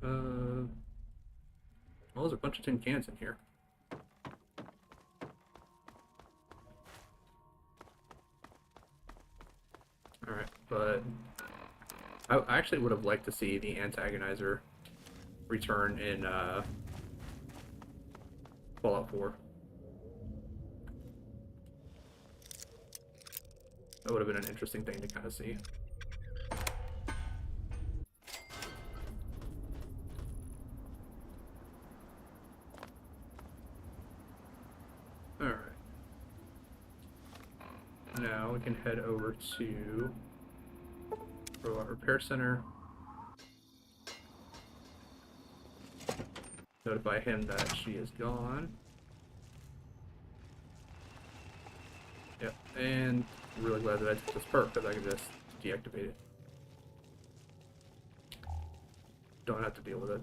Well, there's a bunch of tin cans in here. Alright, but I actually would have liked to see the antagonizer return in Fallout 4. That would have been an interesting thing to kind of see. Alright. Now we can head over to Robot Repair Center. Notify him that she is gone. Yep, and I'm really glad that I took this perk because I can just deactivate it. Don't have to deal with it.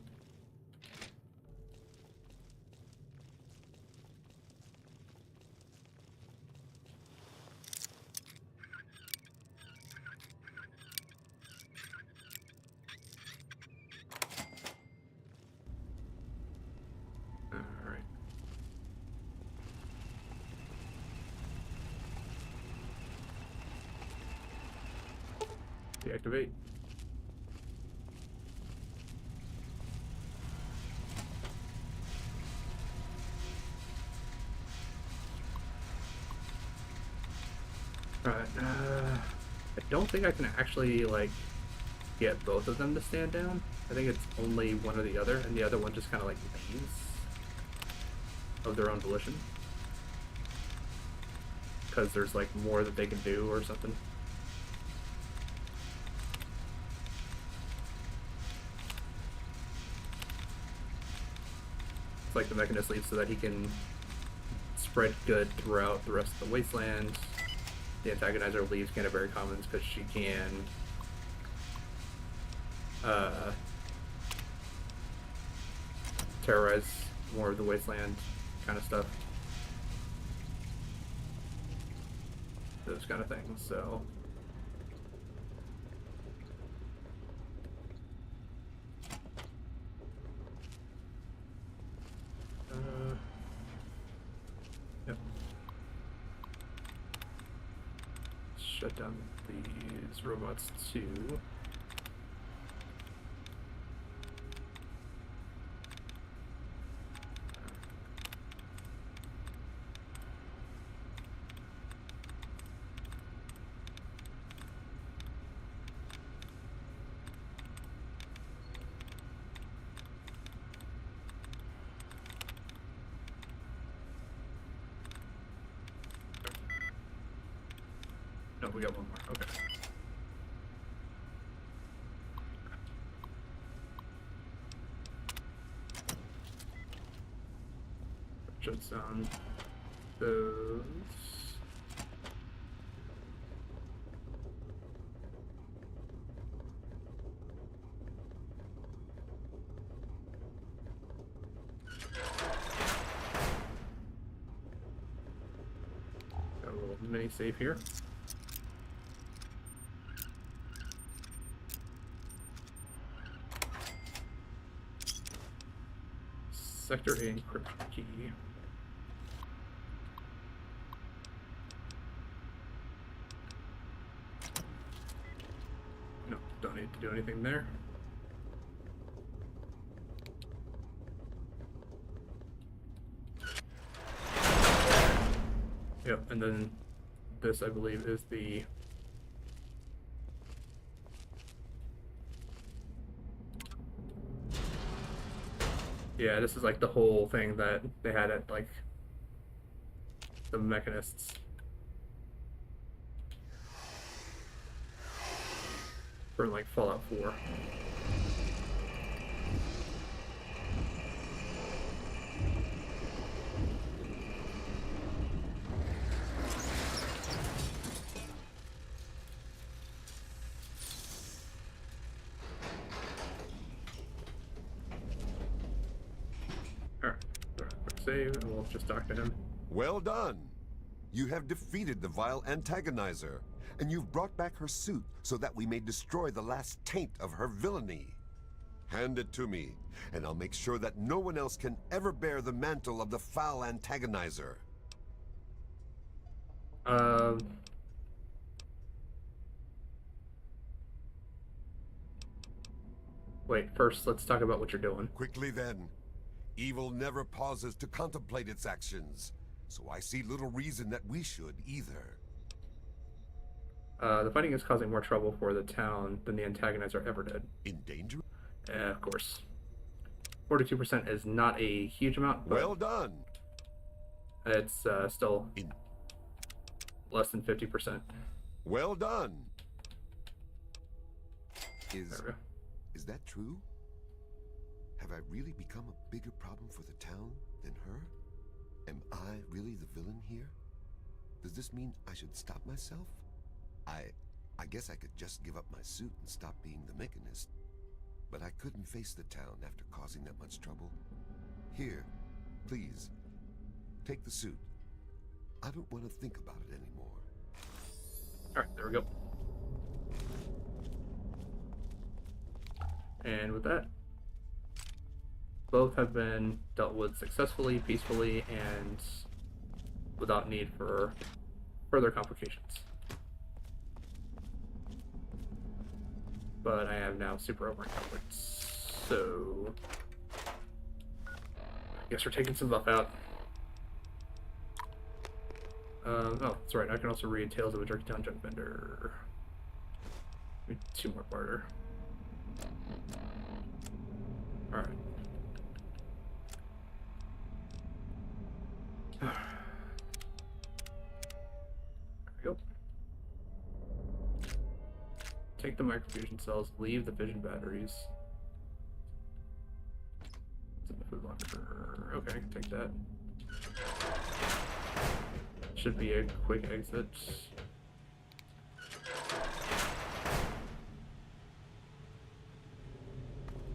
Deactivate. Alright, I don't think I can actually, like, get both of them to stand down. I think it's only one or the other, and the other one just kind of, like, leaves of their own volition. Because there's, like, more that they can do or something. Like the Mechanist leaves so that he can spread good throughout the rest of the wasteland. The Antagonizer leaves Canterbury Commons because she can terrorize more of the wasteland kind of stuff. Those kind of things, so yep. Shut down these robots too. No, we got one more. Okay. Shuts down those. Got a little mini save here. Sector A encryption key. No, don't need to do anything there. Yep, and then this, I believe, is the yeah, this is like the whole thing that they had at like the Mechanists. For like Fallout 4. save, and we'll just talk to him. Well done. You have defeated the vile antagonizer, and you've brought back her suit so that we may destroy the last taint of her villainy. Hand it to me, and I'll make sure that no one else can ever bear the mantle of the foul antagonizer. Wait, first let's talk about what you're doing. Quickly then. Evil never pauses to contemplate its actions, so I see little reason that we should either. The fighting is causing more trouble for the town than the antagonizer ever did. In danger? Yeah, of course. 42% is not a huge amount, but well done. It's still less than 50%. Well done. Is that true? Have I really become a bigger problem for the town than her? Am I really the villain here? Does this mean I should stop myself? I guess I could just give up my suit and stop being the mechanist. But I couldn't face the town after causing that much trouble. Here, please, take the suit. I don't want to think about it anymore. Alright, there we go. And with that, both have been dealt with successfully, peacefully, and without need for further complications. But I am now super overpowered, so I guess we're taking some buff out. Oh, that's right, I can also read Tales of a Jerky Town Junk Vendor. Maybe 2 more barter. Alright. There we go. Take the microfusion cells, leave the fission batteries. It's in the food locker. Okay, I can take that. Should be a quick exit.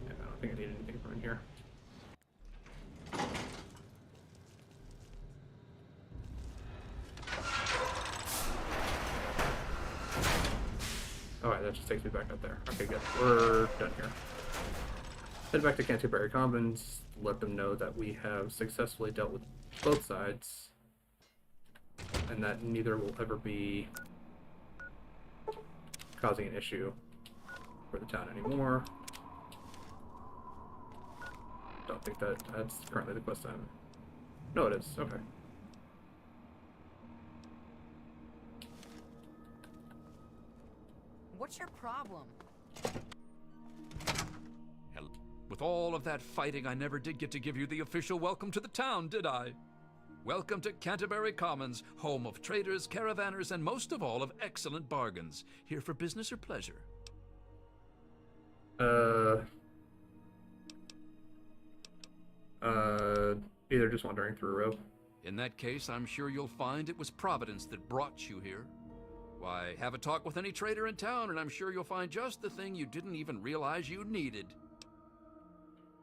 Yeah, I don't think I need anything from in here. Alright, that just takes me back up there. Okay, good. We're done here. Head back to Canterbury Commons, let them know that we have successfully dealt with both sides, and that neither will ever be causing an issue for the town anymore. Don't think that's currently the quest time. No, it is. Okay. What's your problem? With all of that fighting, I never did get to give you the official welcome to the town, did I? Welcome to Canterbury Commons, home of traders, caravanners, and most of all, of excellent bargains. Here for business or pleasure? Either just wandering through a row. In that case, I'm sure you'll find it was Providence that brought you here. Why, have a talk with any trader in town, and I'm sure you'll find just the thing you didn't even realize you needed.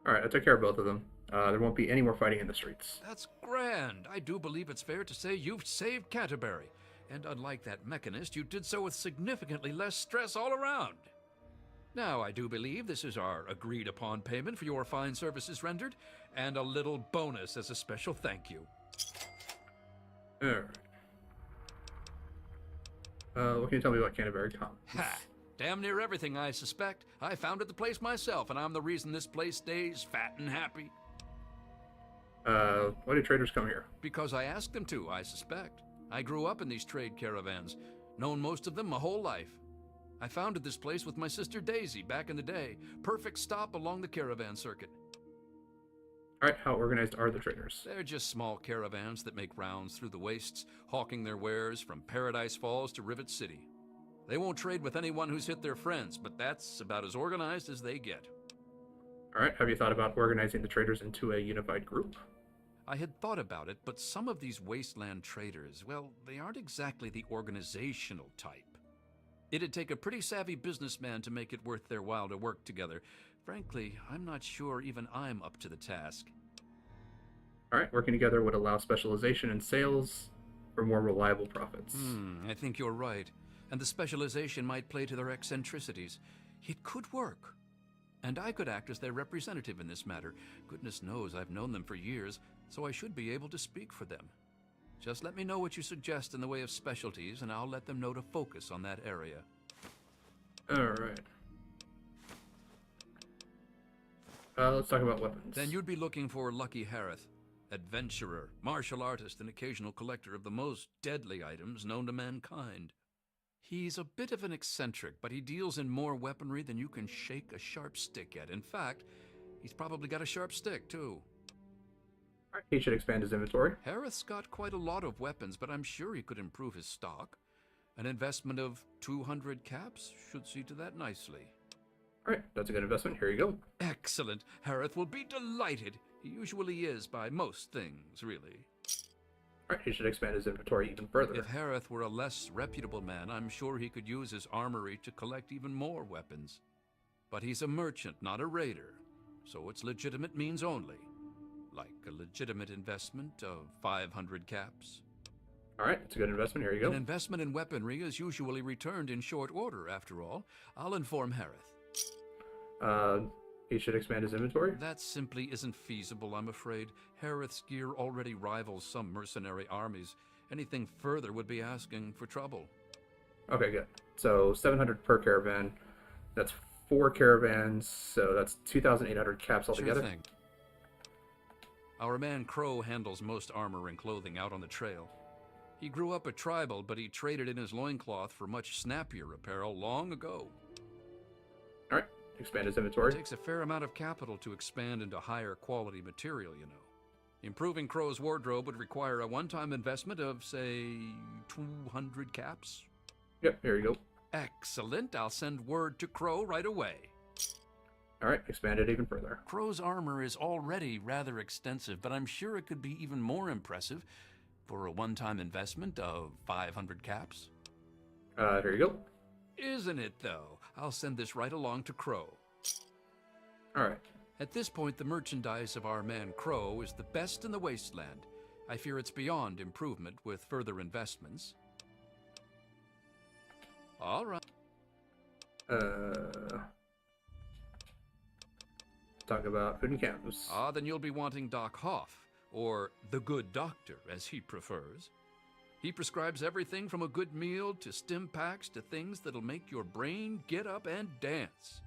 Alright, I took care of both of them. There won't be any more fighting in the streets. That's grand. I do believe it's fair to say you've saved Canterbury. And unlike that mechanist, you did so with significantly less stress all around. Now, I do believe this is our agreed-upon payment for your fine services rendered, and a little bonus as a special thank you. Alright. What can you tell me about Canterbury Commons? Ha! Damn near everything, I suspect. I founded the place myself, and I'm the reason this place stays fat and happy. Why do traders come here? Because I asked them to, I suspect. I grew up in these trade caravans, known most of them my whole life. I founded this place with my sister Daisy back in the day. Perfect stop along the caravan circuit. Alright, how organized are the traders? They're just small caravans that make rounds through the wastes, hawking their wares from Paradise Falls to Rivet City. They won't trade with anyone who's hit their friends, but that's about as organized as they get. Alright, have you thought about organizing the traders into a unified group? I had thought about it, but some of these wasteland traders, well, they aren't exactly the organizational type. It'd take a pretty savvy businessman to make it worth their while to work together. Frankly, I'm not sure even I'm up to the task. Alright, working together would allow specialization in sales for more reliable profits. I think you're right. And the specialization might play to their eccentricities. It could work. And I could act as their representative in this matter. Goodness knows I've known them for years, so I should be able to speak for them. Just let me know what you suggest in the way of specialties, and I'll let them know to focus on that area. Alright. Let's talk about weapons. Then you'd be looking for Lucky Harith. Adventurer, martial artist, and occasional collector of the most deadly items known to mankind. He's a bit of an eccentric, but he deals in more weaponry than you can shake a sharp stick at. In fact, he's probably got a sharp stick, too. Alright, he should expand his inventory. Harith's got quite a lot of weapons, but I'm sure he could improve his stock. An investment of 200 caps should see to that nicely. Alright, that's a good investment. Here you go. Excellent. Harith will be delighted. He usually is by most things, really. Alright, he should expand his inventory even further. If Harith were a less reputable man, I'm sure he could use his armory to collect even more weapons. But he's a merchant, not a raider, so it's legitimate means only. Like a legitimate investment of 500 caps. Alright, it's a good investment. Here you go. An investment in weaponry is usually returned in short order, after all. I'll inform Harith. He should expand his inventory? That simply isn't feasible, I'm afraid. Harith's gear already rivals some mercenary armies. Anything further would be asking for trouble. Okay, good. So 700 per caravan. That's 4 caravans, so that's 2,800 caps altogether. Sure thing. Our man Crow handles most armor and clothing out on the trail. He grew up a tribal, but he traded in his loincloth for much snappier apparel long ago. Alright, expand his inventory. It takes a fair amount of capital to expand into higher quality material, you know. Improving Crow's wardrobe would require a one-time investment of, say, 200 caps. Yep, here you go. Excellent. I'll send word to Crow right away. Alright, expand it even further. Crow's armor is already rather extensive, but I'm sure it could be even more impressive for a one-time investment of 500 caps. Here you go. Isn't it, though? I'll send this right along to Crow. Alright. At this point, the merchandise of our man Crow is the best in the wasteland. I fear it's beyond improvement with further investments. All right. Talk about food and camps. Ah, then you'll be wanting Doc Hoff, or the Good Doctor, as he prefers. He prescribes everything from a good meal to stim packs to things that'll make your brain get up and dance.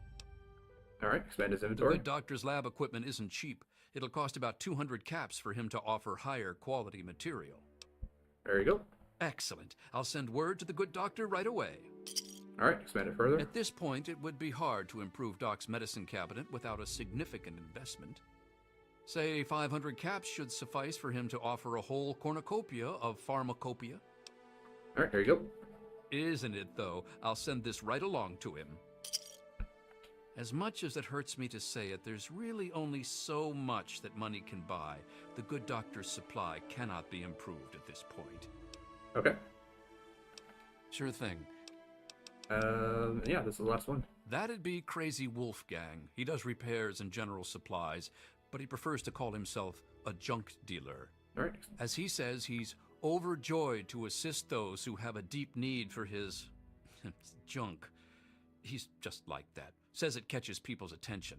Alright, expand his The inventory. Good Doctor's lab equipment isn't cheap. It'll cost about 200 caps for him to offer higher quality material. There you go. Excellent. I'll send word to the Good Doctor right away. Alright, expand it further. At this point, it would be hard to improve Doc's medicine cabinet without a significant investment. Say 500 caps should suffice for him to offer a whole cornucopia of pharmacopoeia. Alright, here you go. Isn't it, though? I'll send this right along to him. As much as it hurts me to say it, there's really only so much that money can buy. The Good Doctor's supply cannot be improved at this point. Okay. Sure thing. Yeah, this is the last one. That'd be Crazy Wolfgang. He does repairs and general supplies, but he prefers to call himself a junk dealer. All right. As he says, he's overjoyed to assist those who have a deep need for his junk. He's just like that. Says it catches people's attention.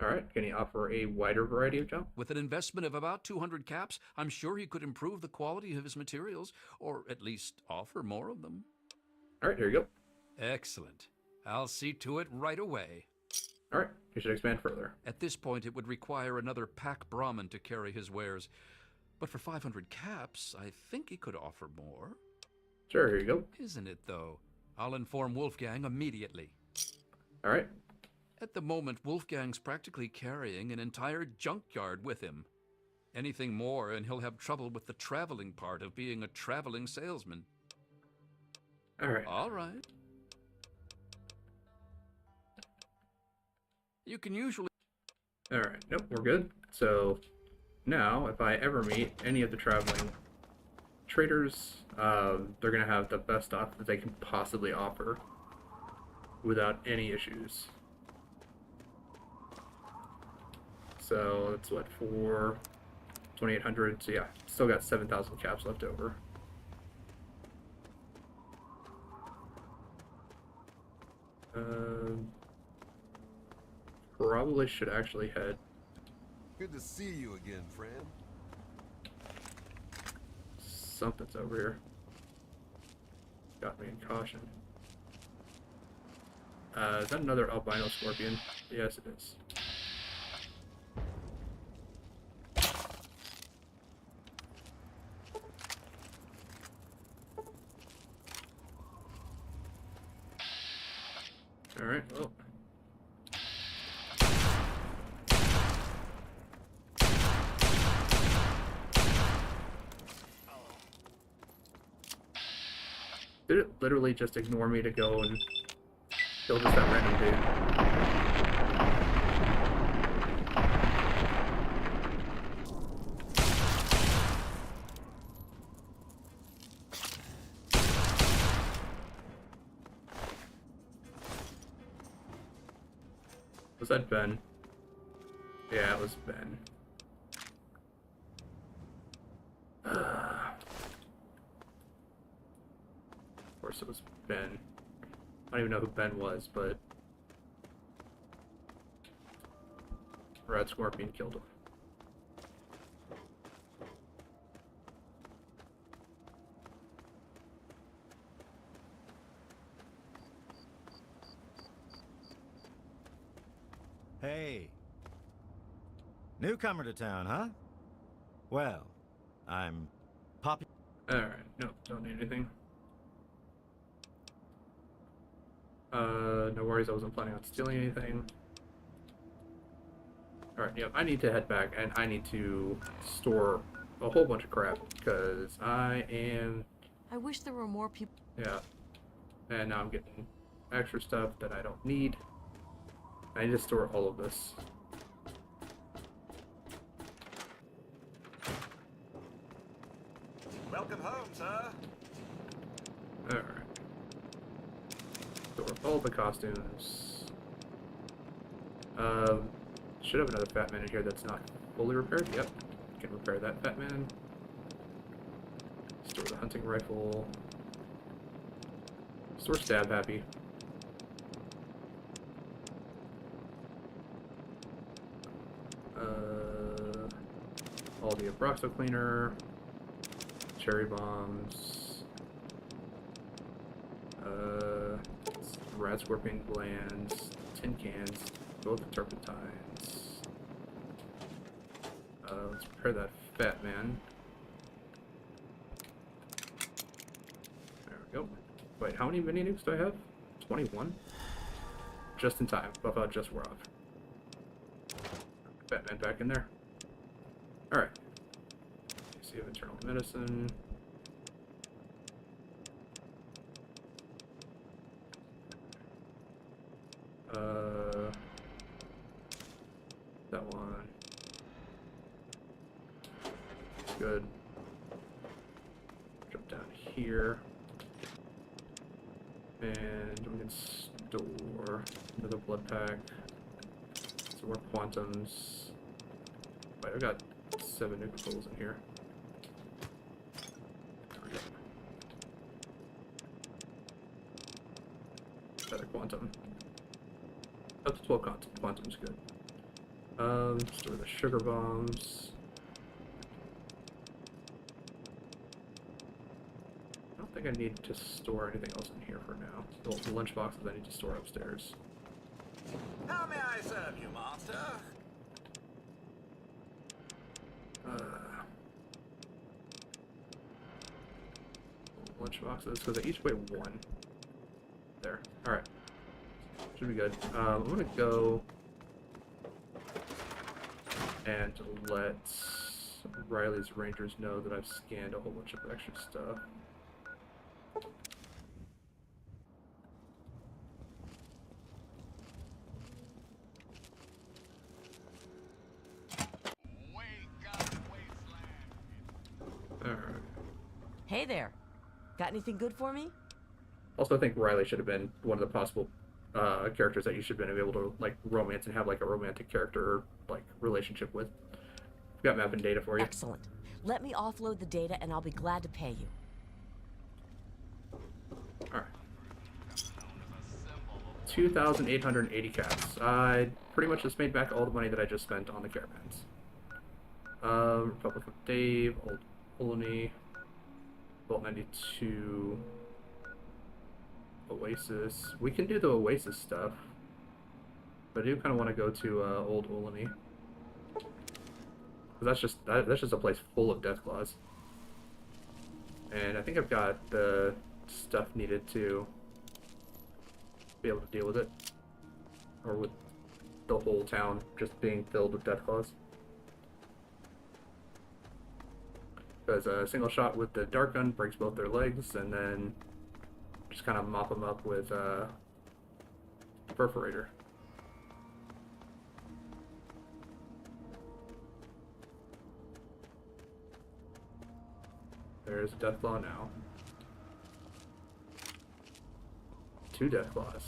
All right. Can he offer a wider variety of junk? With an investment of about 200 caps, I'm sure he could improve the quality of his materials, or at least offer more of them. All right, here you go. Excellent. I'll see to it right away. All right, you should expand further. At this point, it would require another pack Brahmin to carry his wares. But for 500 caps, I think he could offer more. Sure, here you go. Isn't it, though? I'll inform Wolfgang immediately. All right. At the moment, Wolfgang's practically carrying an entire junkyard with him. Anything more, and he'll have trouble with the traveling part of being a traveling salesman. All right. All right. You can usually... All right. Nope, we're good. So now, if I ever meet any of the traveling traders, they're going to have the best stuff that they can possibly offer without any issues. So that's what, 2,800. So yeah, still got 7,000 caps left over. Probably should actually head. Good to see you again, friend. Something's over here. Got me in caution. Is that another albino scorpion? Yes, it is. Alright, well. Did it literally just ignore me to go and kill just that random dude? Was that Ben? Yeah, it was Ben. Of course it was Ben. I don't even know who Ben was, but Red Scorpion killed him. Hey. Newcomer to town, huh? Well, I'm Poppy. Alright, no, don't need anything. No worries, I wasn't planning on stealing anything. Alright, yep, I need to head back, and I need to store a whole bunch of crap, because I am... I wish there were more people. Yeah. And now I'm getting extra stuff that I don't need. I need to store all of this. Welcome home, sir. Alright. Store all the costumes. Should have another Fat Man in here that's not fully repaired. Yep. Can repair that Fat Man. Store the hunting rifle. Store Stab Happy. All the Abraxo Cleaner. Cherry Bombs. Rad Scorpion Glands. Tin Cans. Both Turpentines. Let's prepare that Fat Man. There we go. Wait, how many mini nukes do I have? 21? Just in time. Buff out just wore off. Batman back in there. Alright. See of internal medicine. That one. Good. Jump down here. And we can store another blood pack. Some more quantums. Wait, I've got 7 nucleophils in here. There we go. Another quantum. Up to 12 quantum's good. Store the sugar bombs. I don't think I need to store anything else in here for now. The lunch boxes I need to store upstairs. How may I serve you, master? Lunch boxes, so they each weigh 1. There. Alright. Should be good. I'm gonna go and let Riley's Rangers know that I've scanned a whole bunch of extra stuff. Alright. Hey there. Got anything good for me? Also, I think Riley should have been one of the possible characters that you should have been able to like romance and have like a romantic character like relationship with Got mapping data for you. Excellent. Let me offload the data and I'll be glad to pay you. Alright. 2,880 caps. I pretty much just made back all the money that I just spent on the caravans. Republic of Dave, Old Colony, Vault 92, Oasis. We can do the Oasis stuff, but I do kind of want to go to Old Olney. That's just a place full of Deathclaws, and I think I've got the stuff needed to be able to deal with it, or with the whole town just being filled with Deathclaws. Because a single shot with the dart gun breaks both their legs, and then just kind of mop them up with perforator. There's a Deathclaw now. 2 Deathclaws.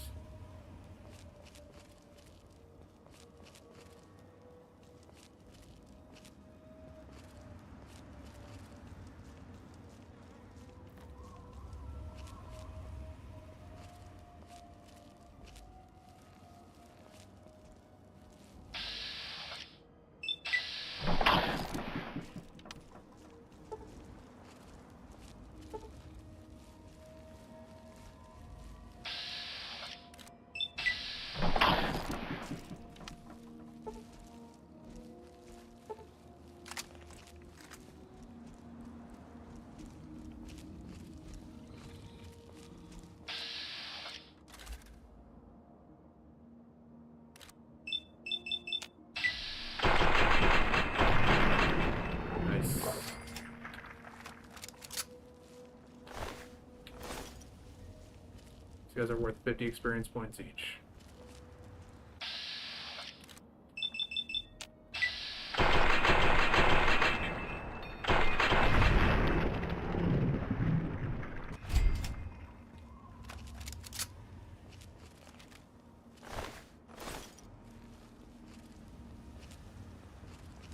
These guys are worth 50 experience points each.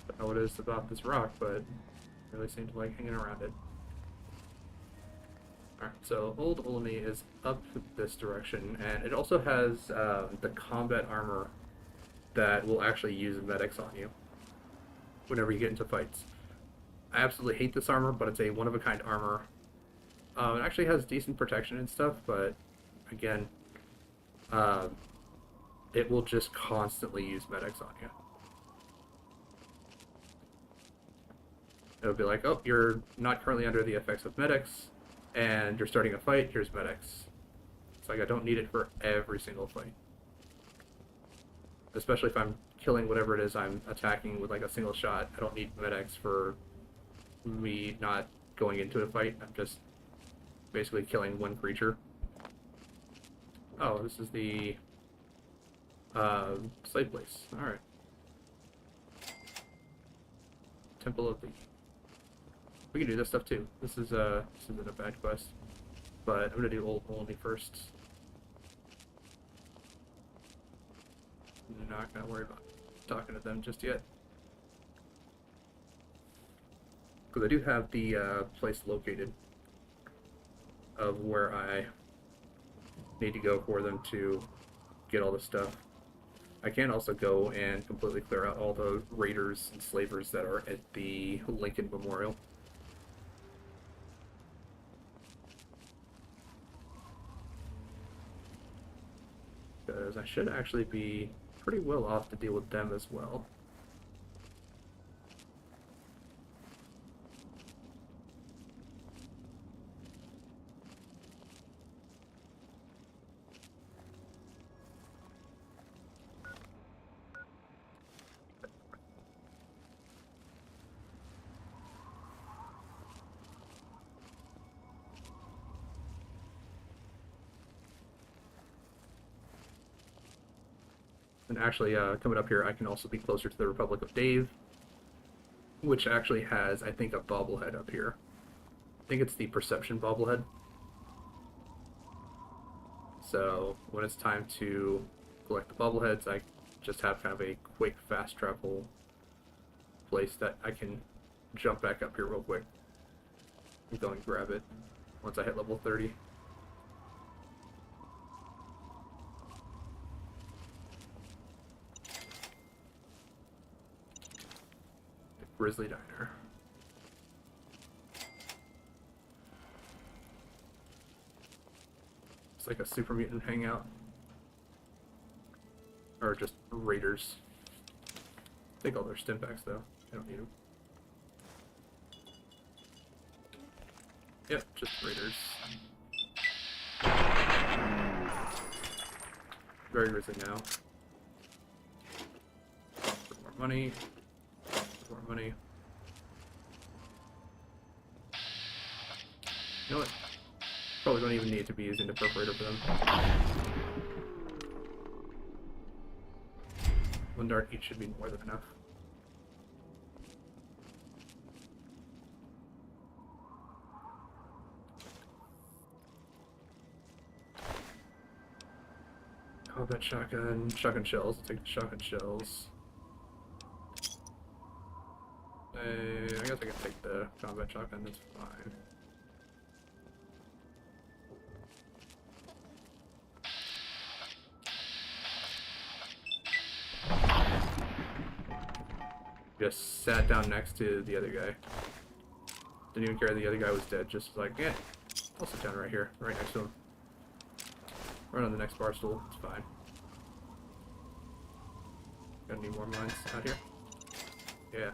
Don't know what it is about this rock, but really seem to like hanging around it. Alright, so Old Olney is up this direction, and it also has the combat armor that will actually use medics on you whenever you get into fights. I absolutely hate this armor, but it's a one-of-a-kind armor. It actually has decent protection and stuff, but again, it will just constantly use medics on you. It'll be like, oh, you're not currently under the effects of medics, and you're starting a fight, here's medics. It's like I don't need it for every single fight. Especially if I'm killing whatever it is I'm attacking with like a single shot. I don't need medics for me not going into a fight. I'm just basically killing one creature. Oh, this is the slave place. Alright. Temple of the... We can do this stuff too. This isn't a bad quest. But I'm gonna do Old Olney first. I'm not gonna worry about talking to them just yet. Because I do have the place located of where I need to go for them to get all the stuff. I can also go and completely clear out all the raiders and slavers that are at the Lincoln Memorial. Because I should actually be pretty well off to deal with them as well. And actually, coming up here, I can also be closer to the Republic of Dave, which actually has, I think, a bobblehead up here. I think it's the Perception bobblehead. So when it's time to collect the bobbleheads, I just have kind of a quick, fast travel place that I can jump back up here real quick and go and grab it once I hit level 30. The Grizzly Diner. It's like a super mutant hangout. Or just raiders. Take all their stim packs though. I don't need them. Yep, just raiders. Very risky now. For more money. For more money. You know what? Probably don't even need to be using the perforator for them. One dart each should be more than enough. Combat shotgun, shotgun shells. I'll take the shotgun shells. I guess I can take the combat shotgun, that's fine. Just sat down next to the other guy. Didn't even care the other guy was dead, just like, yeah, I'll sit down right here, right next to him. Right on the next bar stool, it's fine. Got any more mines out here? Yeah.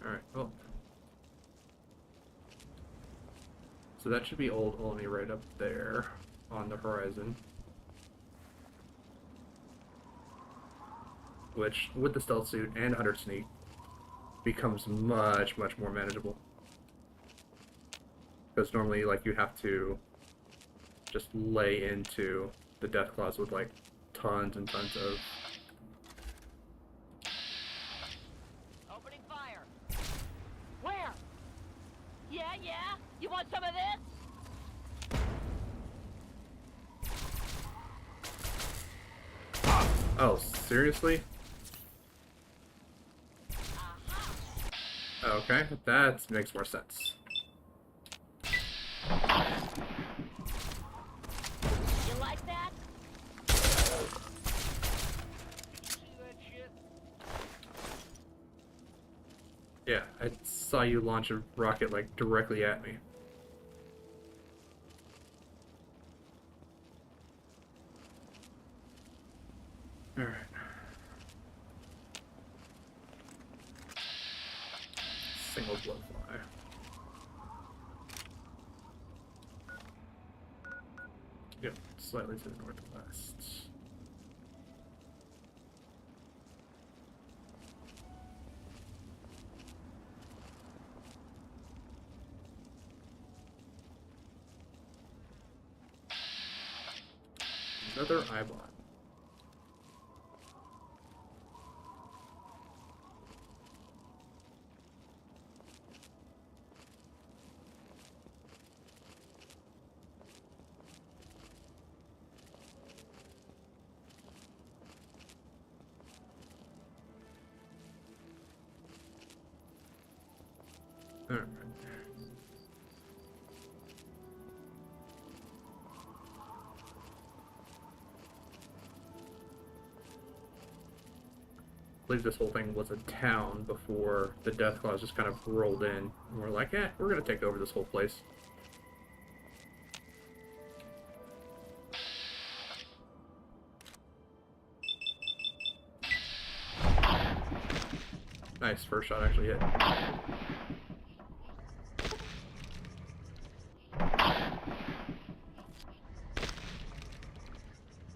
Alright, well. So that should be Old Olney right up there on the horizon. Which, with the stealth suit and Hunter Sneak, becomes much more manageable. Because normally, like, you have to just lay into the death claws with, like, tons and tons of... Opening fire. Where? Yeah? You want some of this? Oh, seriously? Okay, that makes more sense. You like that? Yeah, I saw you launch a rocket, like, directly at me. Alright. Single blowfly. Yep, slightly to the northwest. Another eyebot. Alright. I believe this whole thing was a town before the Death Claws just kind of rolled in. And we're like, we're gonna take over this whole place. Nice, first shot actually hit.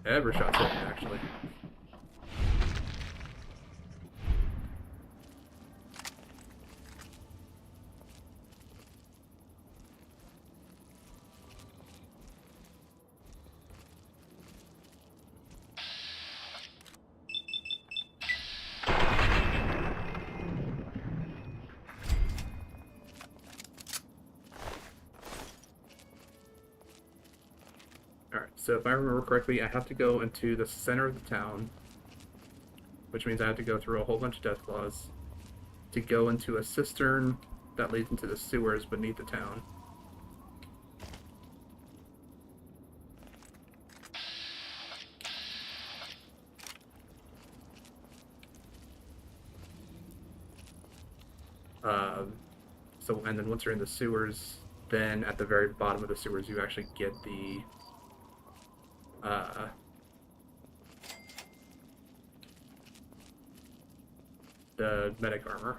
Every shot's hitting, actually. Alright, so if I remember correctly, I have to go into the center of the town, which means I have to go through a whole bunch of Deathclaws to go into a cistern that leads into the sewers beneath the town. And then once you're in the sewers, then at the very bottom of the sewers, you actually get the medic armor.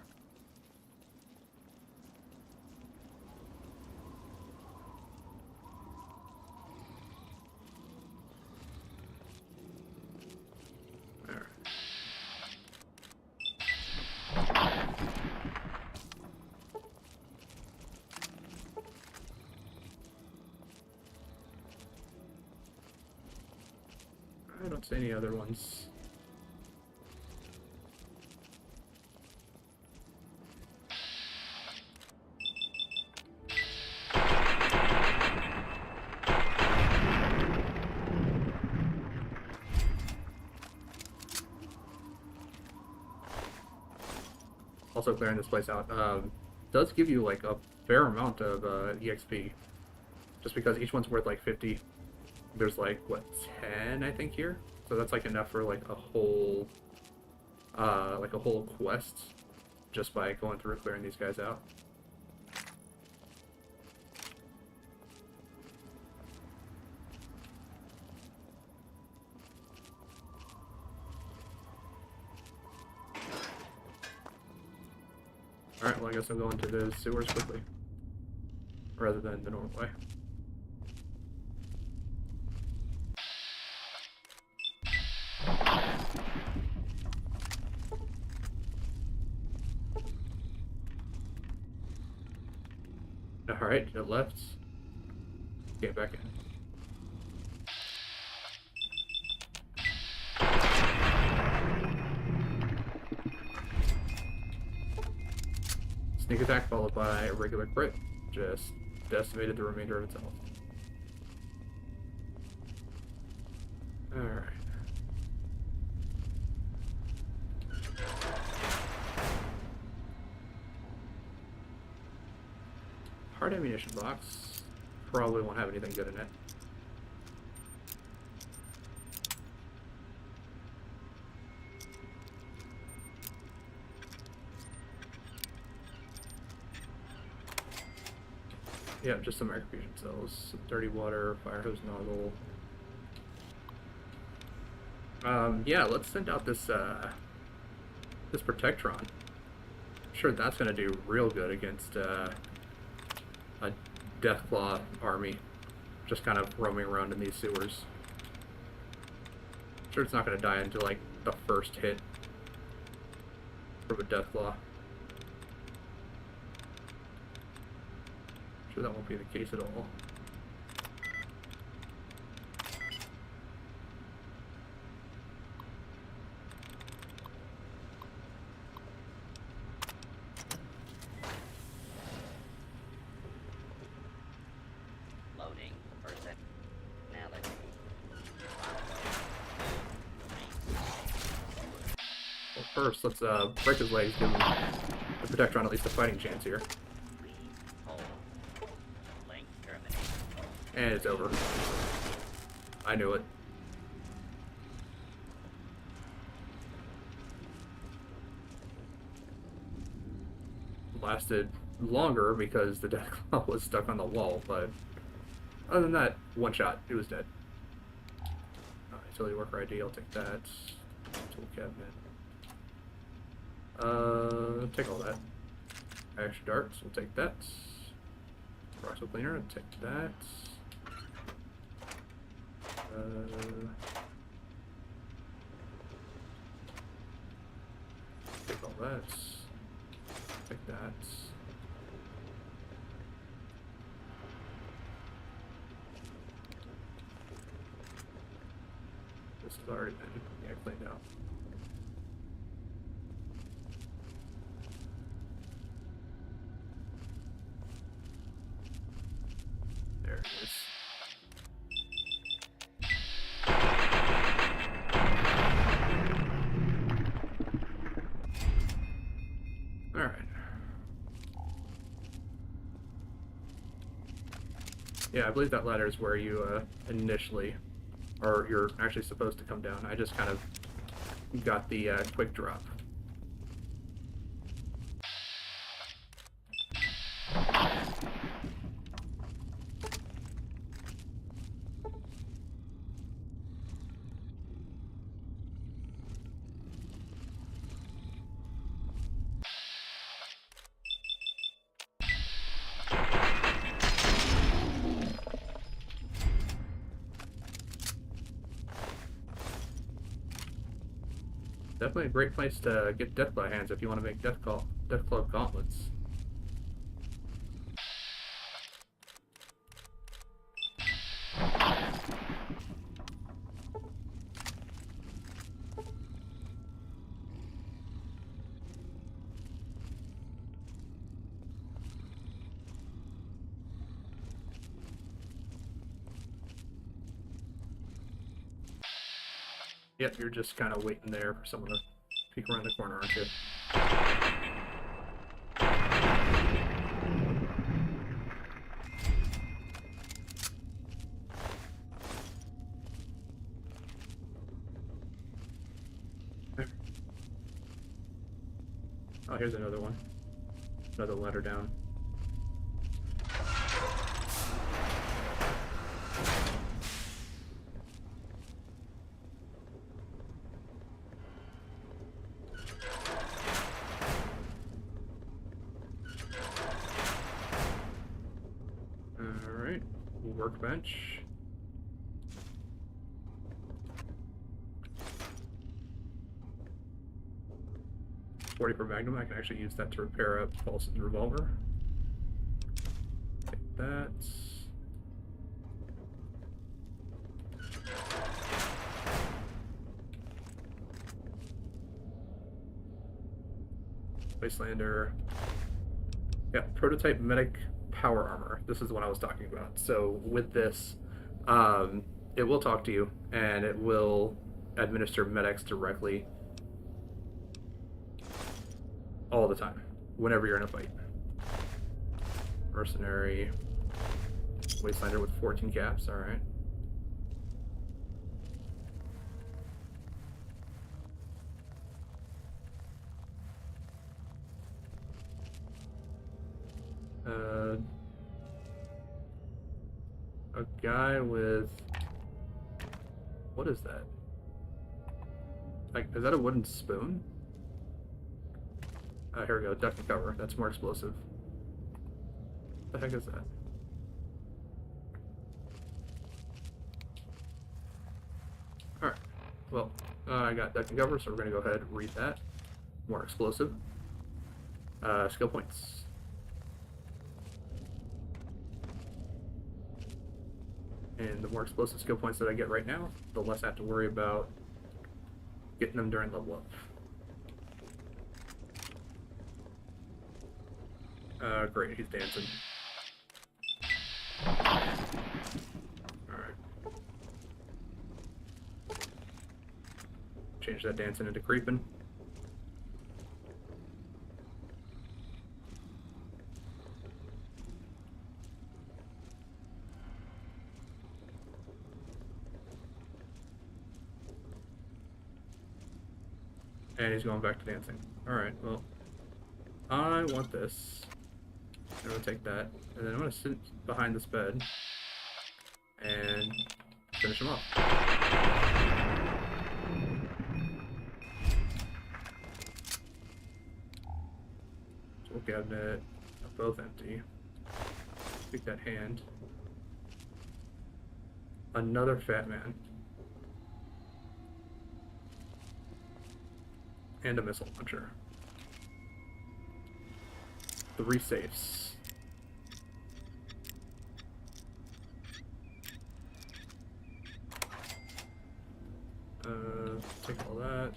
I don't see any other ones. Also clearing this place out does give you like a fair amount of EXP, just because each one's worth like 50. There's like what, 10 I think here, so that's like enough for like a whole quest just by going through clearing these guys out. Alright, well I guess I'll go into the sewers quickly, rather than the normal way. Alright, it left. Get back in. Sneak attack followed by a regular crit. Just decimated the remainder of its health. Alright. Hard ammunition box. Probably won't have anything good in it. Yeah, just some execution cells, some dirty water, fire hose nozzle. Yeah, let's send out this this Protectron. I'm sure that's gonna do real good against a Deathclaw army, just kind of roaming around in these sewers. I'm sure it's not gonna die until like the first hit from a Deathclaw. Sure that won't be the case at all. Loading personality. Well, first, let's break his legs, give him the Protectron at least a fighting chance here. And it's over. I knew it. Lasted longer because the Deathclaw was stuck on the wall, but other than that, one shot, it was dead. Alright, utility worker ID, I'll take that. Tool cabinet. Take all that. Action darts, we'll take that. Roxo cleaner, I'll take that. Take all that. Take that. This has already been cleaned out. There it is. Yeah, I believe that ladder is where you initially, or you're actually supposed to come down. I just kind of got the quick drop. Definitely a great place to get death by hands if you want to make death club gauntlets. Yep, you're just kind of waiting there for someone to peek around the corner, aren't you? There. Oh, here's another one. Another ladder down. Alright, workbench. .44 Magnum, I can actually use that to repair a pulse and revolver. Take that. Wastelander. Yeah, prototype medic power armor. This is what I was talking about. So with this, it will talk to you and it will administer medics directly all the time, whenever you're in a fight. Mercenary. Wastelander with 14 caps, alright. A guy with... What is that? Like, is that a wooden spoon? Here we go, duck and cover. That's more explosive. What the heck is that? Alright, well, I got duck and cover, so we're going to go ahead and read that. More explosive. Skill points. And the more explosive skill points that I get right now, the less I have to worry about getting them during level up. Great, he's dancing. Alright. Change that dancing into creeping. And he's going back to dancing. Alright, well, I want this. I'm gonna take that, and then I'm gonna sit behind this bed and finish him off. Tool cabinet, both empty. Take that hand. Another fat man. And a missile launcher. 3 safes. Take all that.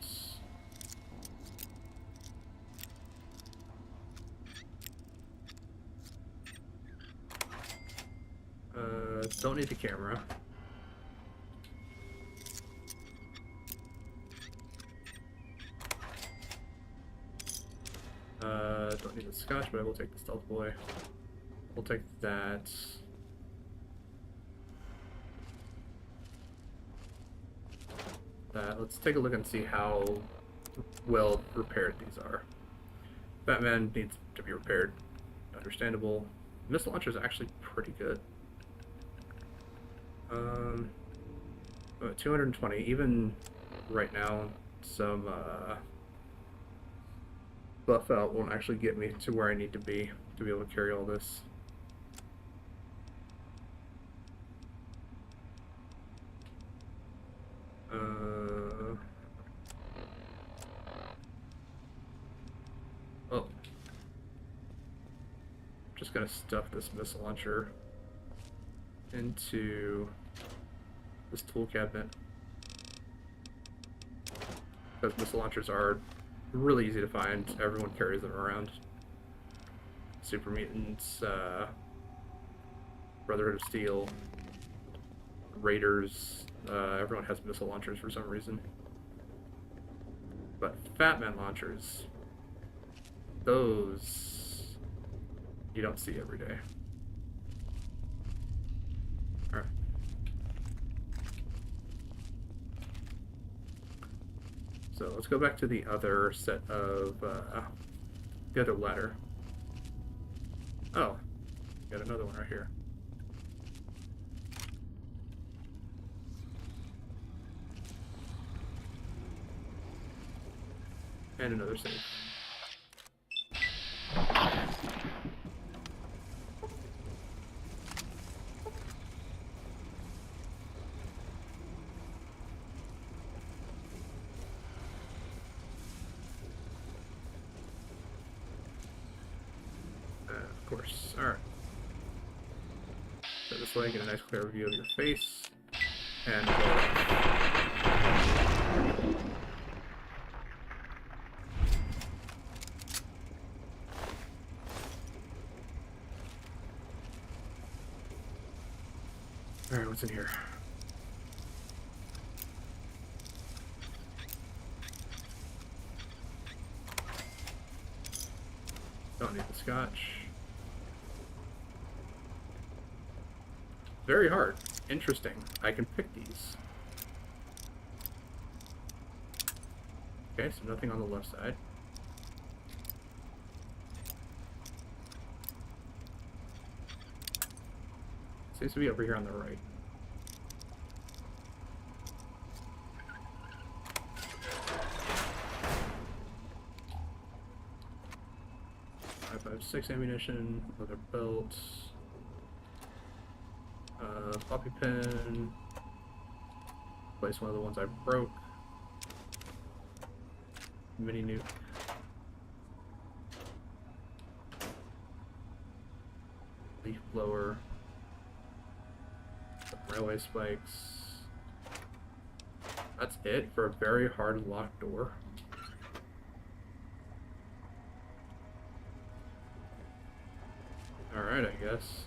Don't need the camera. Don't need the scotch, but I will take the stealth boy. We'll take that. that. Let's take a look and see how well repaired these are. Batman needs to be repaired. Understandable. Missile launcher is actually pretty good. 220. Even right now, some buff out won't actually get me to where I need to be able to carry all this. Oh. Just gonna stuff this missile launcher into this tool cabinet. Because missile launchers are really easy to find. Everyone carries them around. Super Mutants, Brotherhood of Steel, Raiders, everyone has missile launchers for some reason. But Fat Man launchers, those you don't see every day. Alright. So let's go back to the other set of, the other ladder. Oh, got another one right here. And another save. Of course. Alright. So this way, get a nice clear view of your face. And alright, what's in here? Don't need the scotch. Very hard. Interesting. I can pick these. Okay, so nothing on the left side. Seems to be over here on the right. .556 ammunition, leather belt, poppy pin, place one of the ones I broke, mini nuke, leaf blower, some railway spikes. That's it for a very hard locked door. Alright, I guess.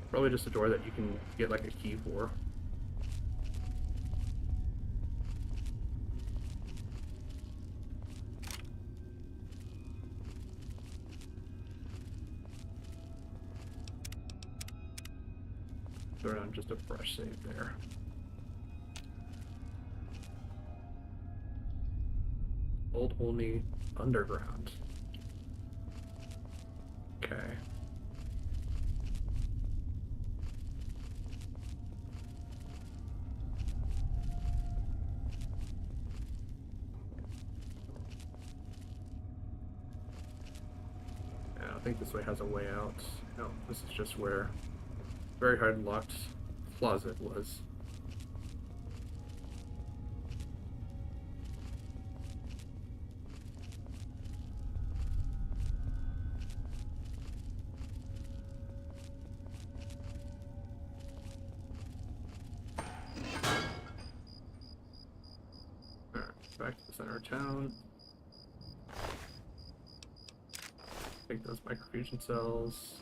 Probably just a door that you can get like a key for. Throw down just a fresh save there. Old Olney Underground. Okay. I don't think this way has a way out. No, this is just where very hard locked closet was. Back to the center of town. Take those microfusion cells.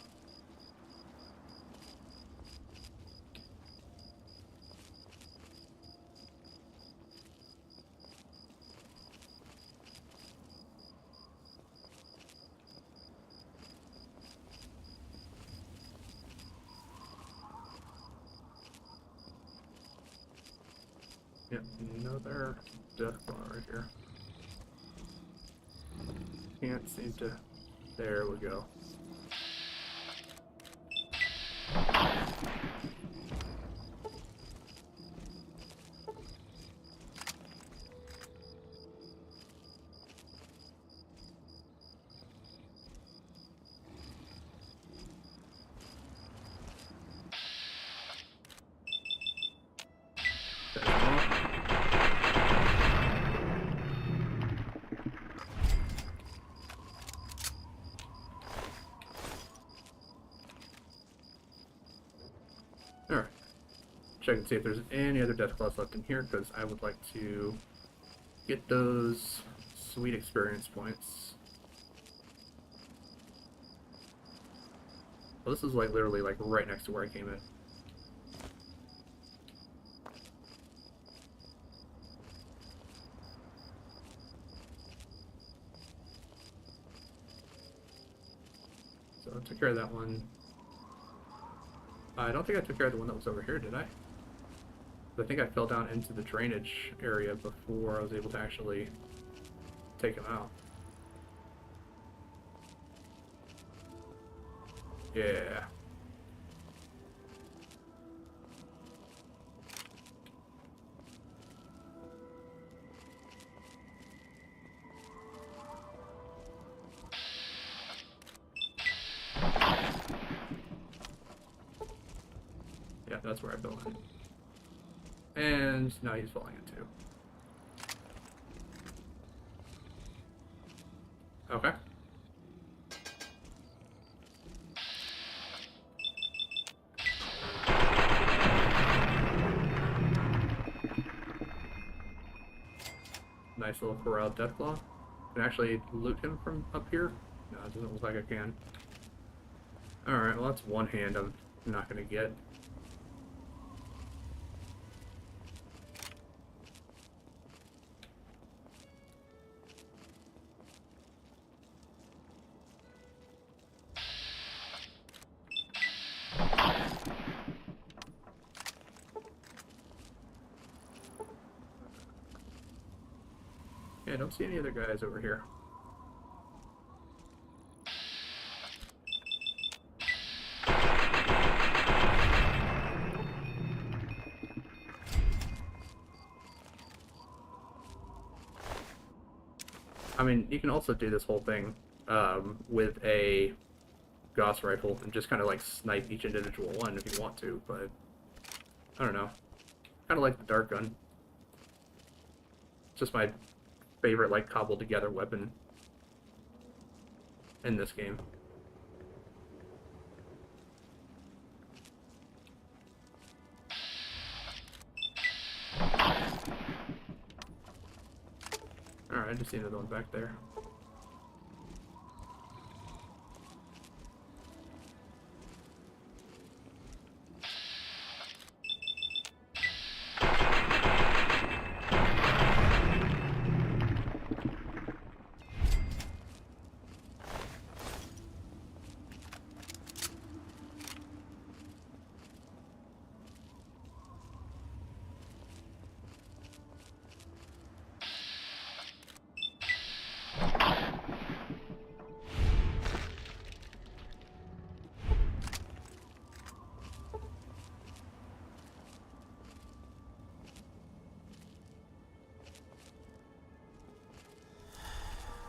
Yep, another death claw right here. Can't seem to. There we go. Alright. Check and see if there's any other death claws left in here, because I would like to get those sweet experience points. Well, this is like literally like right next to where I came in. So I took care of that one. I don't think I took care of the one that was over here, did I? I think I fell down into the drainage area before I was able to actually take him out. Yeah. Yeah, that's where I fell in. And now he's falling into. Okay. Nice little corralled deathclaw. Can I actually loot him from up here? No, it doesn't look like I can. Alright, well that's one hand I'm not gonna get. Yeah, I don't see any other guys over here. I mean, you can also do this whole thing with a Gauss rifle and just kind of like snipe each individual one if you want to, but I don't know. Kind of like the dart gun. It's just my favorite like cobbled together weapon in this game. Alright, I just see another one back there.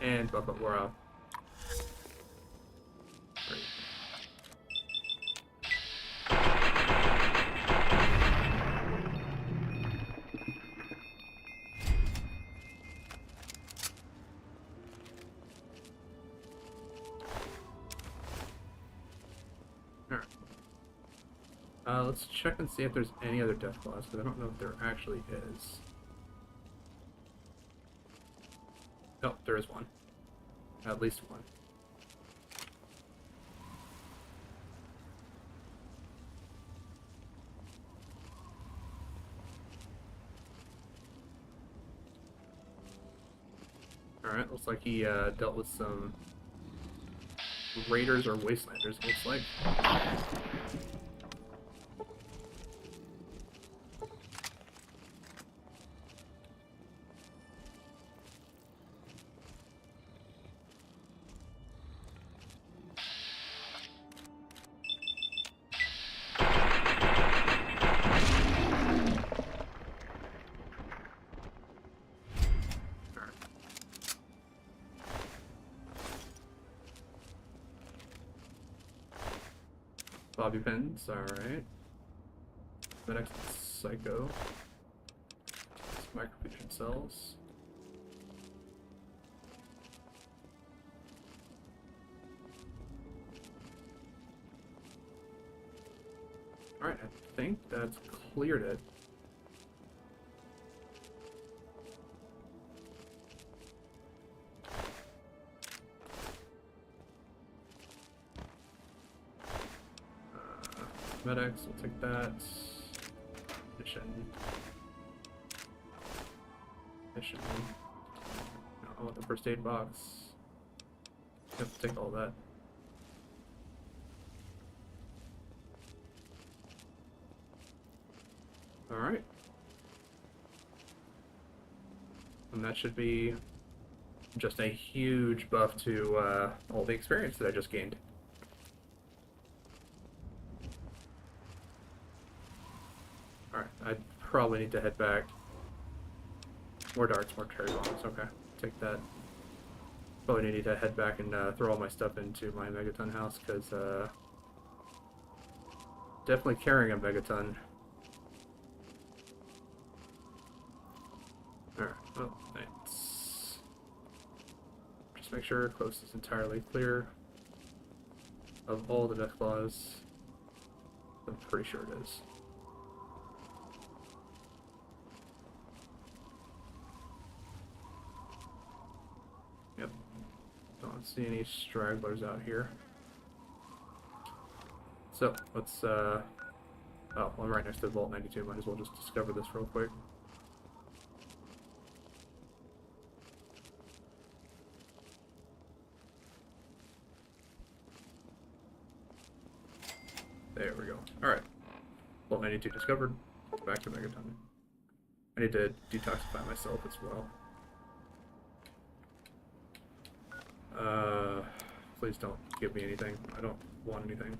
And buff up, we're out. Great. Alright. Let's check and see if there's any other death claws, because I don't know if there actually is. Oh, there is one. At least one. Alright, looks like he dealt with some raiders or wastelanders, looks like. Bobby pins, alright. Medics Psycho. Microfusion cells. Alright, I think that's cleared it. Medics, we'll take that. Mission. Mission. No, I want the first aid box. Yep, take all that. Alright. And that should be just a huge buff to all the experience that I just gained. Alright, I probably need to head back. More darts, more cherry bombs, okay. Take that. Probably need to head back and throw all my stuff into my megaton house, because definitely carrying a megaton. Alright, oh, thanks. Just make sure coast is entirely clear of all the death claws. I'm pretty sure it is. Yep. Don't see any stragglers out here. So, let's, oh, I'm right next to Vault 92. Might as well just discover this real quick. There we go. Alright. Vault 92 discovered. Back to Megaton. I need to detoxify myself as well. Please don't give me anything. I don't want anything.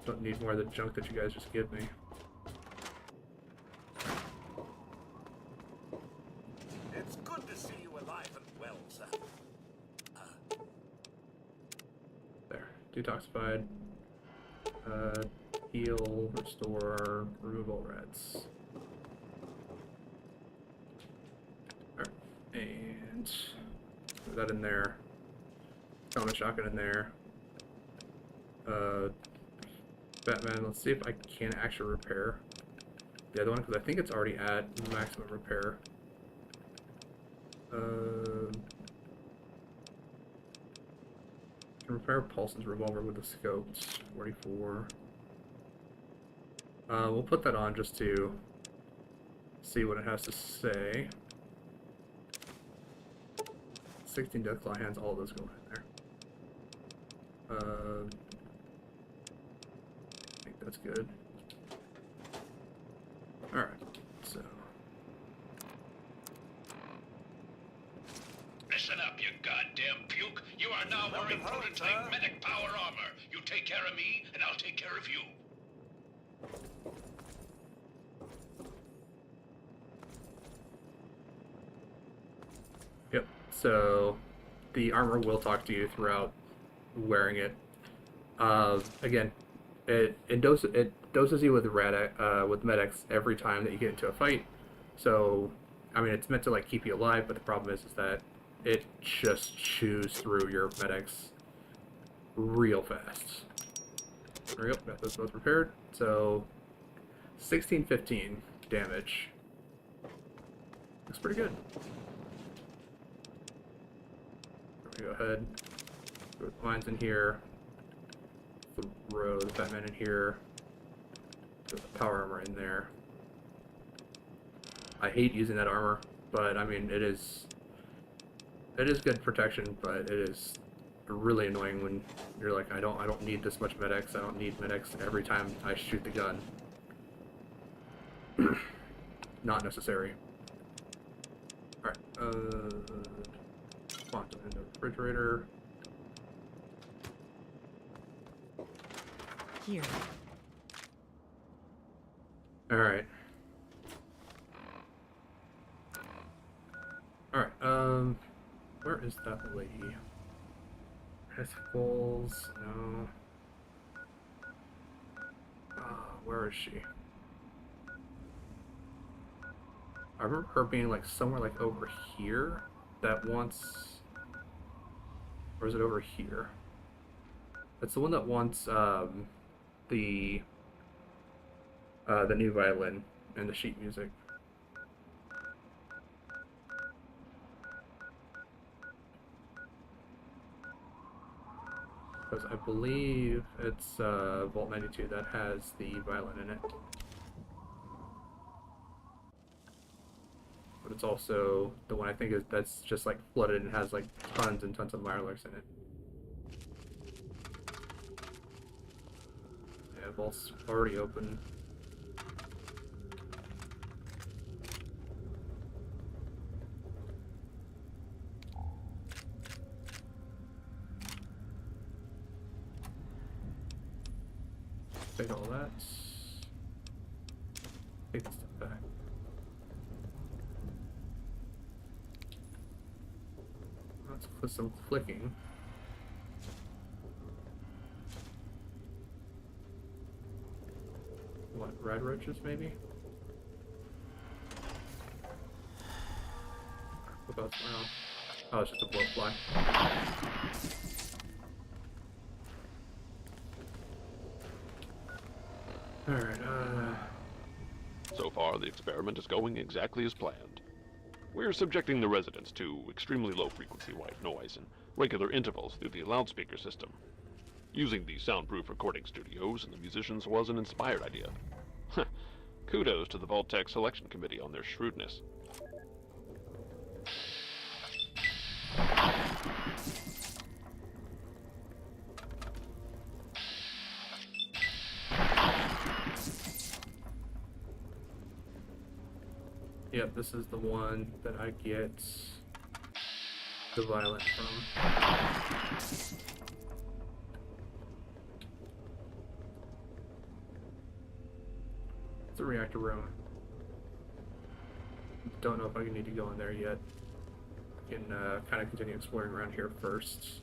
Don't need more of the junk that you guys just give me. It's good to see you alive and well, sir. There. Detoxified. Heal, restore, remove all rats. Alright. And put that in there. Common shotgun in there. Batman, let's see if I can actually repair the other one, because I think it's already at maximum repair. Can repair Paulson's revolver with the scopes. 44. We'll put that on just to see what it has to say. 16 Deathclaw hands, all of those go in there. I think that's good. Alright, so. Listen up, you goddamn puke. You are now wearing prototype medic power armor. You take care of me, and I'll take care of you. Yep, so the armor will talk to you throughout wearing it. Again, it doses you with medics every time that you get into a fight. So, I mean, it's meant to like keep you alive, but the problem is that it just chews through your medics real fast. There we go, got those both repaired. So, 16-15 damage. Looks pretty good. Go ahead, put mines in here, throw the Batman in here, put the power armor in there. I hate using that armor, but I mean it is good protection, but it is really annoying when you're like, I don't need this much medics, I don't need medics every time I shoot the gun. Not necessary. Alright, quantum in the refrigerator. Here. Alright. Alright, where is that lady? Testicles, no. where is she? I remember her being like somewhere like over here. That wants, or is it over here? It's the one that wants the new violin and the sheet music. Because I believe it's Vault 92 that has the violin in it. But it's also the one I think is that's just like flooded and has like tons and tons of Mirelurks in it. Yeah, Vault's already open. Take all that. Take this stuff back. Let's put some clicking. What, red roaches maybe? What about now? Oh, it's just a blowfly. Alright, So far, the experiment is going exactly as planned. We're subjecting the residents to extremely low-frequency white noise in regular intervals through the loudspeaker system. Using the soundproof recording studios and the musicians was an inspired idea. Kudos to the Vault-Tec selection committee on their shrewdness. Yep, this is the one that I get the violin from. It's a reactor room. Don't know if I need to go in there yet. I can kind of continue exploring around here first.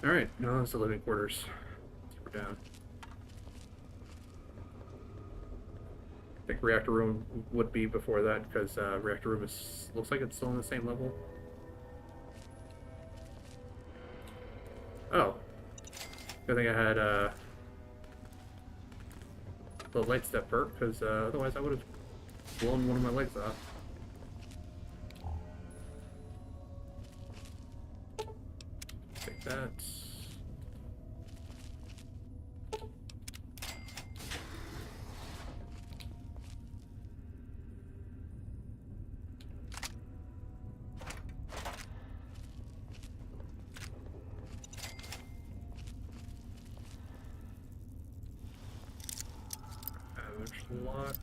Alright, now it's the living quarters. We're down. I think reactor room would be before that because reactor room is looks like it's still on the same level. Oh, good thing I had the light step perk because otherwise I would have blown one of my legs off. Take that. Lock.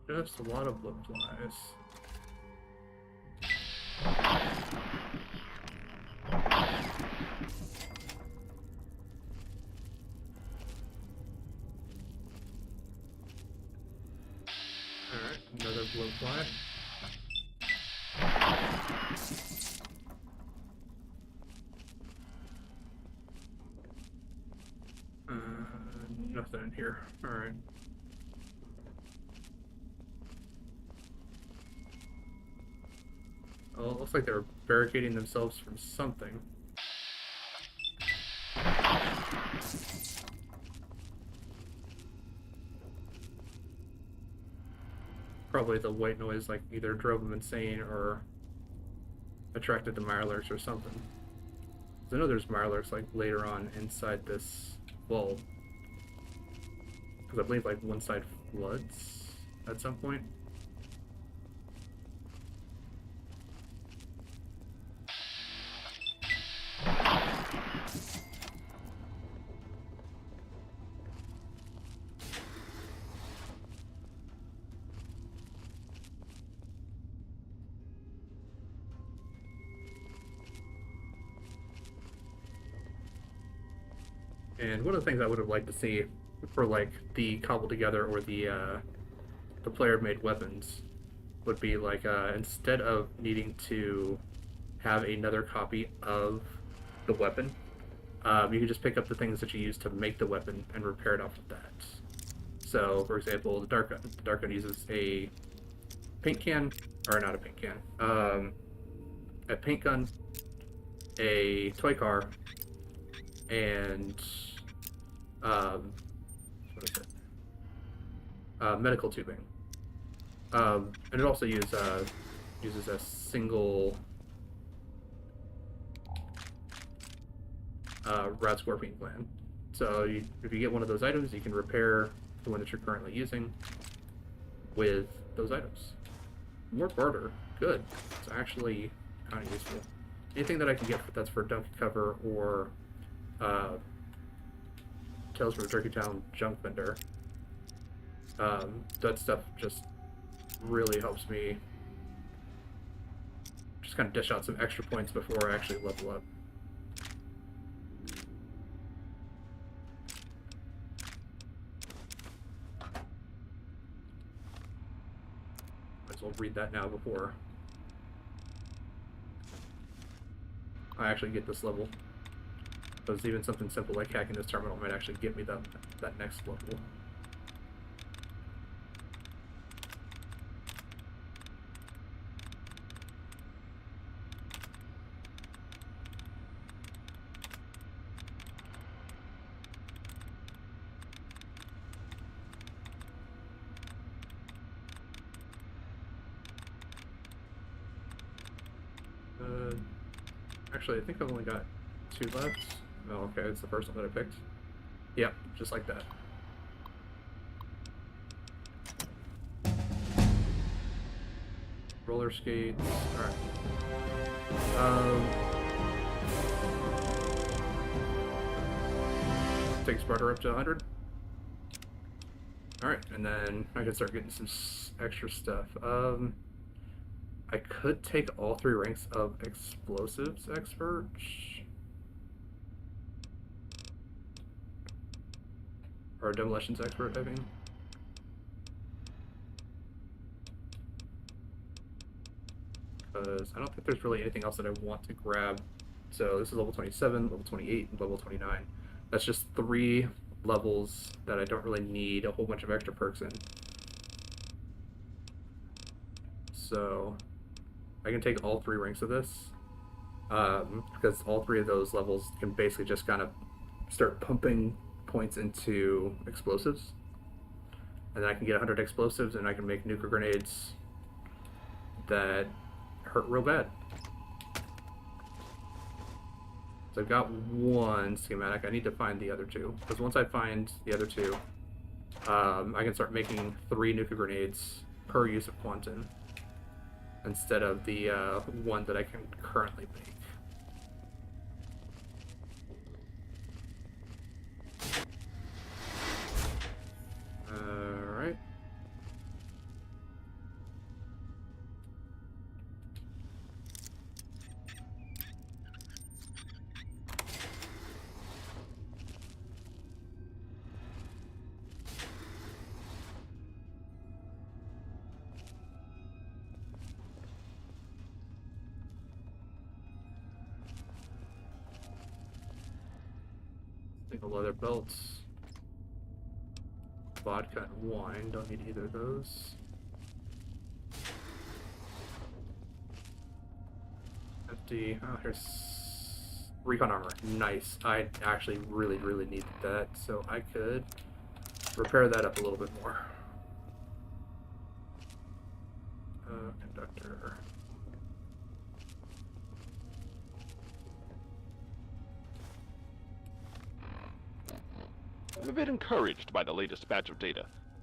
Just a lot of blip flies. Alright, another blip fly. Nothing in here. Alright. Oh, it looks like they're barricading themselves from something. Probably the white noise like either drove them insane or attracted the Mirelurks or something. I know there's Mirelurks like later on inside this vault. Because I believe like one side floods at some point. And one of the things I would have liked to see for like the cobbled together or the player-made weapons would be like instead of needing to have another copy of the weapon, you can just pick up the things that you use to make the weapon and repair it off of that. So, for example, the dart gun. The dart gun uses a paint can, or not a paint can, a paint gun, a toy car, and what is it? Medical tubing. And it also uses a single rat scorpion gland. So if you get one of those items, you can repair the one that you're currently using with those items. More barter. Good. It's actually kind of useful. Anything that I can get that's for Donkey Cover or Tales from a Turkey Town junk vendor, that stuff just really helps me just kind of dish out some extra points before I actually level up. Might as well read that now before I actually get this level. Because even something simple like hacking this terminal might actually get me that next level. Actually, I think I've only got 2 left. Oh, okay, it's the first one that I picked. Yep, just like that. Roller skates. Alright. Take Sparta up to 100. Alright, and then I can start getting some extra stuff. I could take all 3 ranks of Explosives Expert. Or Demolitions Expert, I mean. Because I don't think there's really anything else that I want to grab. So this is level 27, level 28, and level 29. That's just 3 levels that I don't really need a whole bunch of extra perks in. So I can take all 3 ranks of this, because all 3 of those levels can basically just kind of start pumping points into explosives. And then I can get 100 explosives and I can make nuclear grenades that hurt real bad. So I've got 1 schematic. I need to find the other 2. Because once I find the other 2, I can start making 3 nuclear grenades per use of Quantum, instead of the 1 that I can currently make. Alright. Single leather belts. Vodka and wine, don't need either of those. 50. Oh, here's recon armor. Nice. I actually really needed that, so I could repair that up a little bit more. Conductor. I'm a bit encouraged by the latest batch of data.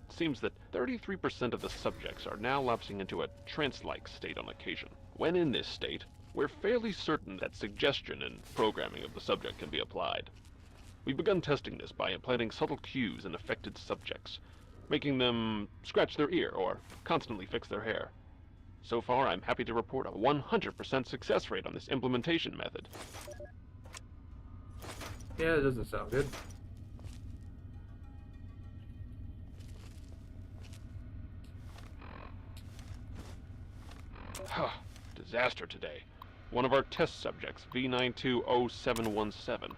It seems that 33% of the subjects are now lapsing into a trance-like state on occasion. When in this state, we're fairly certain that suggestion and programming of the subject can be applied. We've begun testing this by implanting subtle cues in affected subjects, making them scratch their ear or constantly fix their hair. So far, I'm happy to report a 100% success rate on this implementation method. Yeah, it doesn't sound good. disaster today. One of our test subjects, V920717,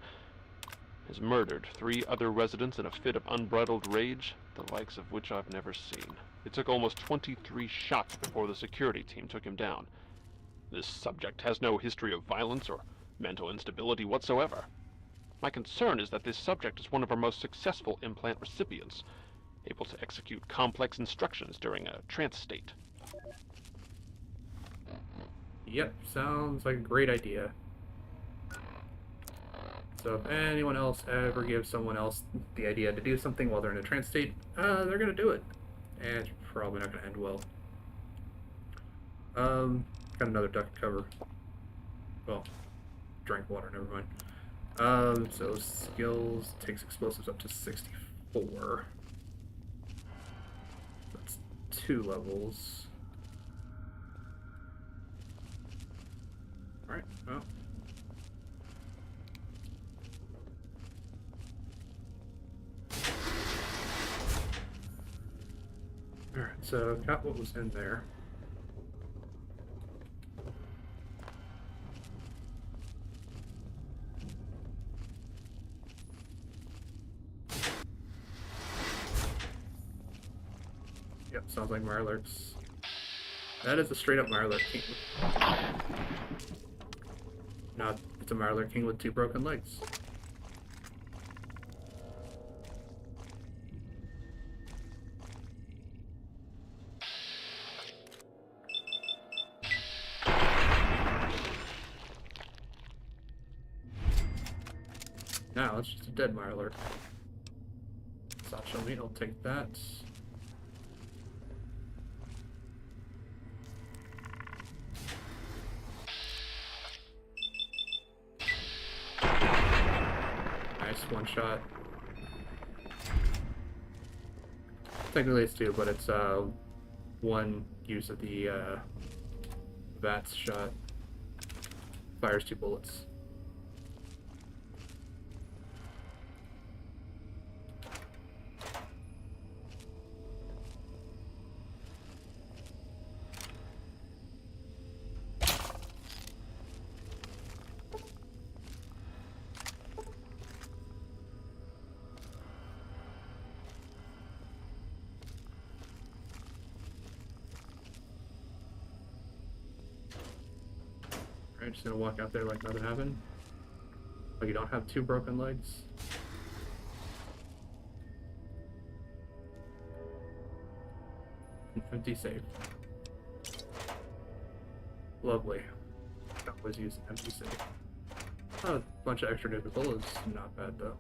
has murdered 3 other residents in a fit of unbridled rage, the likes of which I've never seen. It took almost 23 shots before the security team took him down. This subject has no history of violence or mental instability whatsoever. My concern is that this subject is one of our most successful implant recipients, able to execute complex instructions during a trance state. Yep, sounds like a great idea. So if anyone else ever gives someone else the idea to do something while they're in a trance state, they're gonna do it. And it's probably not gonna end well. Got another duck to cover. Well, drank water, never mind. So skills takes explosives up to 64. That's 2 levels. Alright, well. Alright, so got what was in there. Yep, sounds like Mirelurks. That is a straight up Mirelurk King. No, it's a Mirelurk King with 2 broken legs. Now it's just a dead Mirelurk. Soft shell meat, I'll take that. Nice, 1 shot. Technically it's 2, but it's 1 use of the VATS shot. Fires 2 bullets. Alright, just gonna walk out there like nothing happened. Like you don't have 2 broken legs. Empty save. Lovely. Always use an empty save. Oh, a bunch of extra Nuka-Cola is not bad though.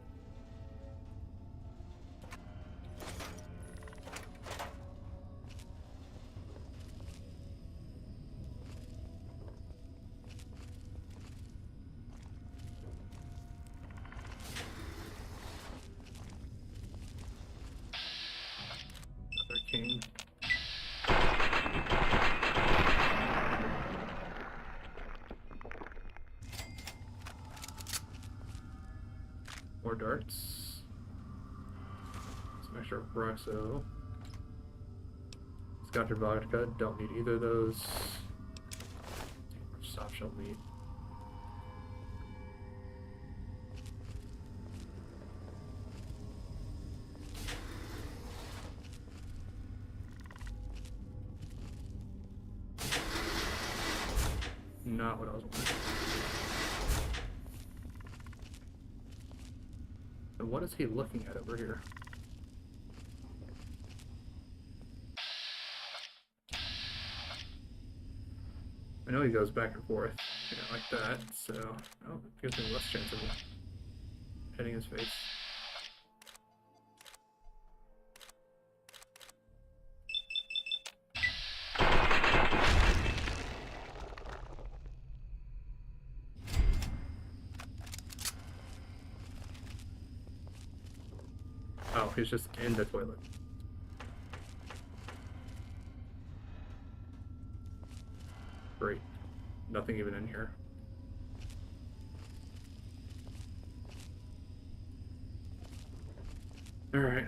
King. More darts. Some extra Broxo. Scotch or vodka. Don't need either of those. Soft shell meat. Not what I was wanting. And what is he looking at over here? I know he goes back and forth, like that, so oh, it gives me less chance of hitting his face. Oh, he's just in the toilet. Great. Nothing even in here. Alright.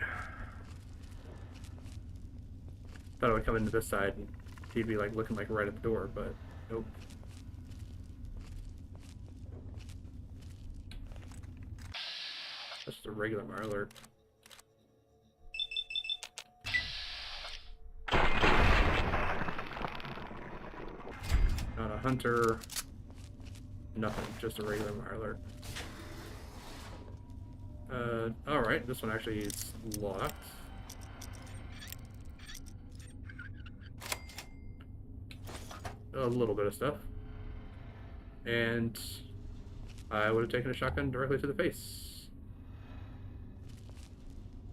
Thought I would come into this side and he'd be like looking like right at the door, but nope. regular Mirelurk. Not a hunter. Nothing, just a regular Mirelurk. Alright, this one actually is locked. A little bit of stuff. And I would have taken a shotgun directly to the face.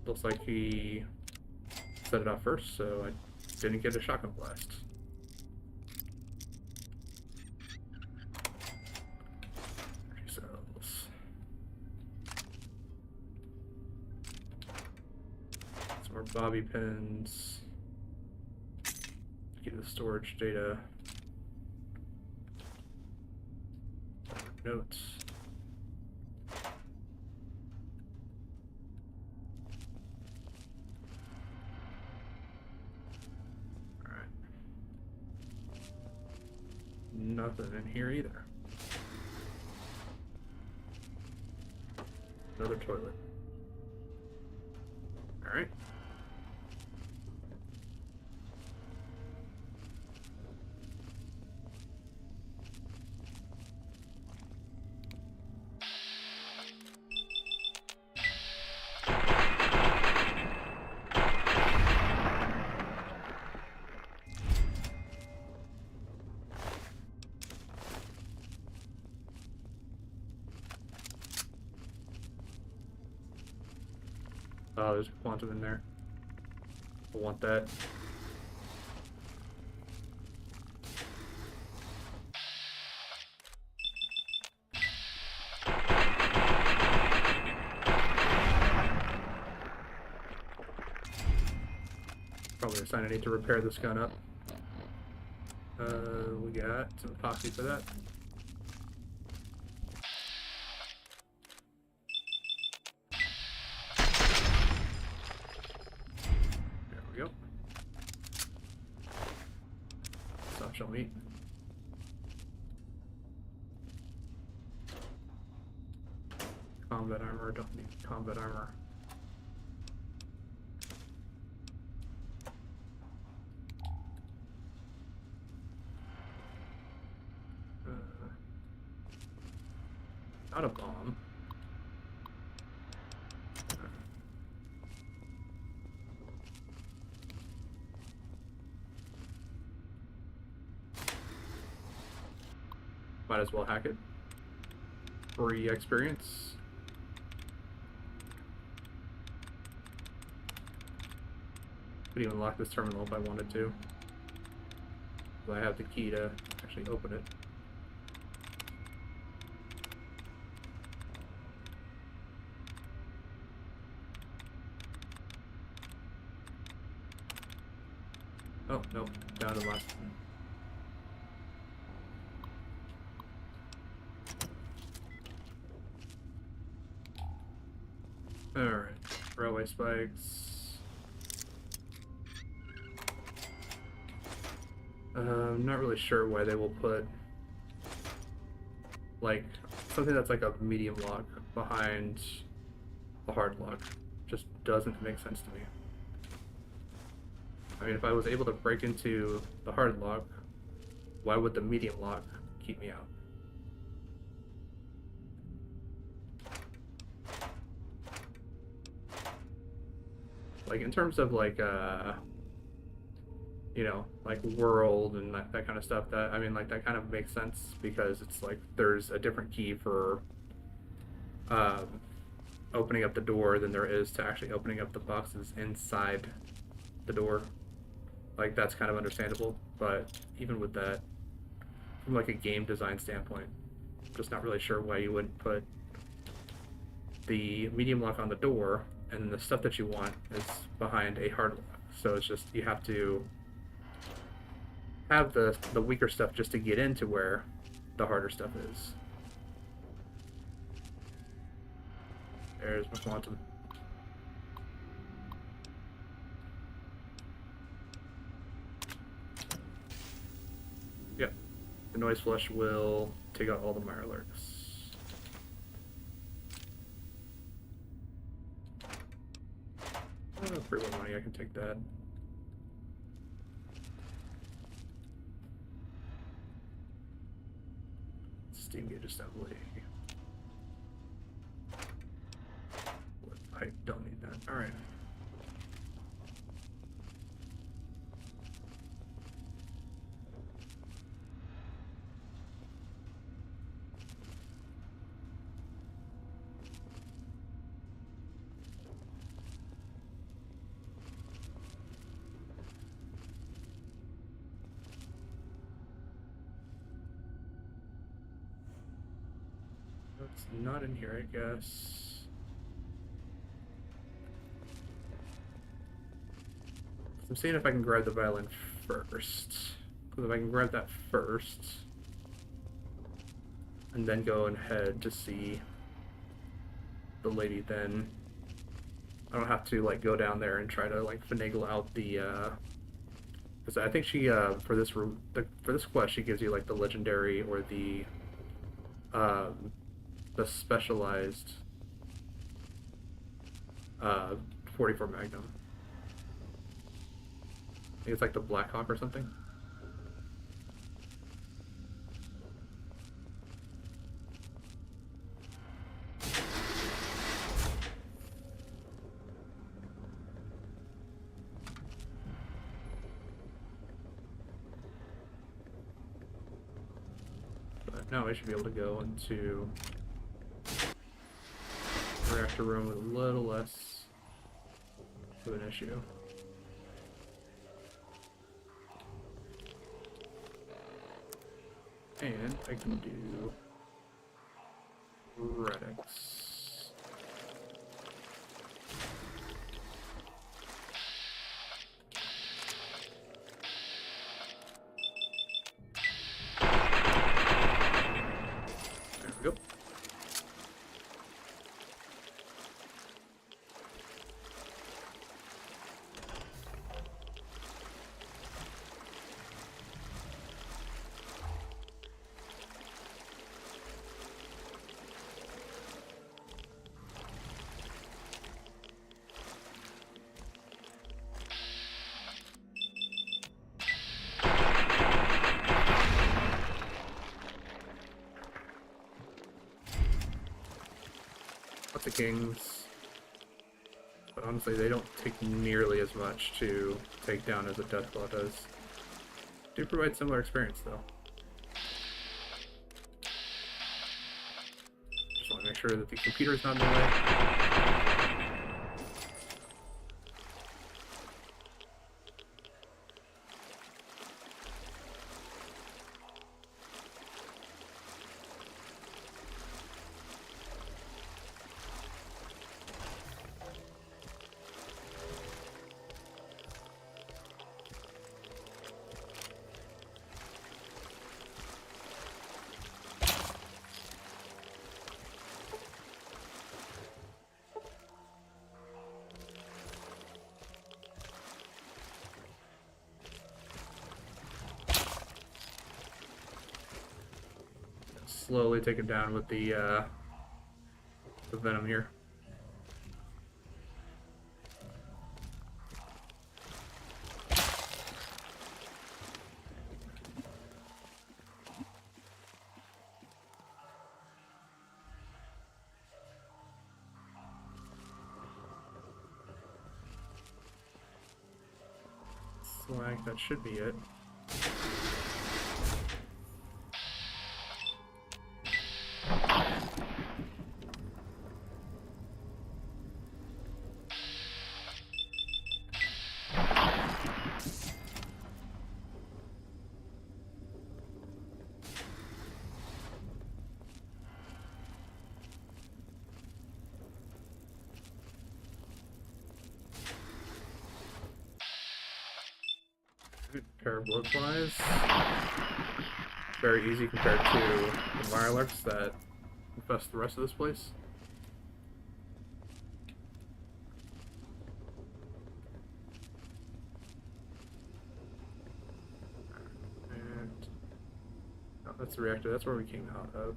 Looks like he set it off first, so I didn't get a shotgun blast. Cells. Some more bobby pins. Get the storage data. Notes. Alright. Nothing in here either. Another toilet. Alright. Oh, there's quantum in there. I want that. Probably a sign I need to repair this gun up. We got some epoxy for that. There we go. Stop, shall we? Combat armor, don't need combat armor. Not a bomb. Might as well hack it. Free experience. Could even lock this terminal if I wanted to. But I have the key to actually open it. Oh, no, down to the last one. Alright, railway spikes. I'm not really sure why they will put like something that's like a medium lock behind a hard lock. Just doesn't make sense to me. I mean, if I was able to break into the hard lock, why would the medium lock keep me out? Like, in terms of, like, you know, like world and that kind of stuff, that, I mean, like, that kind of makes sense because it's like there's a different key for opening up the door than there is to actually opening up the boxes inside the door. Like, that's kind of understandable, but even with that, from like a game design standpoint, I'm just not really sure why you wouldn't put the medium lock on the door and the stuff that you want is behind a hard lock. So it's just, you have to have the weaker stuff just to get into where the harder stuff is. There's my quantum. Yep. The noise flush will take out all the Mirelurks. free will money, I can take that. Steam gauge assembly. I don't need that. Alright. It's not in here, I guess. I'm seeing if I can grab the violin first. Because if I can grab that first, and then go ahead to see the lady, then I don't have to like go down there and try to like finagle out the because I think she for this room for this quest she gives you like the legendary or the specialized 44 Magnum. I think it's like the Black Hawk or something. But now I should be able to go into reactor room with a little less of an issue. And I can do Redix. There we go. Lots of kings, but honestly they don't take nearly as much to take down as a Deathclaw does. Do provide similar experience though. Just want to make sure that the computer is not in the way. Slowly take it down with the venom here. Slag, that should be it. Good pair of blood flies. Very easy compared to the Mirelurks that infest the rest of this place. And oh, that's the reactor. That's where we came out of.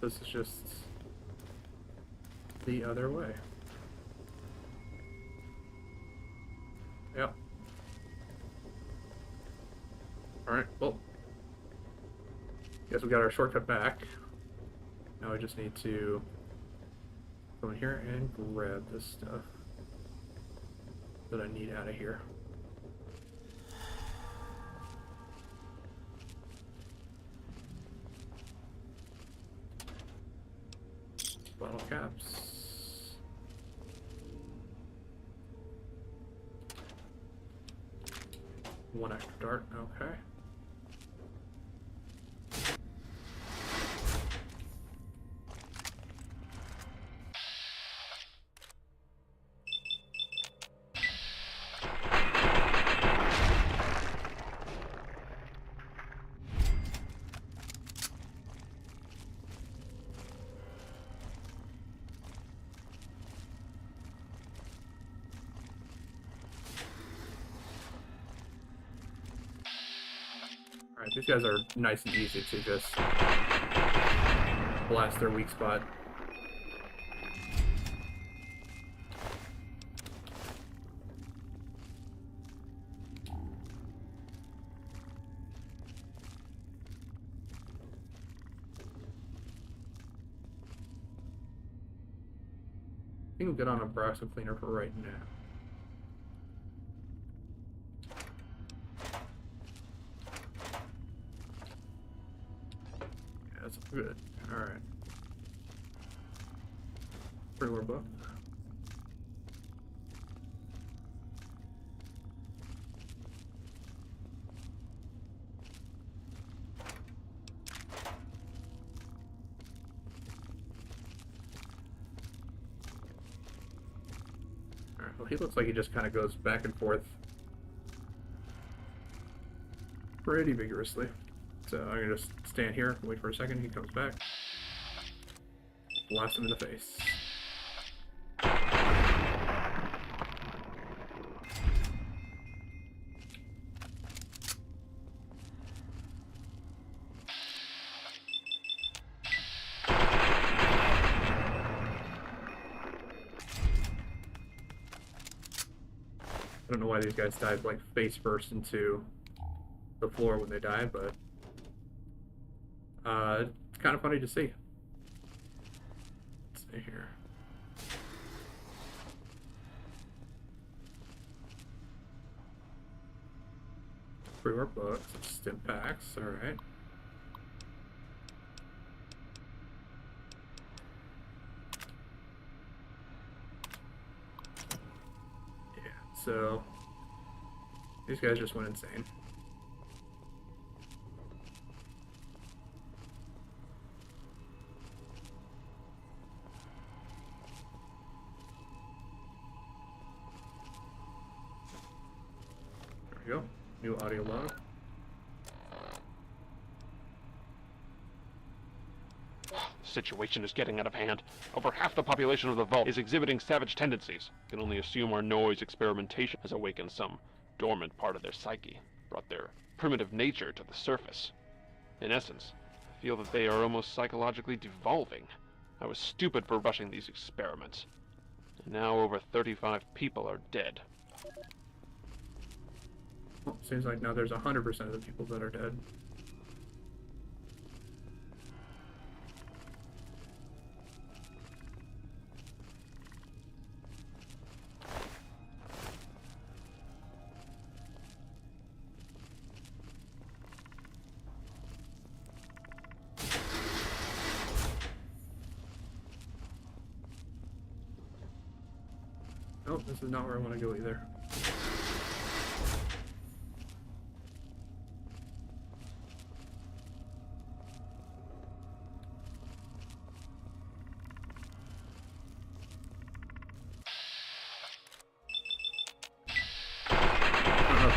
this is just the other way. Yep. Alright, well. Guess we got our shortcut back. Now we just need to go in here and grab this stuff that I need out of here. Bottle caps. One extra dart, okay. Alright, these guys are nice and easy to just blast their weak spot. I think we'll get on a brass cleaner for right now. That's good. Alright. Freeware book. Alright, well he looks like he just kind of goes back and forth pretty vigorously. So I'm gonna just stand here, wait for a second, he comes back. Blast him in the face. I don't know why these guys dive like face first into the floor when they die, but it's kind of funny to see. Let's see here. Pre-work books, stim packs, alright. Yeah, so these guys just went insane. Go. New audio log. The situation is getting out of hand. Over half the population of the vault is exhibiting savage tendencies. Can only assume our noise experimentation has awakened some dormant part of their psyche, brought their primitive nature to the surface. In essence, I feel that they are almost psychologically devolving. I was stupid for rushing these experiments. And now over 35 people are dead. Well, seems like now there's 100% of the people that are dead. Nope, this is not where I want to go either.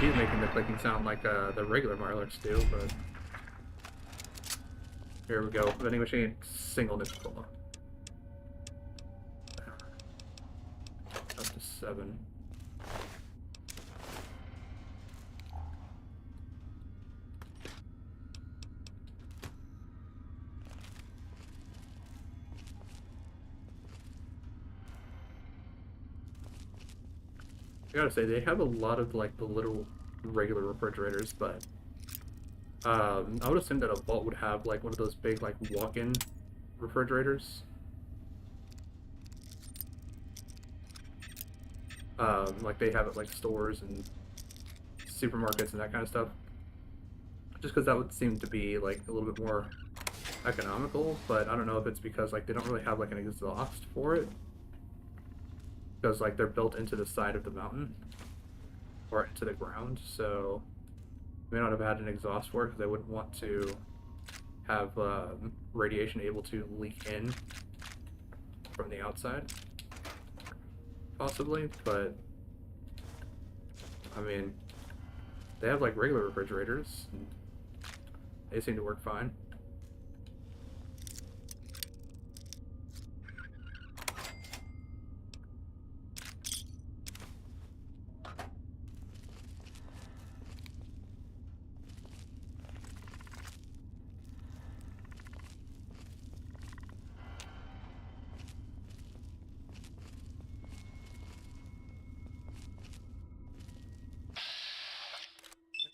He's making the clicking sound like the regular Marlocks do, but here we go. Vending machine, single nickel. Up to 7. I gotta say, they have a lot of like the little regular refrigerators, but I would assume that a vault would have like one of those big like walk-in refrigerators. Like they have it like stores and supermarkets and that kind of stuff. Just because that would seem to be like a little bit more economical, but I don't know if it's because like they don't really have like an exhaust for it. Because like they're built into the side of the mountain or into the ground, so they may not have had an exhaust for it because they wouldn't want to have radiation able to leak in from the outside, possibly. But I mean, they have like regular refrigerators and they seem to work fine.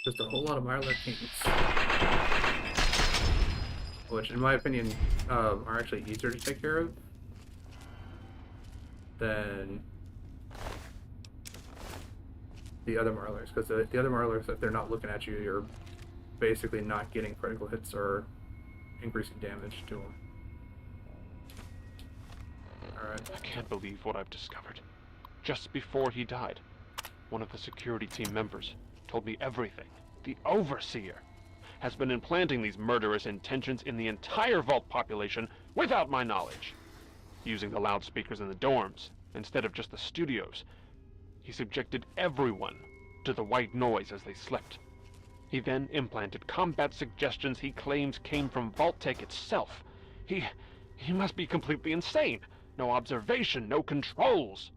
Just a whole lot of Mylar paints, which in my opinion are actually easier to take care of than the other Marlers, because the other Marlers, if they're not looking at you, you're basically not getting critical hits or increasing damage to them. Alright. I can't believe what I've discovered. Just before he died, one of the security team members told me everything. The Overseer has been implanting these murderous intentions in the entire Vault population without my knowledge. Using the loudspeakers in the dorms instead of just the studios, he subjected everyone to the white noise as they slept. He then implanted combat suggestions he claims came from Vault-Tec itself. He must be completely insane. No observation, no controls.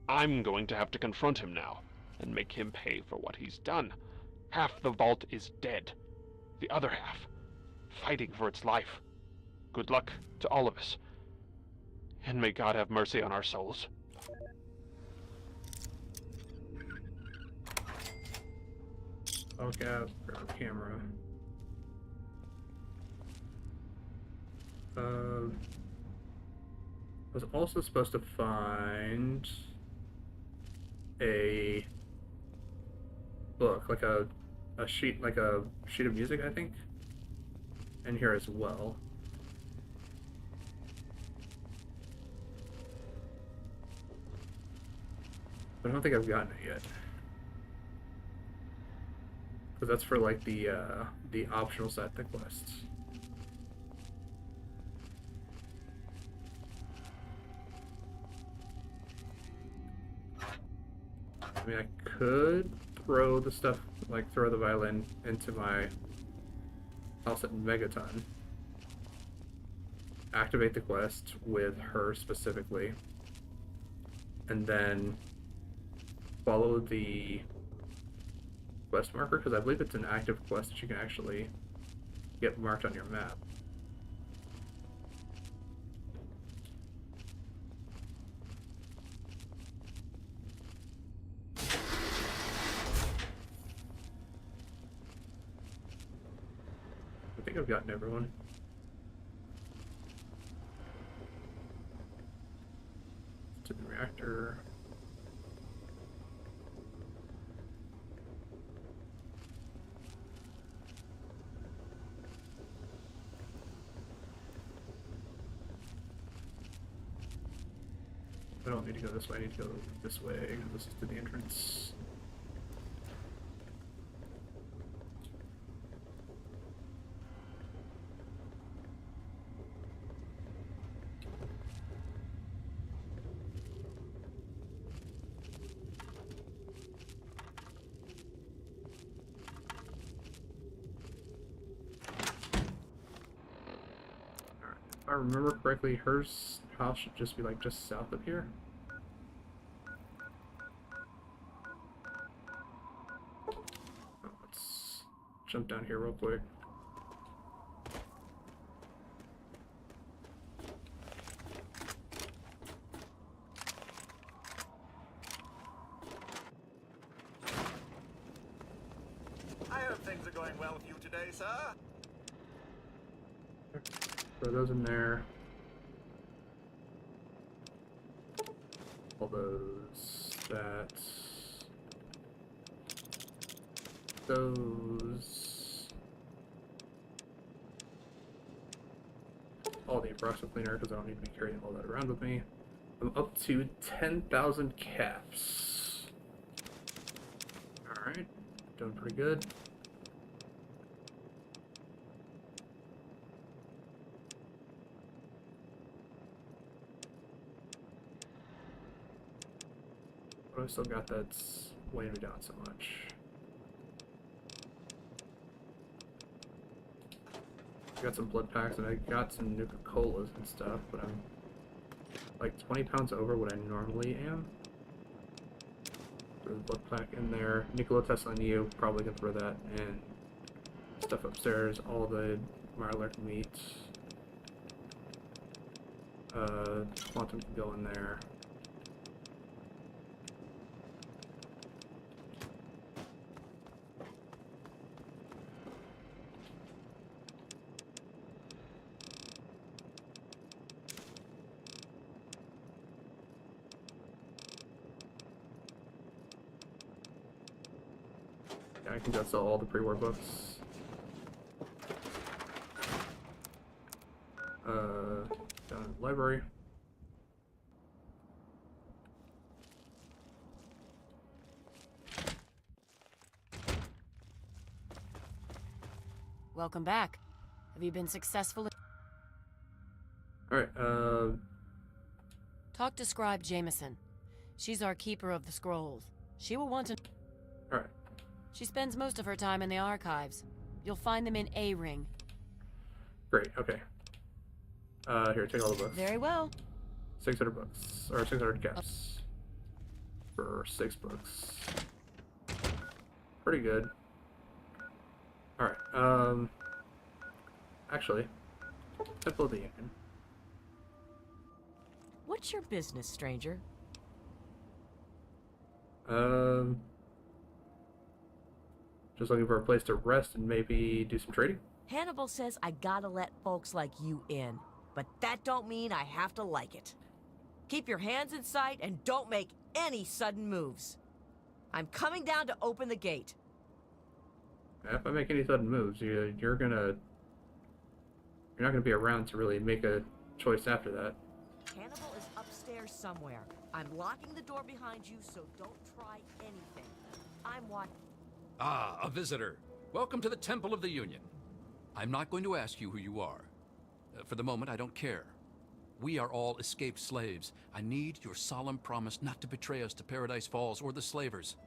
I'm going to have to confront him now and make him pay for what he's done. Half the Vault is dead. The other half, fighting for its life. Good luck to all of us. And may God have mercy on our souls. Okay, grab a camera. I was also supposed to find a book, like a sheet of music, I think, in here as well. But I don't think I've gotten it yet, because that's for like the optional set, the quests. I mean, I could throw the stuff, like throw the violin into my house at Megaton, activate the quest with her specifically, and then follow the quest marker, because I believe it's an active quest that you can actually get marked on your map. I think I've gotten everyone. To the reactor. I don't need to go this way, I need to go this way, because this is to the entrance. If I remember correctly, her house should just be like just south of here. Let's jump down here real quick. I hope things are going well with you today, sir. Throw those in there. All those. Those. All the brush cleaner because I don't need to be carrying all that around with me. I'm up to 10,000 caps. Alright, doing pretty good. But I still got that's weighing me down so much. I got some blood packs and I got some Nuka-Colas and stuff, but I'm like 20 pounds over what I normally am. Throw the blood pack in there. Nikola Tesla and you probably can throw that in. Stuff upstairs, all the Marler meat. Quantum can go in there. I think that's all the pre-war books. Down in the library. Welcome back. Have you been successful? Alright, Talk to Scribe Jameson. She's our keeper of the scrolls. She will want to... Alright. She spends most of her time in the archives. You'll find them in A-Ring. Great, okay. Here, take all the books. Very well. 600 books, or 600 caps. For 6 books. Pretty good. Alright, actually, Temple of the Union. What's your business, stranger? Just looking for a place to rest and maybe do some trading. Hannibal says I gotta let folks like you in, but that don't mean I have to like it. Keep your hands in sight and don't make any sudden moves. I'm coming down to open the gate. If I make any sudden moves, you're not gonna be around to really make a choice after that. Hannibal is upstairs somewhere. I'm locking the door behind you, so don't try anything. I'm watching. Ah, a visitor. Welcome to the Temple of the Union. I'm not going to ask you who you are. For the moment, I don't care. We are all escaped slaves. I need your solemn promise not to betray us to Paradise Falls or the slavers.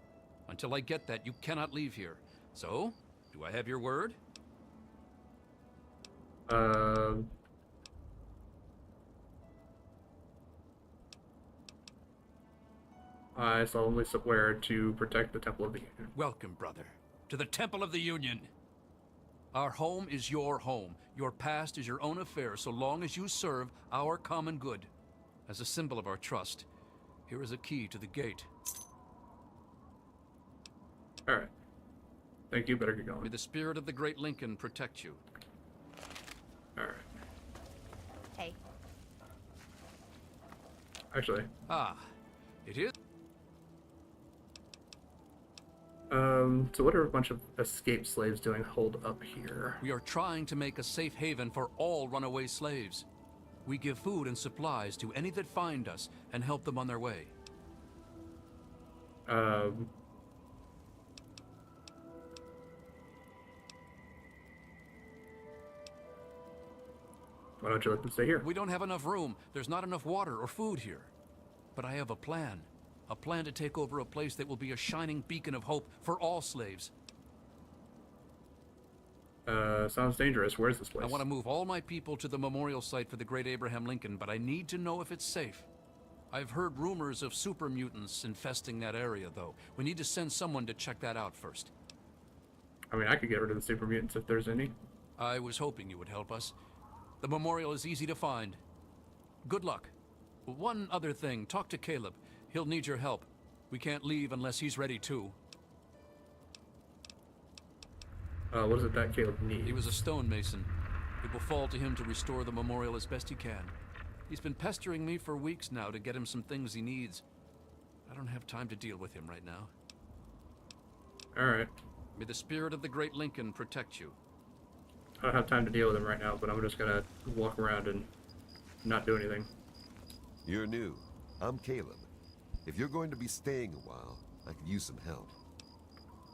Until I get that, you cannot leave here. So, do I have your word? I solemnly swear to protect the Temple of the Union. Welcome, brother, to the Temple of the Union. Our home is your home. Your past is your own affair so long as you serve our common good. As a symbol of our trust, here is a key to the gate. Alright. Thank you, better get going. May the spirit of the great Lincoln protect you. Alright. Hey. Actually. Ah, it is. So what are a bunch of escaped slaves doing holed up here? We are trying to make a safe haven for all runaway slaves. We give food and supplies to any that find us and help them on their way. Why don't you let them stay here? We don't have enough room. There's not enough water or food here. But I have a plan. A plan to take over a place that will be a shining beacon of hope for all slaves. Sounds dangerous. Where's this place? I want to move all my people to the memorial site for the great Abraham Lincoln, but I need to know if it's safe. I've heard rumors of super mutants infesting that area, though. We need to send someone to check that out first. I mean, I could get rid of the super mutants if there's any. I was hoping you would help us. The memorial is easy to find. Good luck. One other thing, talk to Caleb. He'll need your help. We can't leave unless he's ready too. What is it that Caleb needs? He was a stonemason. It will fall to him to restore the memorial as best he can. He's been pestering me for weeks now to get him some things he needs. I don't have time to deal with him right now. Alright. May the spirit of the great Lincoln protect you. I don't have time to deal with him right now, but I'm just gonna walk around and not do anything. You're new. I'm Caleb. If you're going to be staying a while, I could use some help.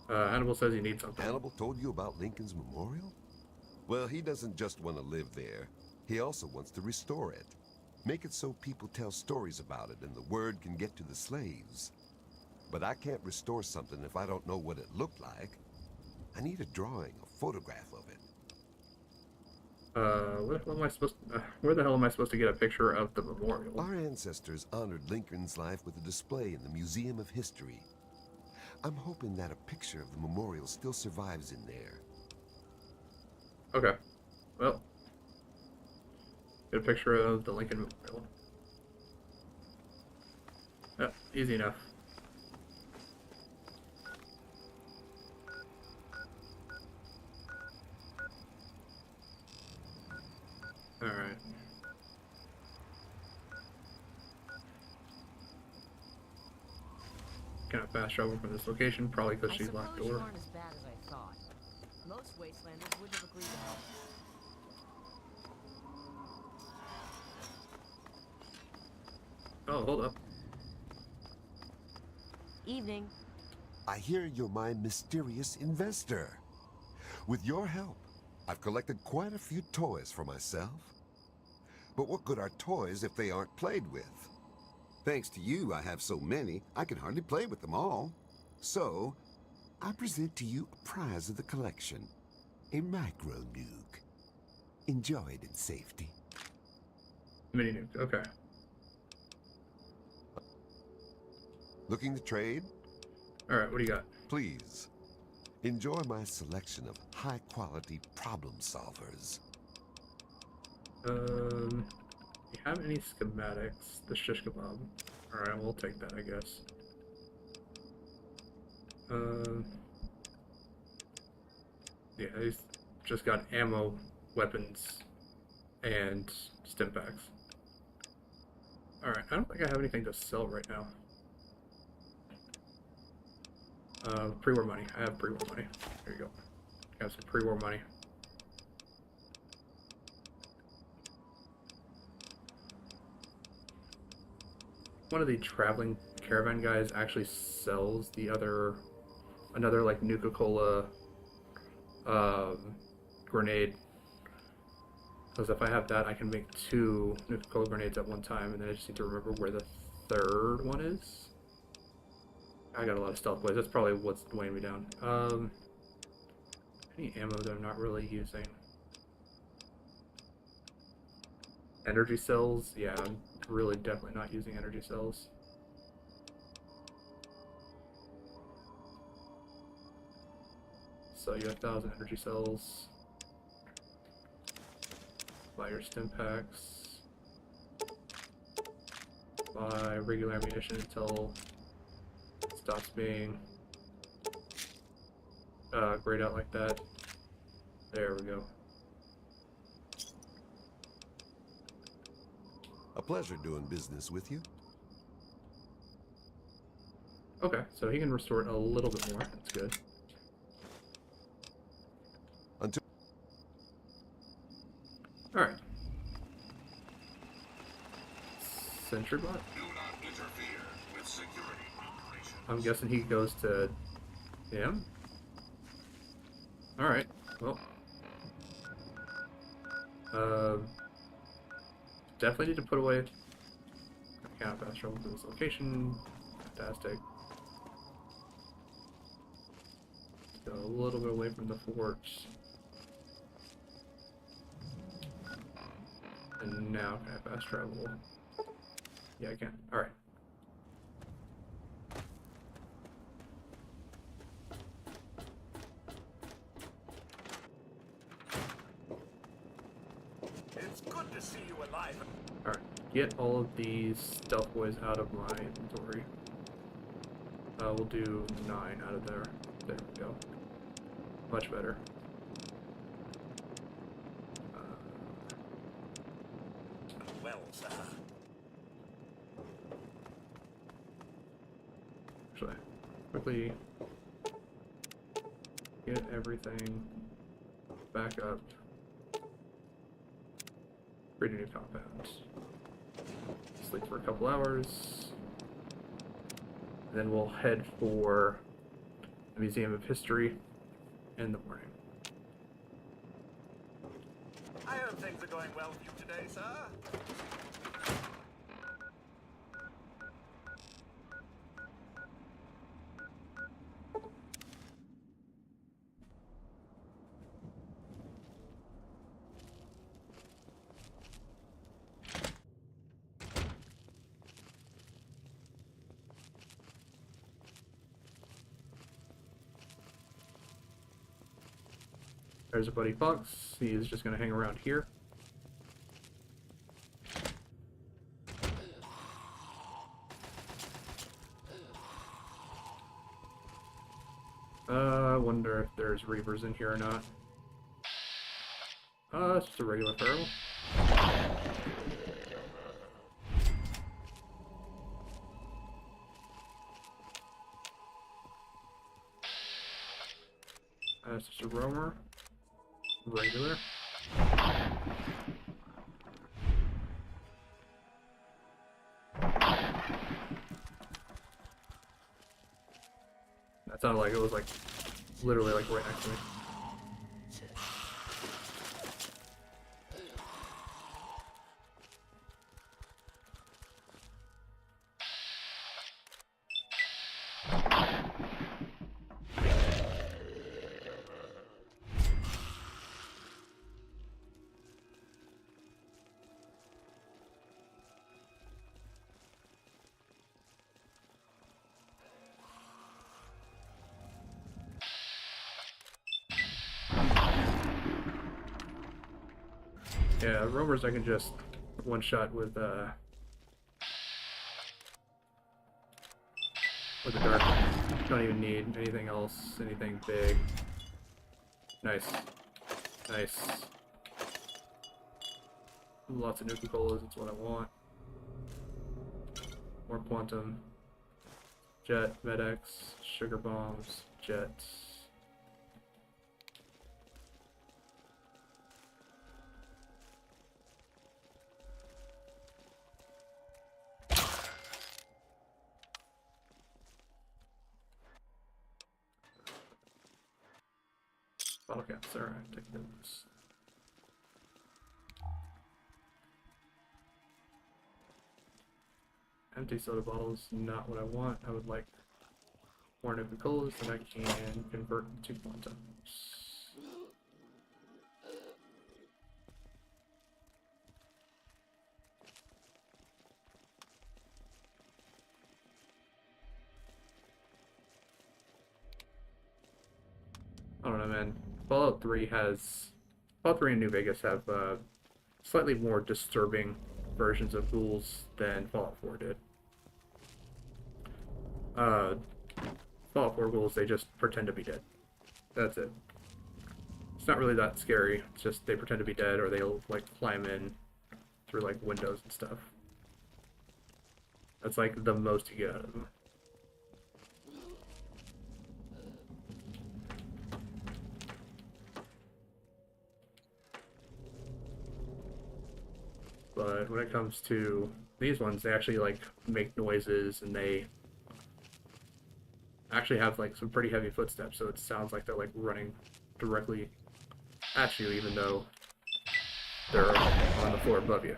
Hannibal says he needs something. Hannibal told you about Lincoln's memorial? Well, he doesn't just want to live there. He also wants to restore it. Make it so people tell stories about it and the word can get to the slaves. But I can't restore something if I don't know what it looked like. I need a drawing, a photograph of it. Where the hell am I supposed to, where the hell am I supposed to get a picture of the memorial? Our ancestors honored Lincoln's life with a display in the Museum of History. I'm hoping that a picture of the memorial still survives in there. Okay. Well, get a picture of the Lincoln Memorial. Yep, easy enough. Alright. Can I fast travel from this location? Probably because she's locked door. Aren't as bad as I thought. Most wastelanders would have agreed to help. Oh, hold up. Evening. I hear you're my mysterious investor. With your help, I've collected quite a few toys for myself. But what good are toys if they aren't played with? Thanks to you, I have so many, I can hardly play with them all. So, I present to you a prize of the collection, a micro-nuke. Enjoy it in safety. Mini nuke, okay. Looking to trade? Alright, what do you got? Please, enjoy my selection of high-quality problem solvers. You have any schematics? The shish kebab. Alright, we'll take that, I guess. Yeah, he's just got ammo, weapons, and stim packs. Alright, I don't think I have anything to sell right now. Pre-war money. I have pre-war money. There you go. I have some pre-war money. One of the traveling caravan guys actually sells the another like Nuka-Cola grenade. Because if I have that, I can make 2 Nuka-Cola grenades at one time, and then I just need to remember where the third one is. I got a lot of stealth plays. That's probably what's weighing me down. Any ammo that I'm not really using. Energy cells? Yeah, I'm really definitely not using energy cells. So you have 1,000 energy cells. Buy your stim packs. Buy regular ammunition until it stops being grayed out like that. There we go. A pleasure doing business with you. Okay, so he can restore it a little bit more. That's good. Until. Alright. Sentry bot? Do not interfere with security operations. I'm guessing he goes to him? Alright, well. Definitely need to put away. I can't fast travel to this location. Fantastic. Go a little bit away from the forts. And now can I fast travel? Yeah, I can. Alright. It's good to see you alive. Alright. Get all of these stealth boys out of my inventory. We'll do 9 out of there. There we go. Much better. sir. Actually, quickly get everything back up. Create a new compound. Sleep for a couple hours. And then we'll head for the Museum of History in the morning. I hope things are going well for you today, sir. There's a buddy Fox. He's just going to hang around here. I wonder if there's Reavers in here or not. It's just a regular feral. That's just a roamer. Regular. That sounded like it was like literally like right next to me. Yeah, roamers I can just one shot with the dart. Don't even need anything else, anything big. Nice. Nice. Lots of Nuka-Colas, that's what I want. More Quantum. Jet, Medex, Sugar Bombs, Jets. Bottle caps, alright, take those. Empty soda bottles, not what I want. I would like more Nuka-Colas that I can convert to Quantums. I don't know, man. Fallout 3 and New Vegas have slightly more disturbing versions of ghouls than Fallout 4 did. Fallout 4 ghouls, they just pretend to be dead. That's it. It's not really that scary. It's just they pretend to be dead, or they'll like climb in through like windows and stuff. That's like the most you get out of them. But when it comes to these ones, they actually like make noises, and they actually have like some pretty heavy footsteps, so it sounds like they're like running directly at you, even though they're on the floor above you.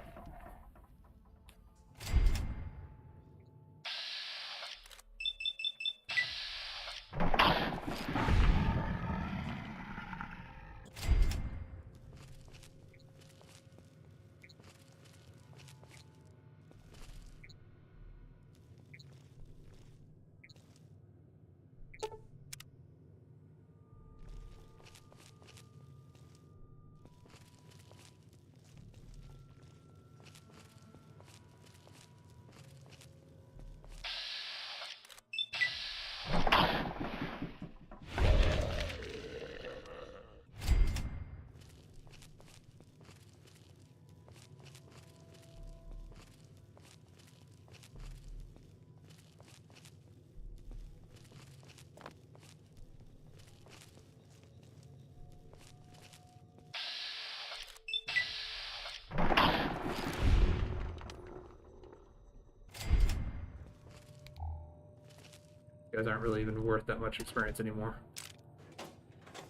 guys aren't really even worth that much experience anymore.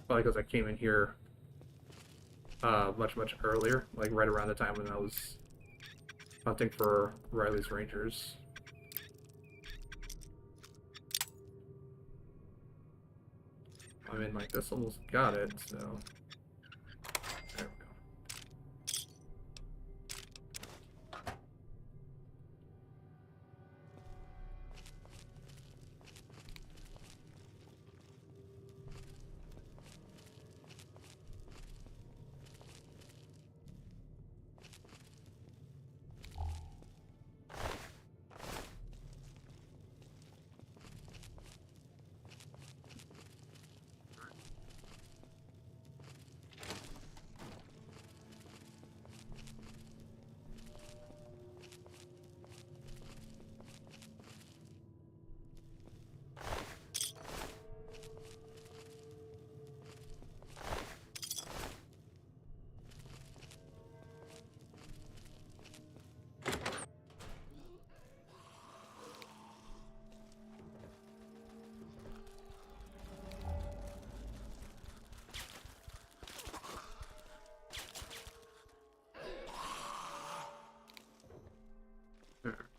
Probably because I came in here much earlier, like right around the time when I was hunting for Riley's Rangers. I mean, like, this almost got it, so... There we go.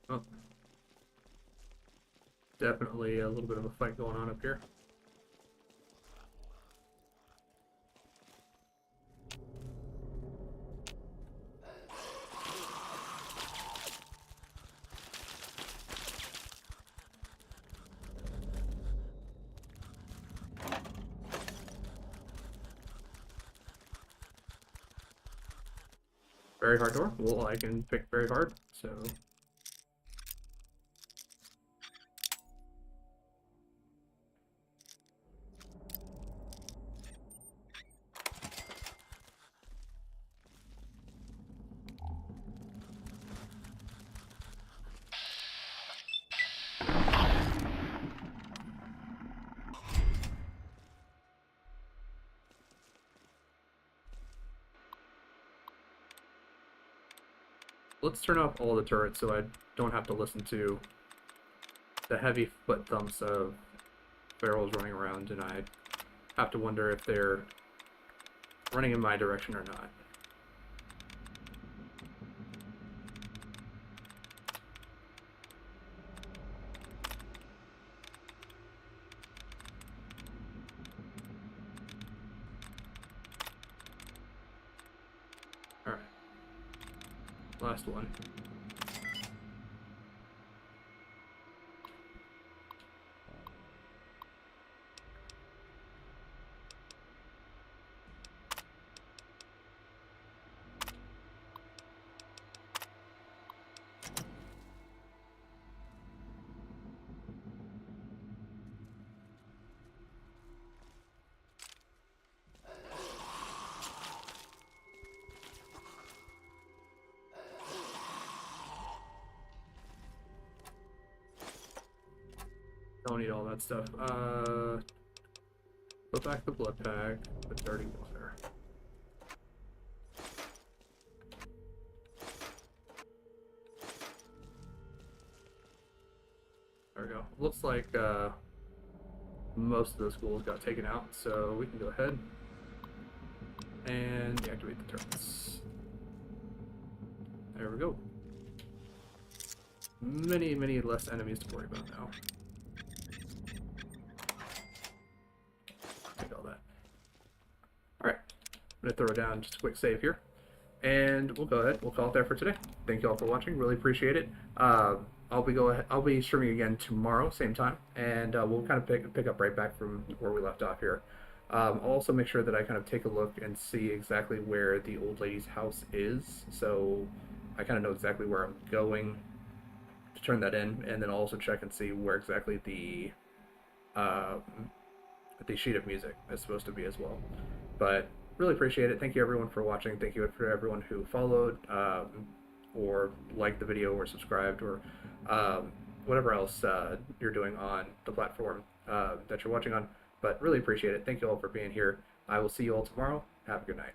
Oh. Definitely a little bit of a fight going on up here. Very hard door. Well, I can pick very hard, so... Let's turn off all the turrets so I don't have to listen to the heavy foot thumps of barrels running around, and I have to wonder if they're running in my direction or not. Alright. Last one. Don't need all that stuff. Put back the blood pack, the dirty water. There we go. Looks like most of the schools got taken out, so we can go ahead and deactivate the turrets. There we go. Many less enemies to worry about now. I'm gonna throw down just a quick save here, and we'll go ahead. We'll call it there for today. Thank you all for watching. Really appreciate it. I'll be streaming again tomorrow, same time, and we'll kind of pick up right back from where we left off here. I'll also make sure that I kind of take a look and see exactly where the old lady's house is, so I kind of know exactly where I'm going to turn that in, and then I'll also check and see where exactly the sheet of music is supposed to be as well. But really appreciate it. Thank you everyone for watching. Thank you for everyone who followed or liked the video or subscribed or whatever else you're doing on the platform that you're watching on. But really appreciate it. Thank you all for being here. I will see you all tomorrow. Have a good night.